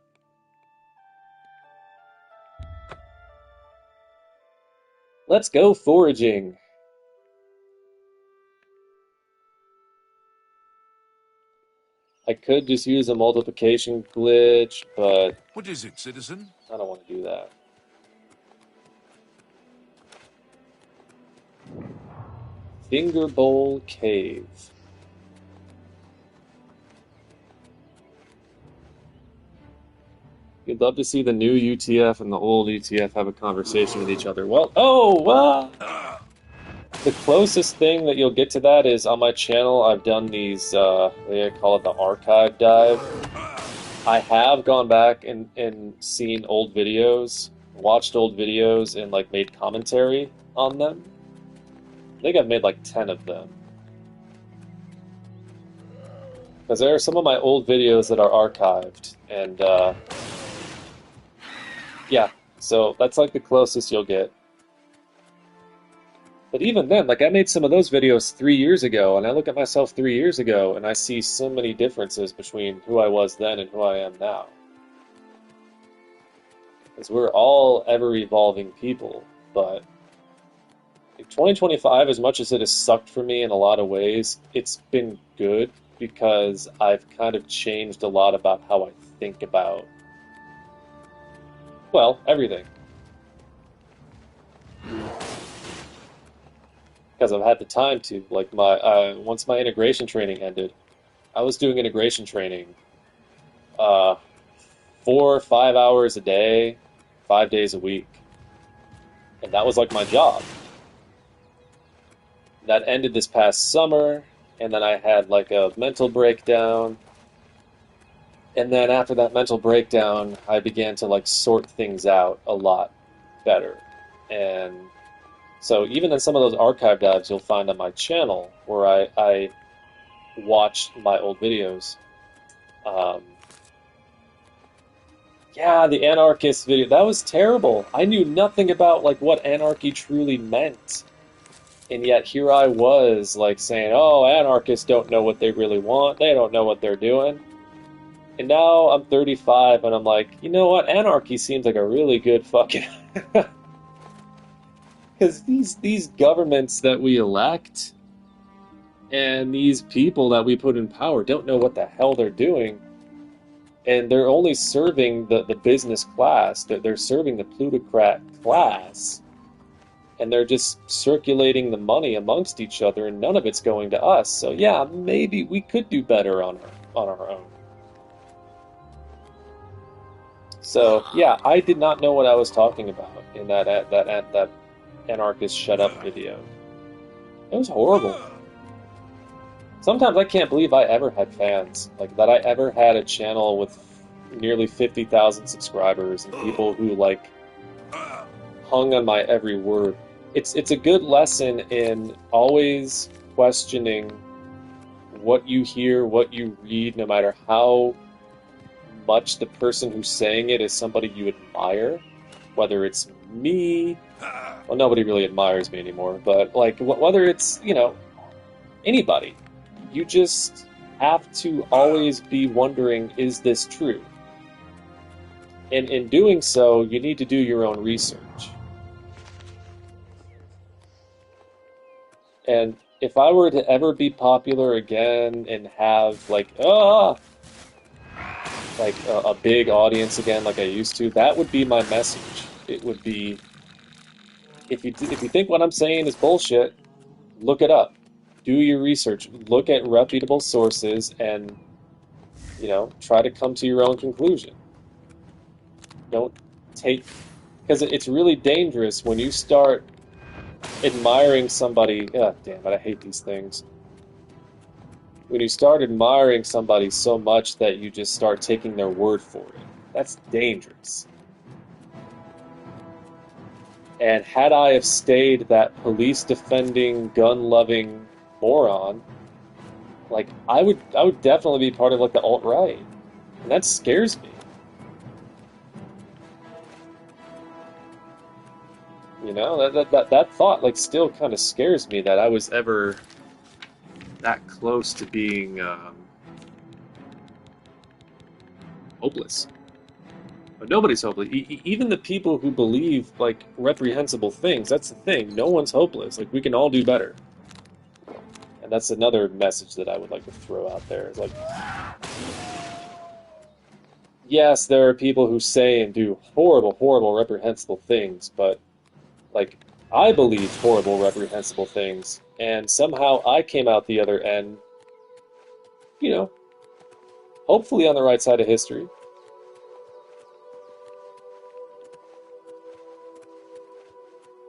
Let's go foraging! I could just use a multiplication glitch, but What is it, citizen? I don't want to do that. Finger Bowl Cave. You'd love to see the new UTF and the old UTF have a conversation with each other. Well, the closest thing that you'll get to that is on my channel. I've done these, I call it the archive dive. I have gone back and seen old videos, watched old videos, and like made commentary on them. I think I've made like 10 of them. Because there are some of my old videos that are archived, and yeah, so that's like the closest you'll get. But even then, like I made some of those videos 3 years ago, and I look at myself 3 years ago, and I see so many differences between who I was then and who I am now. Because we're all ever-evolving people, but 2025, as much as it has sucked for me in a lot of ways, it's been good because I've kind of changed a lot about how I think about, well, everything. Because I've had the time to. Like once my integration training ended, I was doing integration training 4 or 5 hours a day, 5 days a week, and that was like my job. That ended this past summer, and then I had like a mental breakdown. And then after that mental breakdown, I began to like sort things out a lot better. And so even in some of those archive dives you'll find on my channel where I watched my old videos. Yeah, the anarchist video, that was terrible. I knew nothing about like what anarchy truly meant. And yet here I was like saying, oh, anarchists don't know what they really want. They don't know what they're doing. And now I'm 35 and I'm like, you know what? Anarchy seems like a really good fucking... Because these governments that we elect and these people that we put in power don't know what the hell they're doing. And they're only serving the business class. They're serving the plutocrat class. And they're just circulating the money amongst each other, and none of it's going to us. So yeah, maybe we could do better on our own. So yeah, I did not know what I was talking about in that anarchist shut up video. It was horrible. Sometimes I can't believe I ever had fans, like that I ever had a channel with nearly 50,000 subscribers and people who like hung on my every word. It's a good lesson in always questioning what you hear, what you read, no matter how much the person who's saying it is somebody you admire, whether it's me, well, nobody really admires me anymore, but like whether it's, you know, anybody, you just have to always be wondering, is this true? And in doing so, you need to do your own research. And if I were to ever be popular again and have like a big audience again like I used to, that would be my message. It would be, if you think what I'm saying is bullshit, look it up. Do your research. Look at reputable sources and, you know, try to come to your own conclusion. Don't take... Because it's really dangerous when you start admiring somebody... Ah, damn it, I hate these things. When you start admiring somebody so much that you just start taking their word for it, that's dangerous. And had I have stayed that police-defending, gun-loving moron, like, I would definitely be part of, like, the alt-right. And that scares me. You know, that thought, like, still kind of scares me that I was ever that close to being hopeless. But nobody's hopeless. Even the people who believe, like, reprehensible things, that's the thing. No one's hopeless. Like, we can all do better. And that's another message that I would like to throw out there. It's like, yes, there are people who say and do horrible, horrible, reprehensible things, but, like, I believed horrible, reprehensible things, and somehow I came out the other end, you know, hopefully on the right side of history.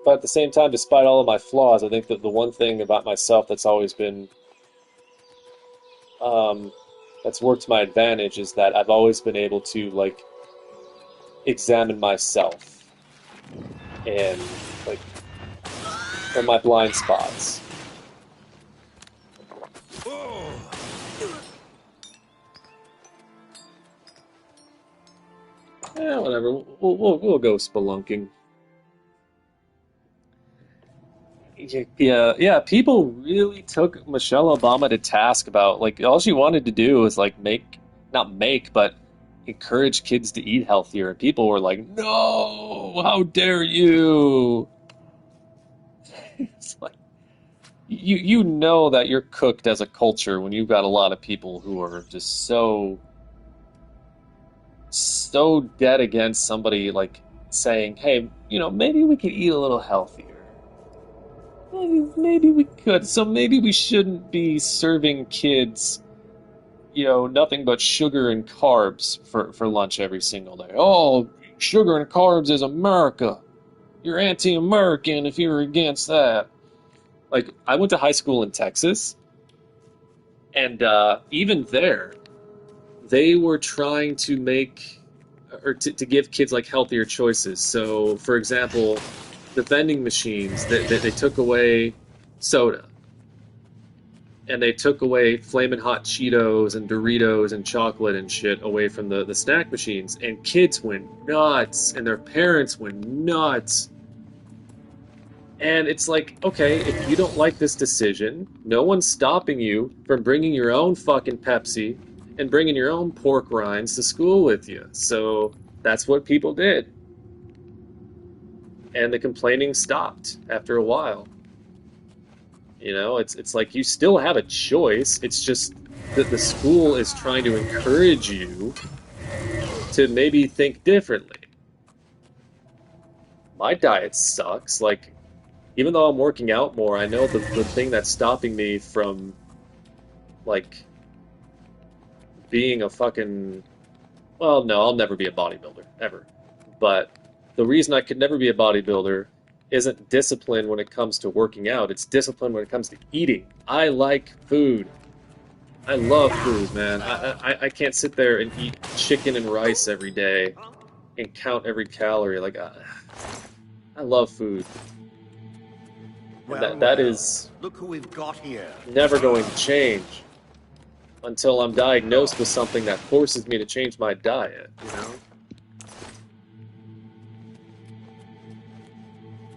But at the same time, despite all of my flaws, I think that the one thing about myself that's always been that's worked to my advantage is that I've always been able to like examine myself and like and my blind spots. Yeah, whatever. We'll go spelunking. Yeah. People really took Michelle Obama to task about like all she wanted to do was like not make, but encourage kids to eat healthier. And people were like, "No, how dare you!" It's like you know that you're cooked as a culture when you've got a lot of people who are just so dead against somebody like saying, "Hey, maybe we could eat a little healthier. Maybe we could. So maybe we shouldn't be serving kids, nothing but sugar and carbs for lunch every single day. Oh, sugar and carbs is America. You're anti-American if you're against that." Like, I went to high school in Texas, and even there, they were trying to make or to give kids like healthier choices. So, for example, the vending machines, they took away soda, and they took away Flamin' Hot Cheetos and Doritos and chocolate and shit away from the snack machines, and kids went nuts, and their parents went nuts. And it's like, okay, if you don't like this decision, no one's stopping you from bringing your own fucking Pepsi and bringing your own pork rinds to school with you. So that's what people did. And the complaining stopped after a while. It's like you still have a choice. It's just that the school is trying to encourage you to maybe think differently. My diet sucks. Like, even though I'm working out more, I know the thing that's stopping me from, like, being a fucking... Well, no, I'll never be a bodybuilder, ever. But the reason I could never be a bodybuilder isn't discipline when it comes to working out. It's discipline when it comes to eating. I like food. I love food, man. I can't sit there and eat chicken and rice every day and count every calorie. Like, I love food. Well, That is look who we've got here. never going to change until I'm diagnosed with something that forces me to change my diet,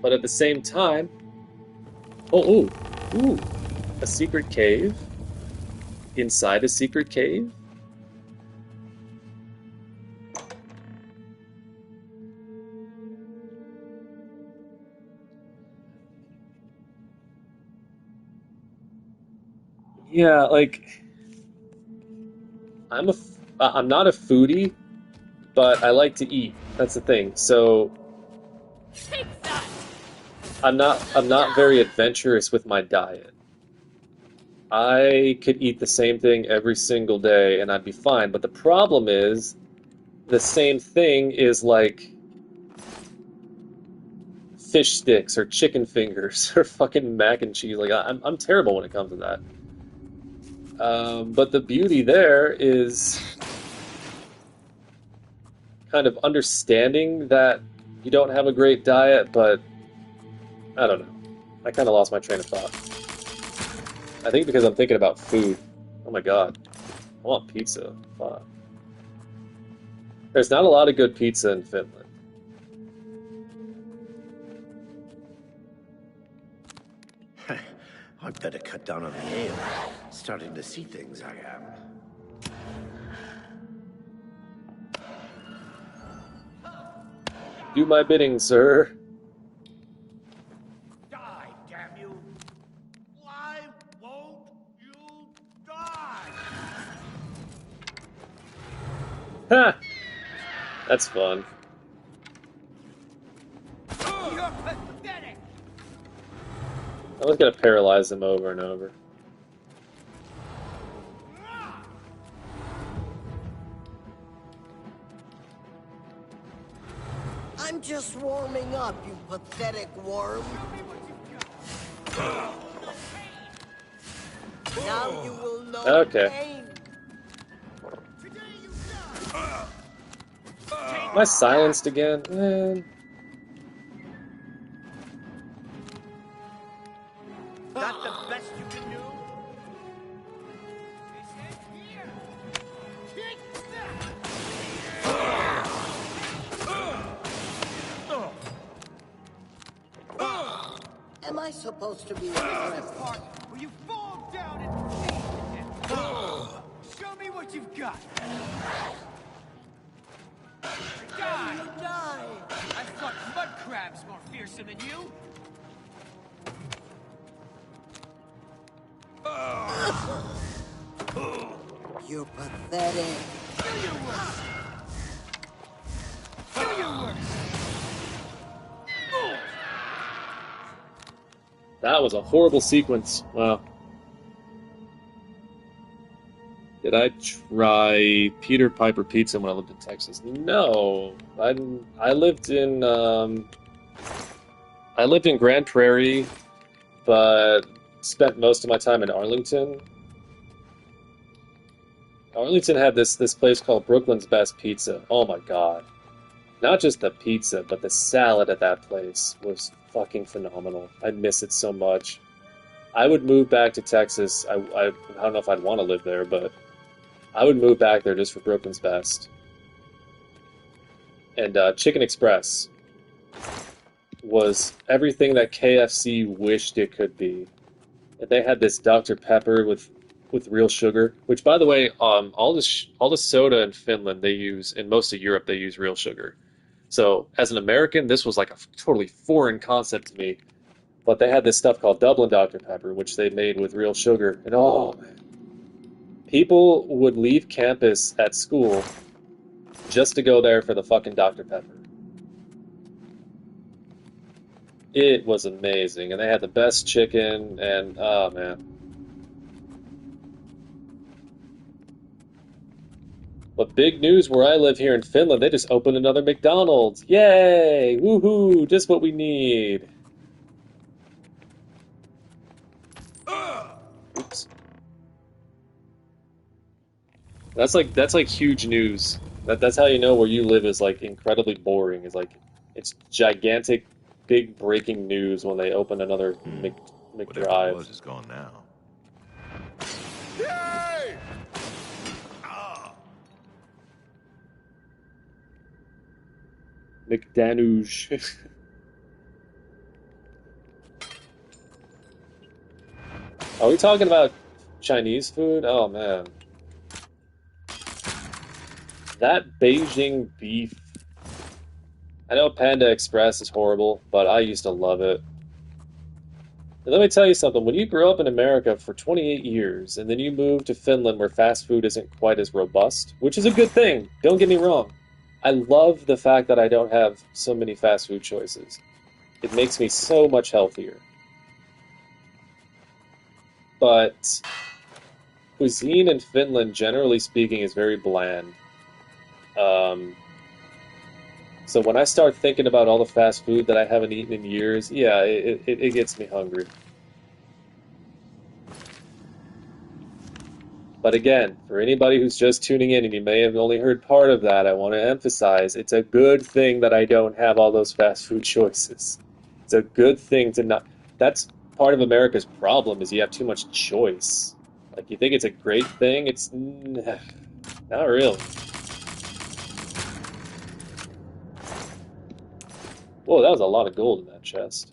But at the same time, ooh, a secret cave? Inside a secret cave? Yeah, like, I'm not a foodie, but I like to eat. That's the thing. So I'm not very adventurous with my diet. I could eat the same thing every single day and I'd be fine. But the problem is, the same thing is like fish sticks or chicken fingers or fucking mac and cheese. Like, I'm terrible when it comes to that. But the beauty there is kind of understanding that you don't have a great diet, but I don't know. I kind of lost my train of thought. I think because I'm thinking about food. Oh my god. I want pizza. Fuck. There's not a lot of good pizza in Finland. I'd better cut down on the ale. Starting to see things, I am. Do my bidding, sir. Die, damn you! Why won't you die? Ha! That's fun. You're pathetic! I'm just gonna paralyze him over and over. I'm just warming up, you pathetic worm. Now you will know Okay. pain. Am I silenced again? Man. That the best you can do? Am I supposed to be Part where you fall down and show me what you've got. Die! Die! I fought mud crabs more fearsome than you. You're pathetic. Do your worst. Do your worst. That was a horrible sequence. Wow. Did I try Peter Piper Pizza when I lived in Texas? No. I lived in Grand Prairie, but spent most of my time in Arlington. Arlington had this place called Brooklyn's Best Pizza. Oh my god. Not just the pizza, but the salad at that place was fucking phenomenal. I miss it so much. I would move back to Texas. I don't know if I'd want to live there, but I would move back there just for Brooklyn's Best. And Chicken Express was everything that KFC wished it could be. And they had this Dr. Pepper with real sugar, which, by the way, all the soda in Finland they use, in most of Europe they use real sugar. So as an American, this was like a totally foreign concept to me. But they had this stuff called Dublin Dr. Pepper, which they made with real sugar. And oh man, people would leave campus at school just to go there for the fucking Dr. Pepper. It was amazing, and they had the best chicken, and oh man. But big news where I live here in Finland, they just opened another McDonald's. Yay! Woohoo! Just what we need. Oops. That's like huge news. That's how you know where you live is like incredibly boring. It's like it's gigantic, big breaking news when they open another Whatever it McDrive. was is gone now. McDanouge. Are we talking about Chinese food? Oh man. That Beijing beef. I know Panda Express is horrible, but I used to love it. And let me tell you something, when you grow up in America for 28 years, and then you move to Finland where fast food isn't quite as robust, which is a good thing, don't get me wrong. I love the fact that I don't have so many fast food choices. It makes me so much healthier. But cuisine in Finland, generally speaking, is very bland. So when I start thinking about all the fast food that I haven't eaten in years, yeah, it gets me hungry. But again, for anybody who's just tuning in and you may have only heard part of that, I want to emphasize it's a good thing that I don't have all those fast food choices. It's a good thing to not... That's part of America's problem is you have too much choice. Like, you think it's a great thing? It's... not really. Whoa, that was a lot of gold in that chest.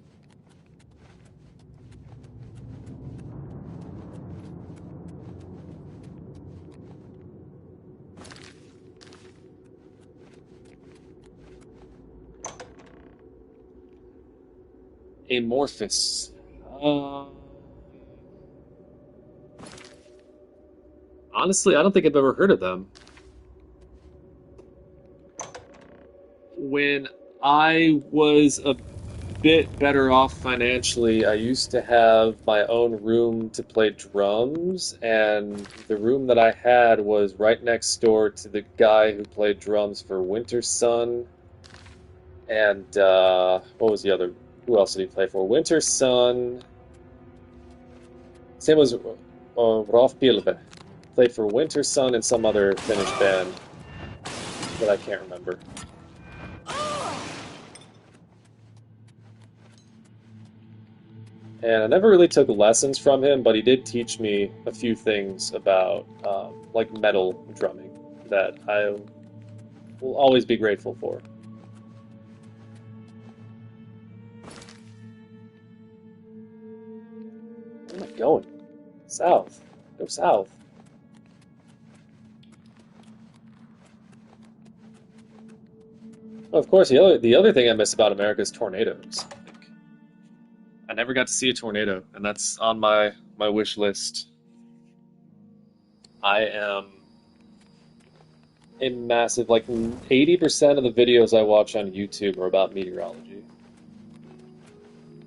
Amorphous. Honestly, I don't think I've ever heard of them. When I was a bit better off financially, I used to have my own room to play drums, and the room that I had was right next door to the guy who played drums for Winter Sun. And what was the other? Who else did he play for? Winter Sun. Same was Rolf Pilve. Played for Winter Sun and some other Finnish band. that I can't remember. And I never really took lessons from him, but he did teach me a few things about like metal drumming that I will always be grateful for. Where am I going? South. Go south. Well, of course, the other thing I miss about America is tornadoes. Like, I never got to see a tornado, and that's on my wish list. I am a massive, like 80% of the videos I watch on YouTube are about meteorology.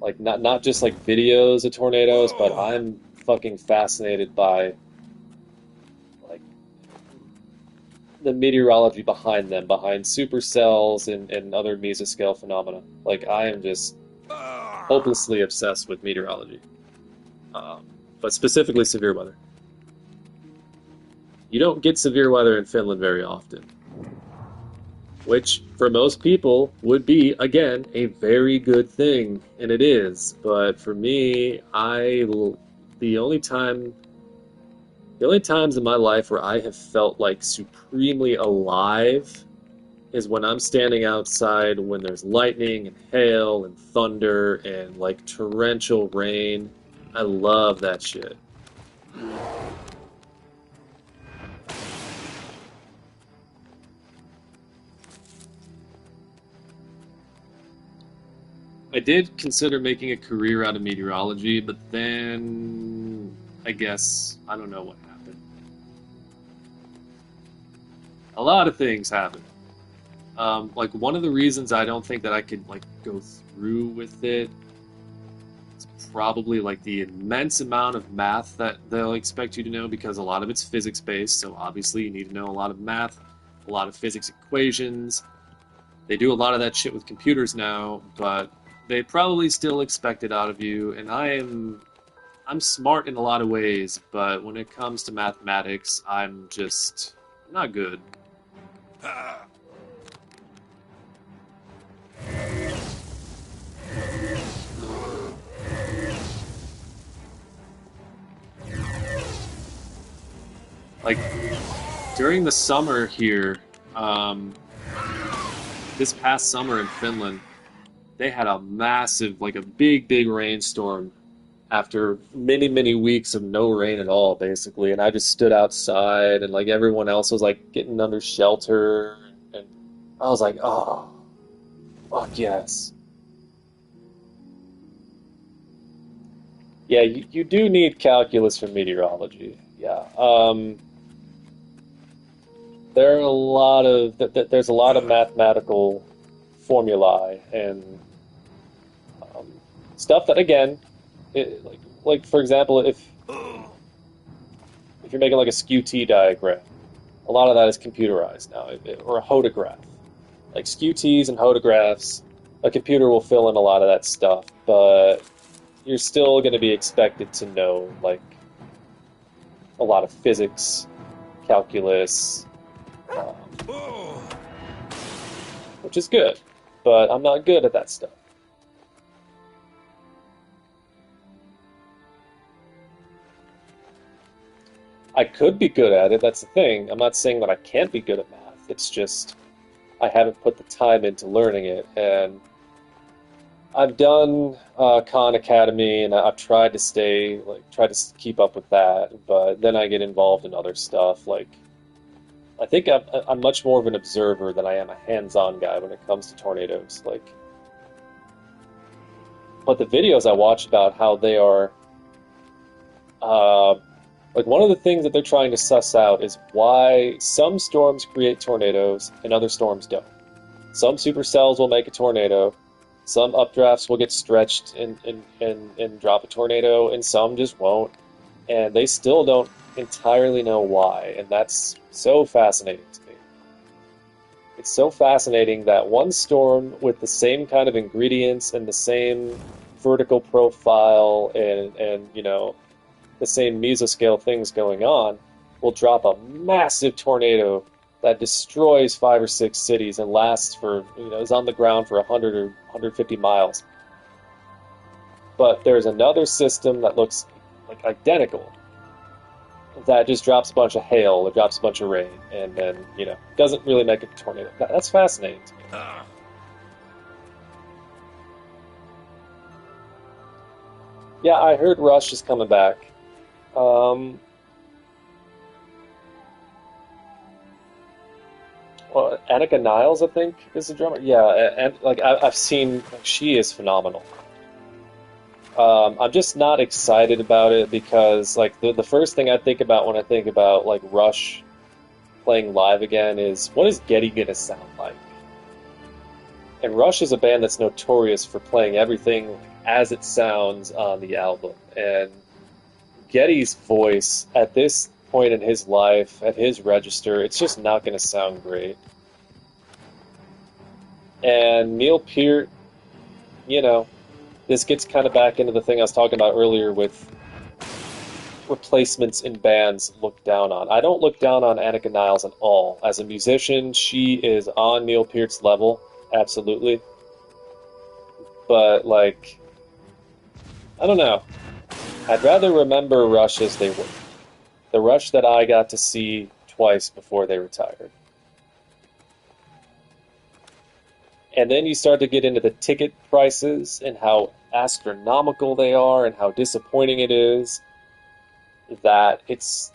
Like not just like videos of tornadoes, but I'm fucking fascinated by like the meteorology behind them, behind supercells and other mesoscale phenomena. Like I am just hopelessly obsessed with meteorology, but specifically severe weather. You don't get severe weather in Finland very often, which for most people would be, again, a very good thing, and it is. But for me, the only times in my life where I have felt like supremely alive is when I'm standing outside when there's lightning and hail and thunder and like torrential rain. I love that shit. I did consider making a career out of meteorology, but then I guess I don't know what happened. A lot of things happened. Like one of the reasons I don't think that I could like go through with it is probably like the immense amount of math that they'll expect you to know, because a lot of it's physics based, so obviously you need to know a lot of math, a lot of physics equations. They do a lot of that shit with computers now, but they probably still expect it out of you, and I'm smart in a lot of ways, but when it comes to mathematics, I'm just not good. Like, during the summer here, this past summer in Finland, they had a massive, like a big rainstorm after many weeks of no rain at all, basically. And I just stood outside, and like everyone else was like getting under shelter, and I was like, oh, fuck yes. Yeah, you do need calculus for meteorology. Yeah. There's a lot of mathematical formulae and stuff that, again, like for example, if you're making like a skew T diagram, a lot of that is computerized now, or a hodograph. Like skew T's and hodographs, a computer will fill in a lot of that stuff, but you're still going to be expected to know like a lot of physics, calculus, which is good, but I'm not good at that stuff. I could be good at it, that's the thing. I'm not saying that I can't be good at math, it's just I haven't put the time into learning it, and I've done Khan Academy, and I've tried to keep up with that, but then I get involved in other stuff, like I think I'm much more of an observer than I am a hands-on guy when it comes to tornadoes. Like, but the videos I watch about how they are, like one of the things that they're trying to suss out is why some storms create tornadoes and other storms don't. Some supercells will make a tornado, some updrafts will get stretched and drop a tornado, and some just won't, and they still don't entirely know why, and that's so fascinating to me. It's so fascinating that one storm with the same kind of ingredients and the same vertical profile and you know, the same mesoscale things going on will drop a massive tornado that destroys 5 or 6 cities and lasts for, is on the ground for 100 or 150 miles. But there's another system that looks like identical that just drops a bunch of hail or drops a bunch of rain and then, doesn't really make a tornado. That's fascinating to me. Yeah, I heard Rush is coming back. Well, Annika Niles, I think, is the drummer. Yeah, and I've seen, she is phenomenal. I'm just not excited about it because the first thing I think about when I think about Rush playing live again is what is Getty gonna sound like? And Rush is a band that's notorious for playing everything as it sounds on the album. And Getty's voice at this point in his life, at his register, it's just not going to sound great. And Neil Peart, this gets kind of back into the thing I was talking about earlier with replacements in bands looked down on. I don't look down on Annika Niles at all. As a musician, she is on Neil Peart's level, absolutely. But, I don't know. I'd rather remember Rush as they were. The Rush that I got to see twice before they retired. And then you start to get into the ticket prices and how astronomical they are and how disappointing it is that it's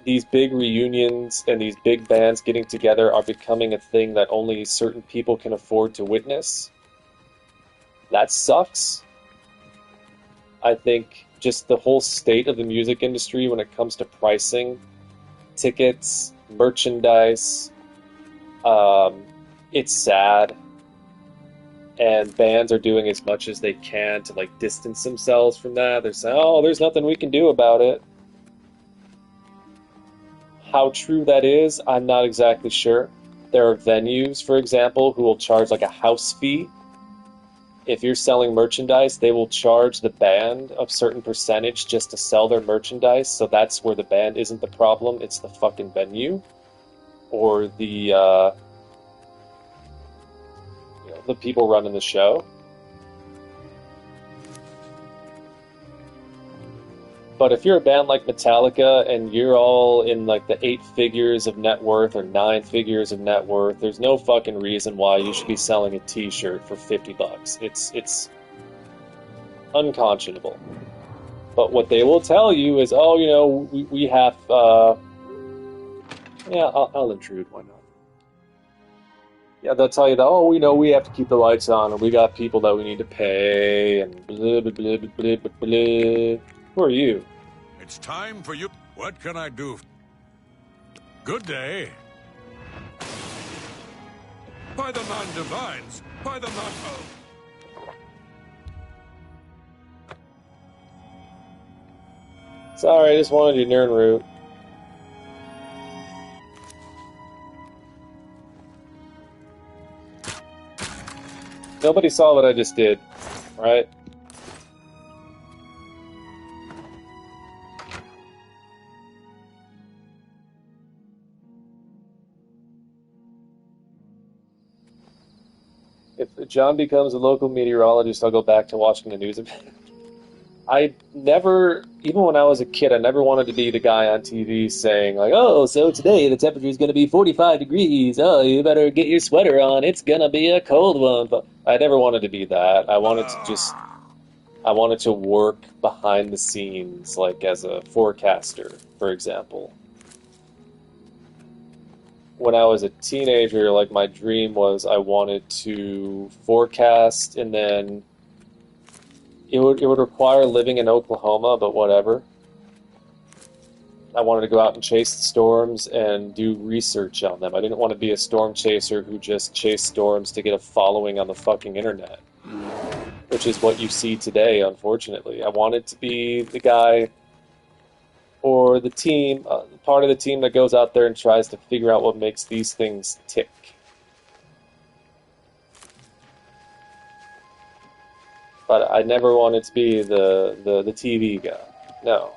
these big reunions and these big bands getting together are becoming a thing that only certain people can afford to witness. That sucks. I think just the whole state of the music industry when it comes to pricing, tickets, merchandise, it's sad. And bands are doing as much as they can to distance themselves from that. They're saying, oh, there's nothing we can do about it. How true that is, I'm not exactly sure. There are venues, for example, who will charge a house fee. If you're selling merchandise, they will charge the band a certain percentage just to sell their merchandise, so that's where the band isn't the problem, it's the fucking venue. Or the people running the show. But if you're a band like Metallica and you're all in the 8 figures of net worth or 9 figures of net worth, there's no fucking reason why you should be selling a t-shirt for $50. It's unconscionable. But what they will tell you is, oh, we have, yeah, I'll intrude, why not? Yeah, they'll tell you that, oh, we have to keep the lights on, and we got people that we need to pay, and blah, blah, blah, blah, blah, blah, blah. Who are you? It's time for you. What can I do? Good day. By the non-divines, by the non... Sorry, I just wanted you to route. Nobody saw what I just did, right? If John becomes a local meteorologist, I'll go back to watching the news. I never, even when I was a kid, I never wanted to be the guy on TV saying, oh, so today the temperature is going to be 45 degrees. Oh, you better get your sweater on. It's going to be a cold one. But I never wanted to be that. I wanted to work behind the scenes, as a forecaster, for example. When I was a teenager, my dream was I wanted to forecast, and then it would require living in Oklahoma, but whatever. I wanted to go out and chase the storms and do research on them. I didn't want to be a storm chaser who just chased storms to get a following on the fucking internet, which is what you see today, unfortunately. I wanted to be the guy or the team, part of the team that goes out there and tries to figure out what makes these things tick. But I never wanted to be the TV guy. No.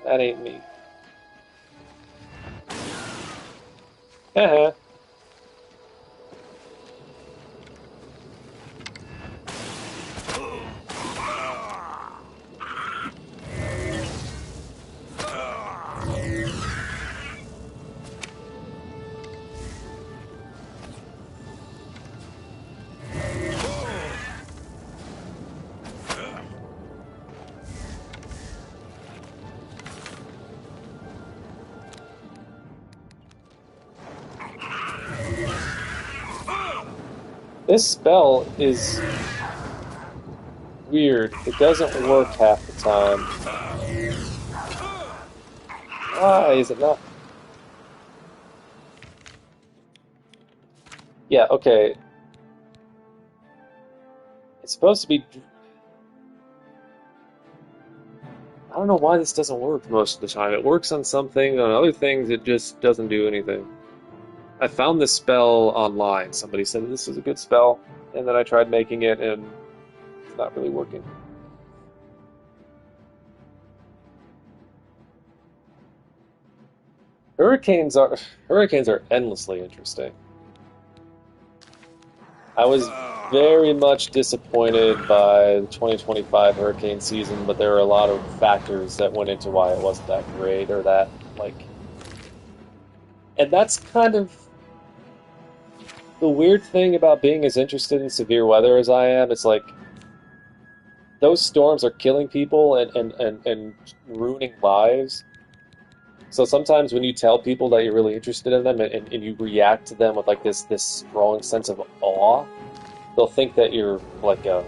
That ain't me. Heh. This spell is weird. It doesn't work half the time. Why is it not? Yeah, okay. It's supposed to be. I don't know why this doesn't work most of the time. It works on some things, on other things, it just doesn't do anything. I found this spell online. Somebody said this is a good spell, and then I tried making it, and it's not really working. Hurricanes are endlessly interesting. I was very much disappointed by the 2025 hurricane season, but there were a lot of factors that went into why it wasn't that great or that like, and that's kind of the weird thing about being as interested in severe weather as I am. It's like those storms are killing people and ruining lives. So sometimes when you tell people that you're really interested in them and you react to them with like this strong sense of awe, they'll think that you're like a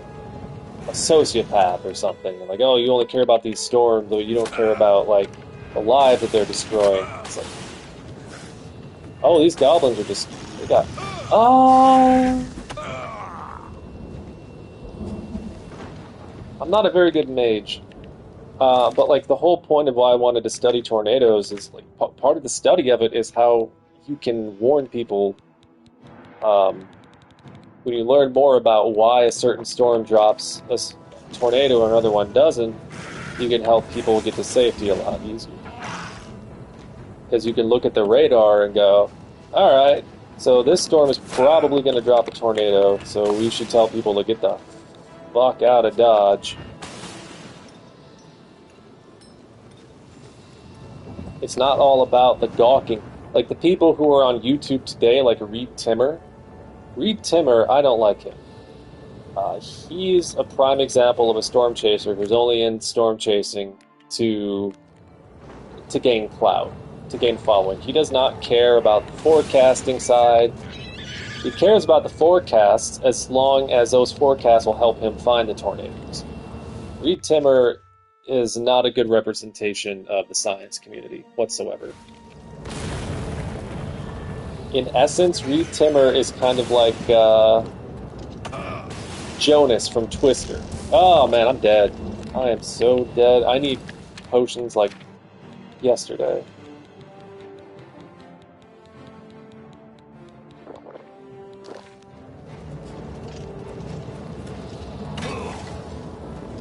sociopath or something. And like, oh, you only care about these storms, or you don't care about like the lives that they're destroying. It's like, oh, these goblins are just they got oh. I'm not a very good mage, but like the whole point of why I wanted to study tornadoes is like part of the study of it is how you can warn people. Um, when you learn more about why a certain storm drops a tornado and another one doesn't, you can help people get to safety a lot easier. Because you can look at the radar and go, all right, so this storm is probably going to drop a tornado, so we should tell people to get the fuck out of Dodge. It's not all about the gawking. Like the people who are on YouTube today, like Reed Timmer. Reed Timmer, I don't like him. He's a prime example of a storm chaser who's only in storm chasing to gain clout, to gain following. He does not care about the forecasting side. He cares about the forecasts as long as those forecasts will help him find the tornadoes. Reed Timmer is not a good representation of the science community whatsoever. In essence, Reed Timmer is kind of like Jonas from Twister. Oh man, I'm dead. I am so dead. I need potions like yesterday.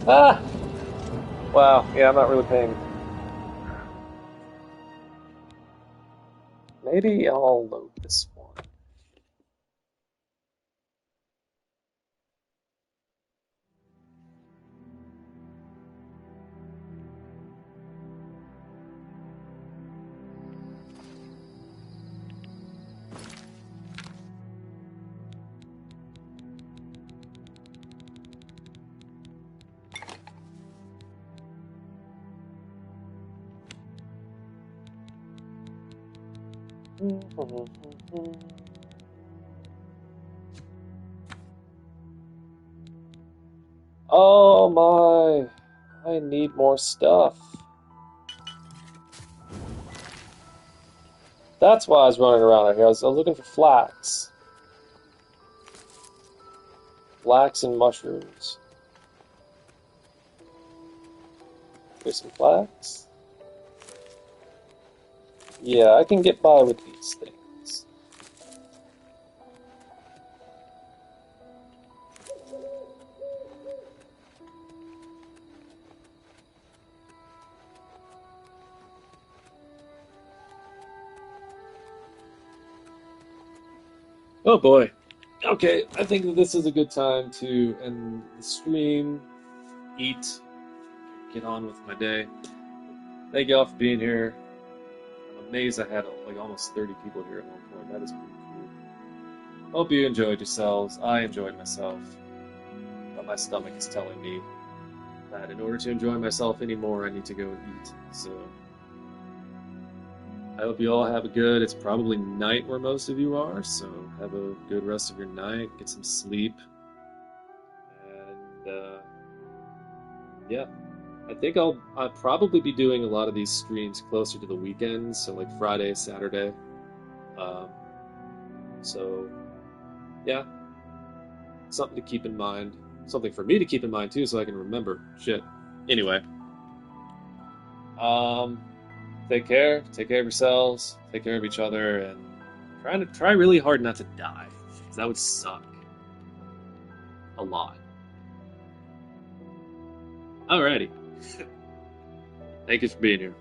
Ah! Wow, yeah, I'm not really paying. Maybe I'll load this one. Oh my, I need more stuff. That's why I was running around out here. I was looking for flax. Flax and mushrooms. Here's some flax. Yeah, I can get by with these things. Oh boy. Okay, I think that this is a good time to end the stream, eat, get on with my day. Thank you all for being here. I'm amazed I had like almost 30 people here at one point. That is pretty cool. Hope you enjoyed yourselves. I enjoyed myself. But my stomach is telling me that in order to enjoy myself anymore, I need to go and eat. So I hope you all have a good, it's probably night where most of you are, so have a good rest of your night, get some sleep, and yeah, I think I'll probably be doing a lot of these streams closer to the weekends, so like Friday, Saturday. Um, so yeah, something to keep in mind, something for me to keep in mind too, so I can remember shit. Anyway, um, take care of yourselves, take care of each other, and try really hard not to die, because that would suck a lot. Alrighty. Thank you for being here.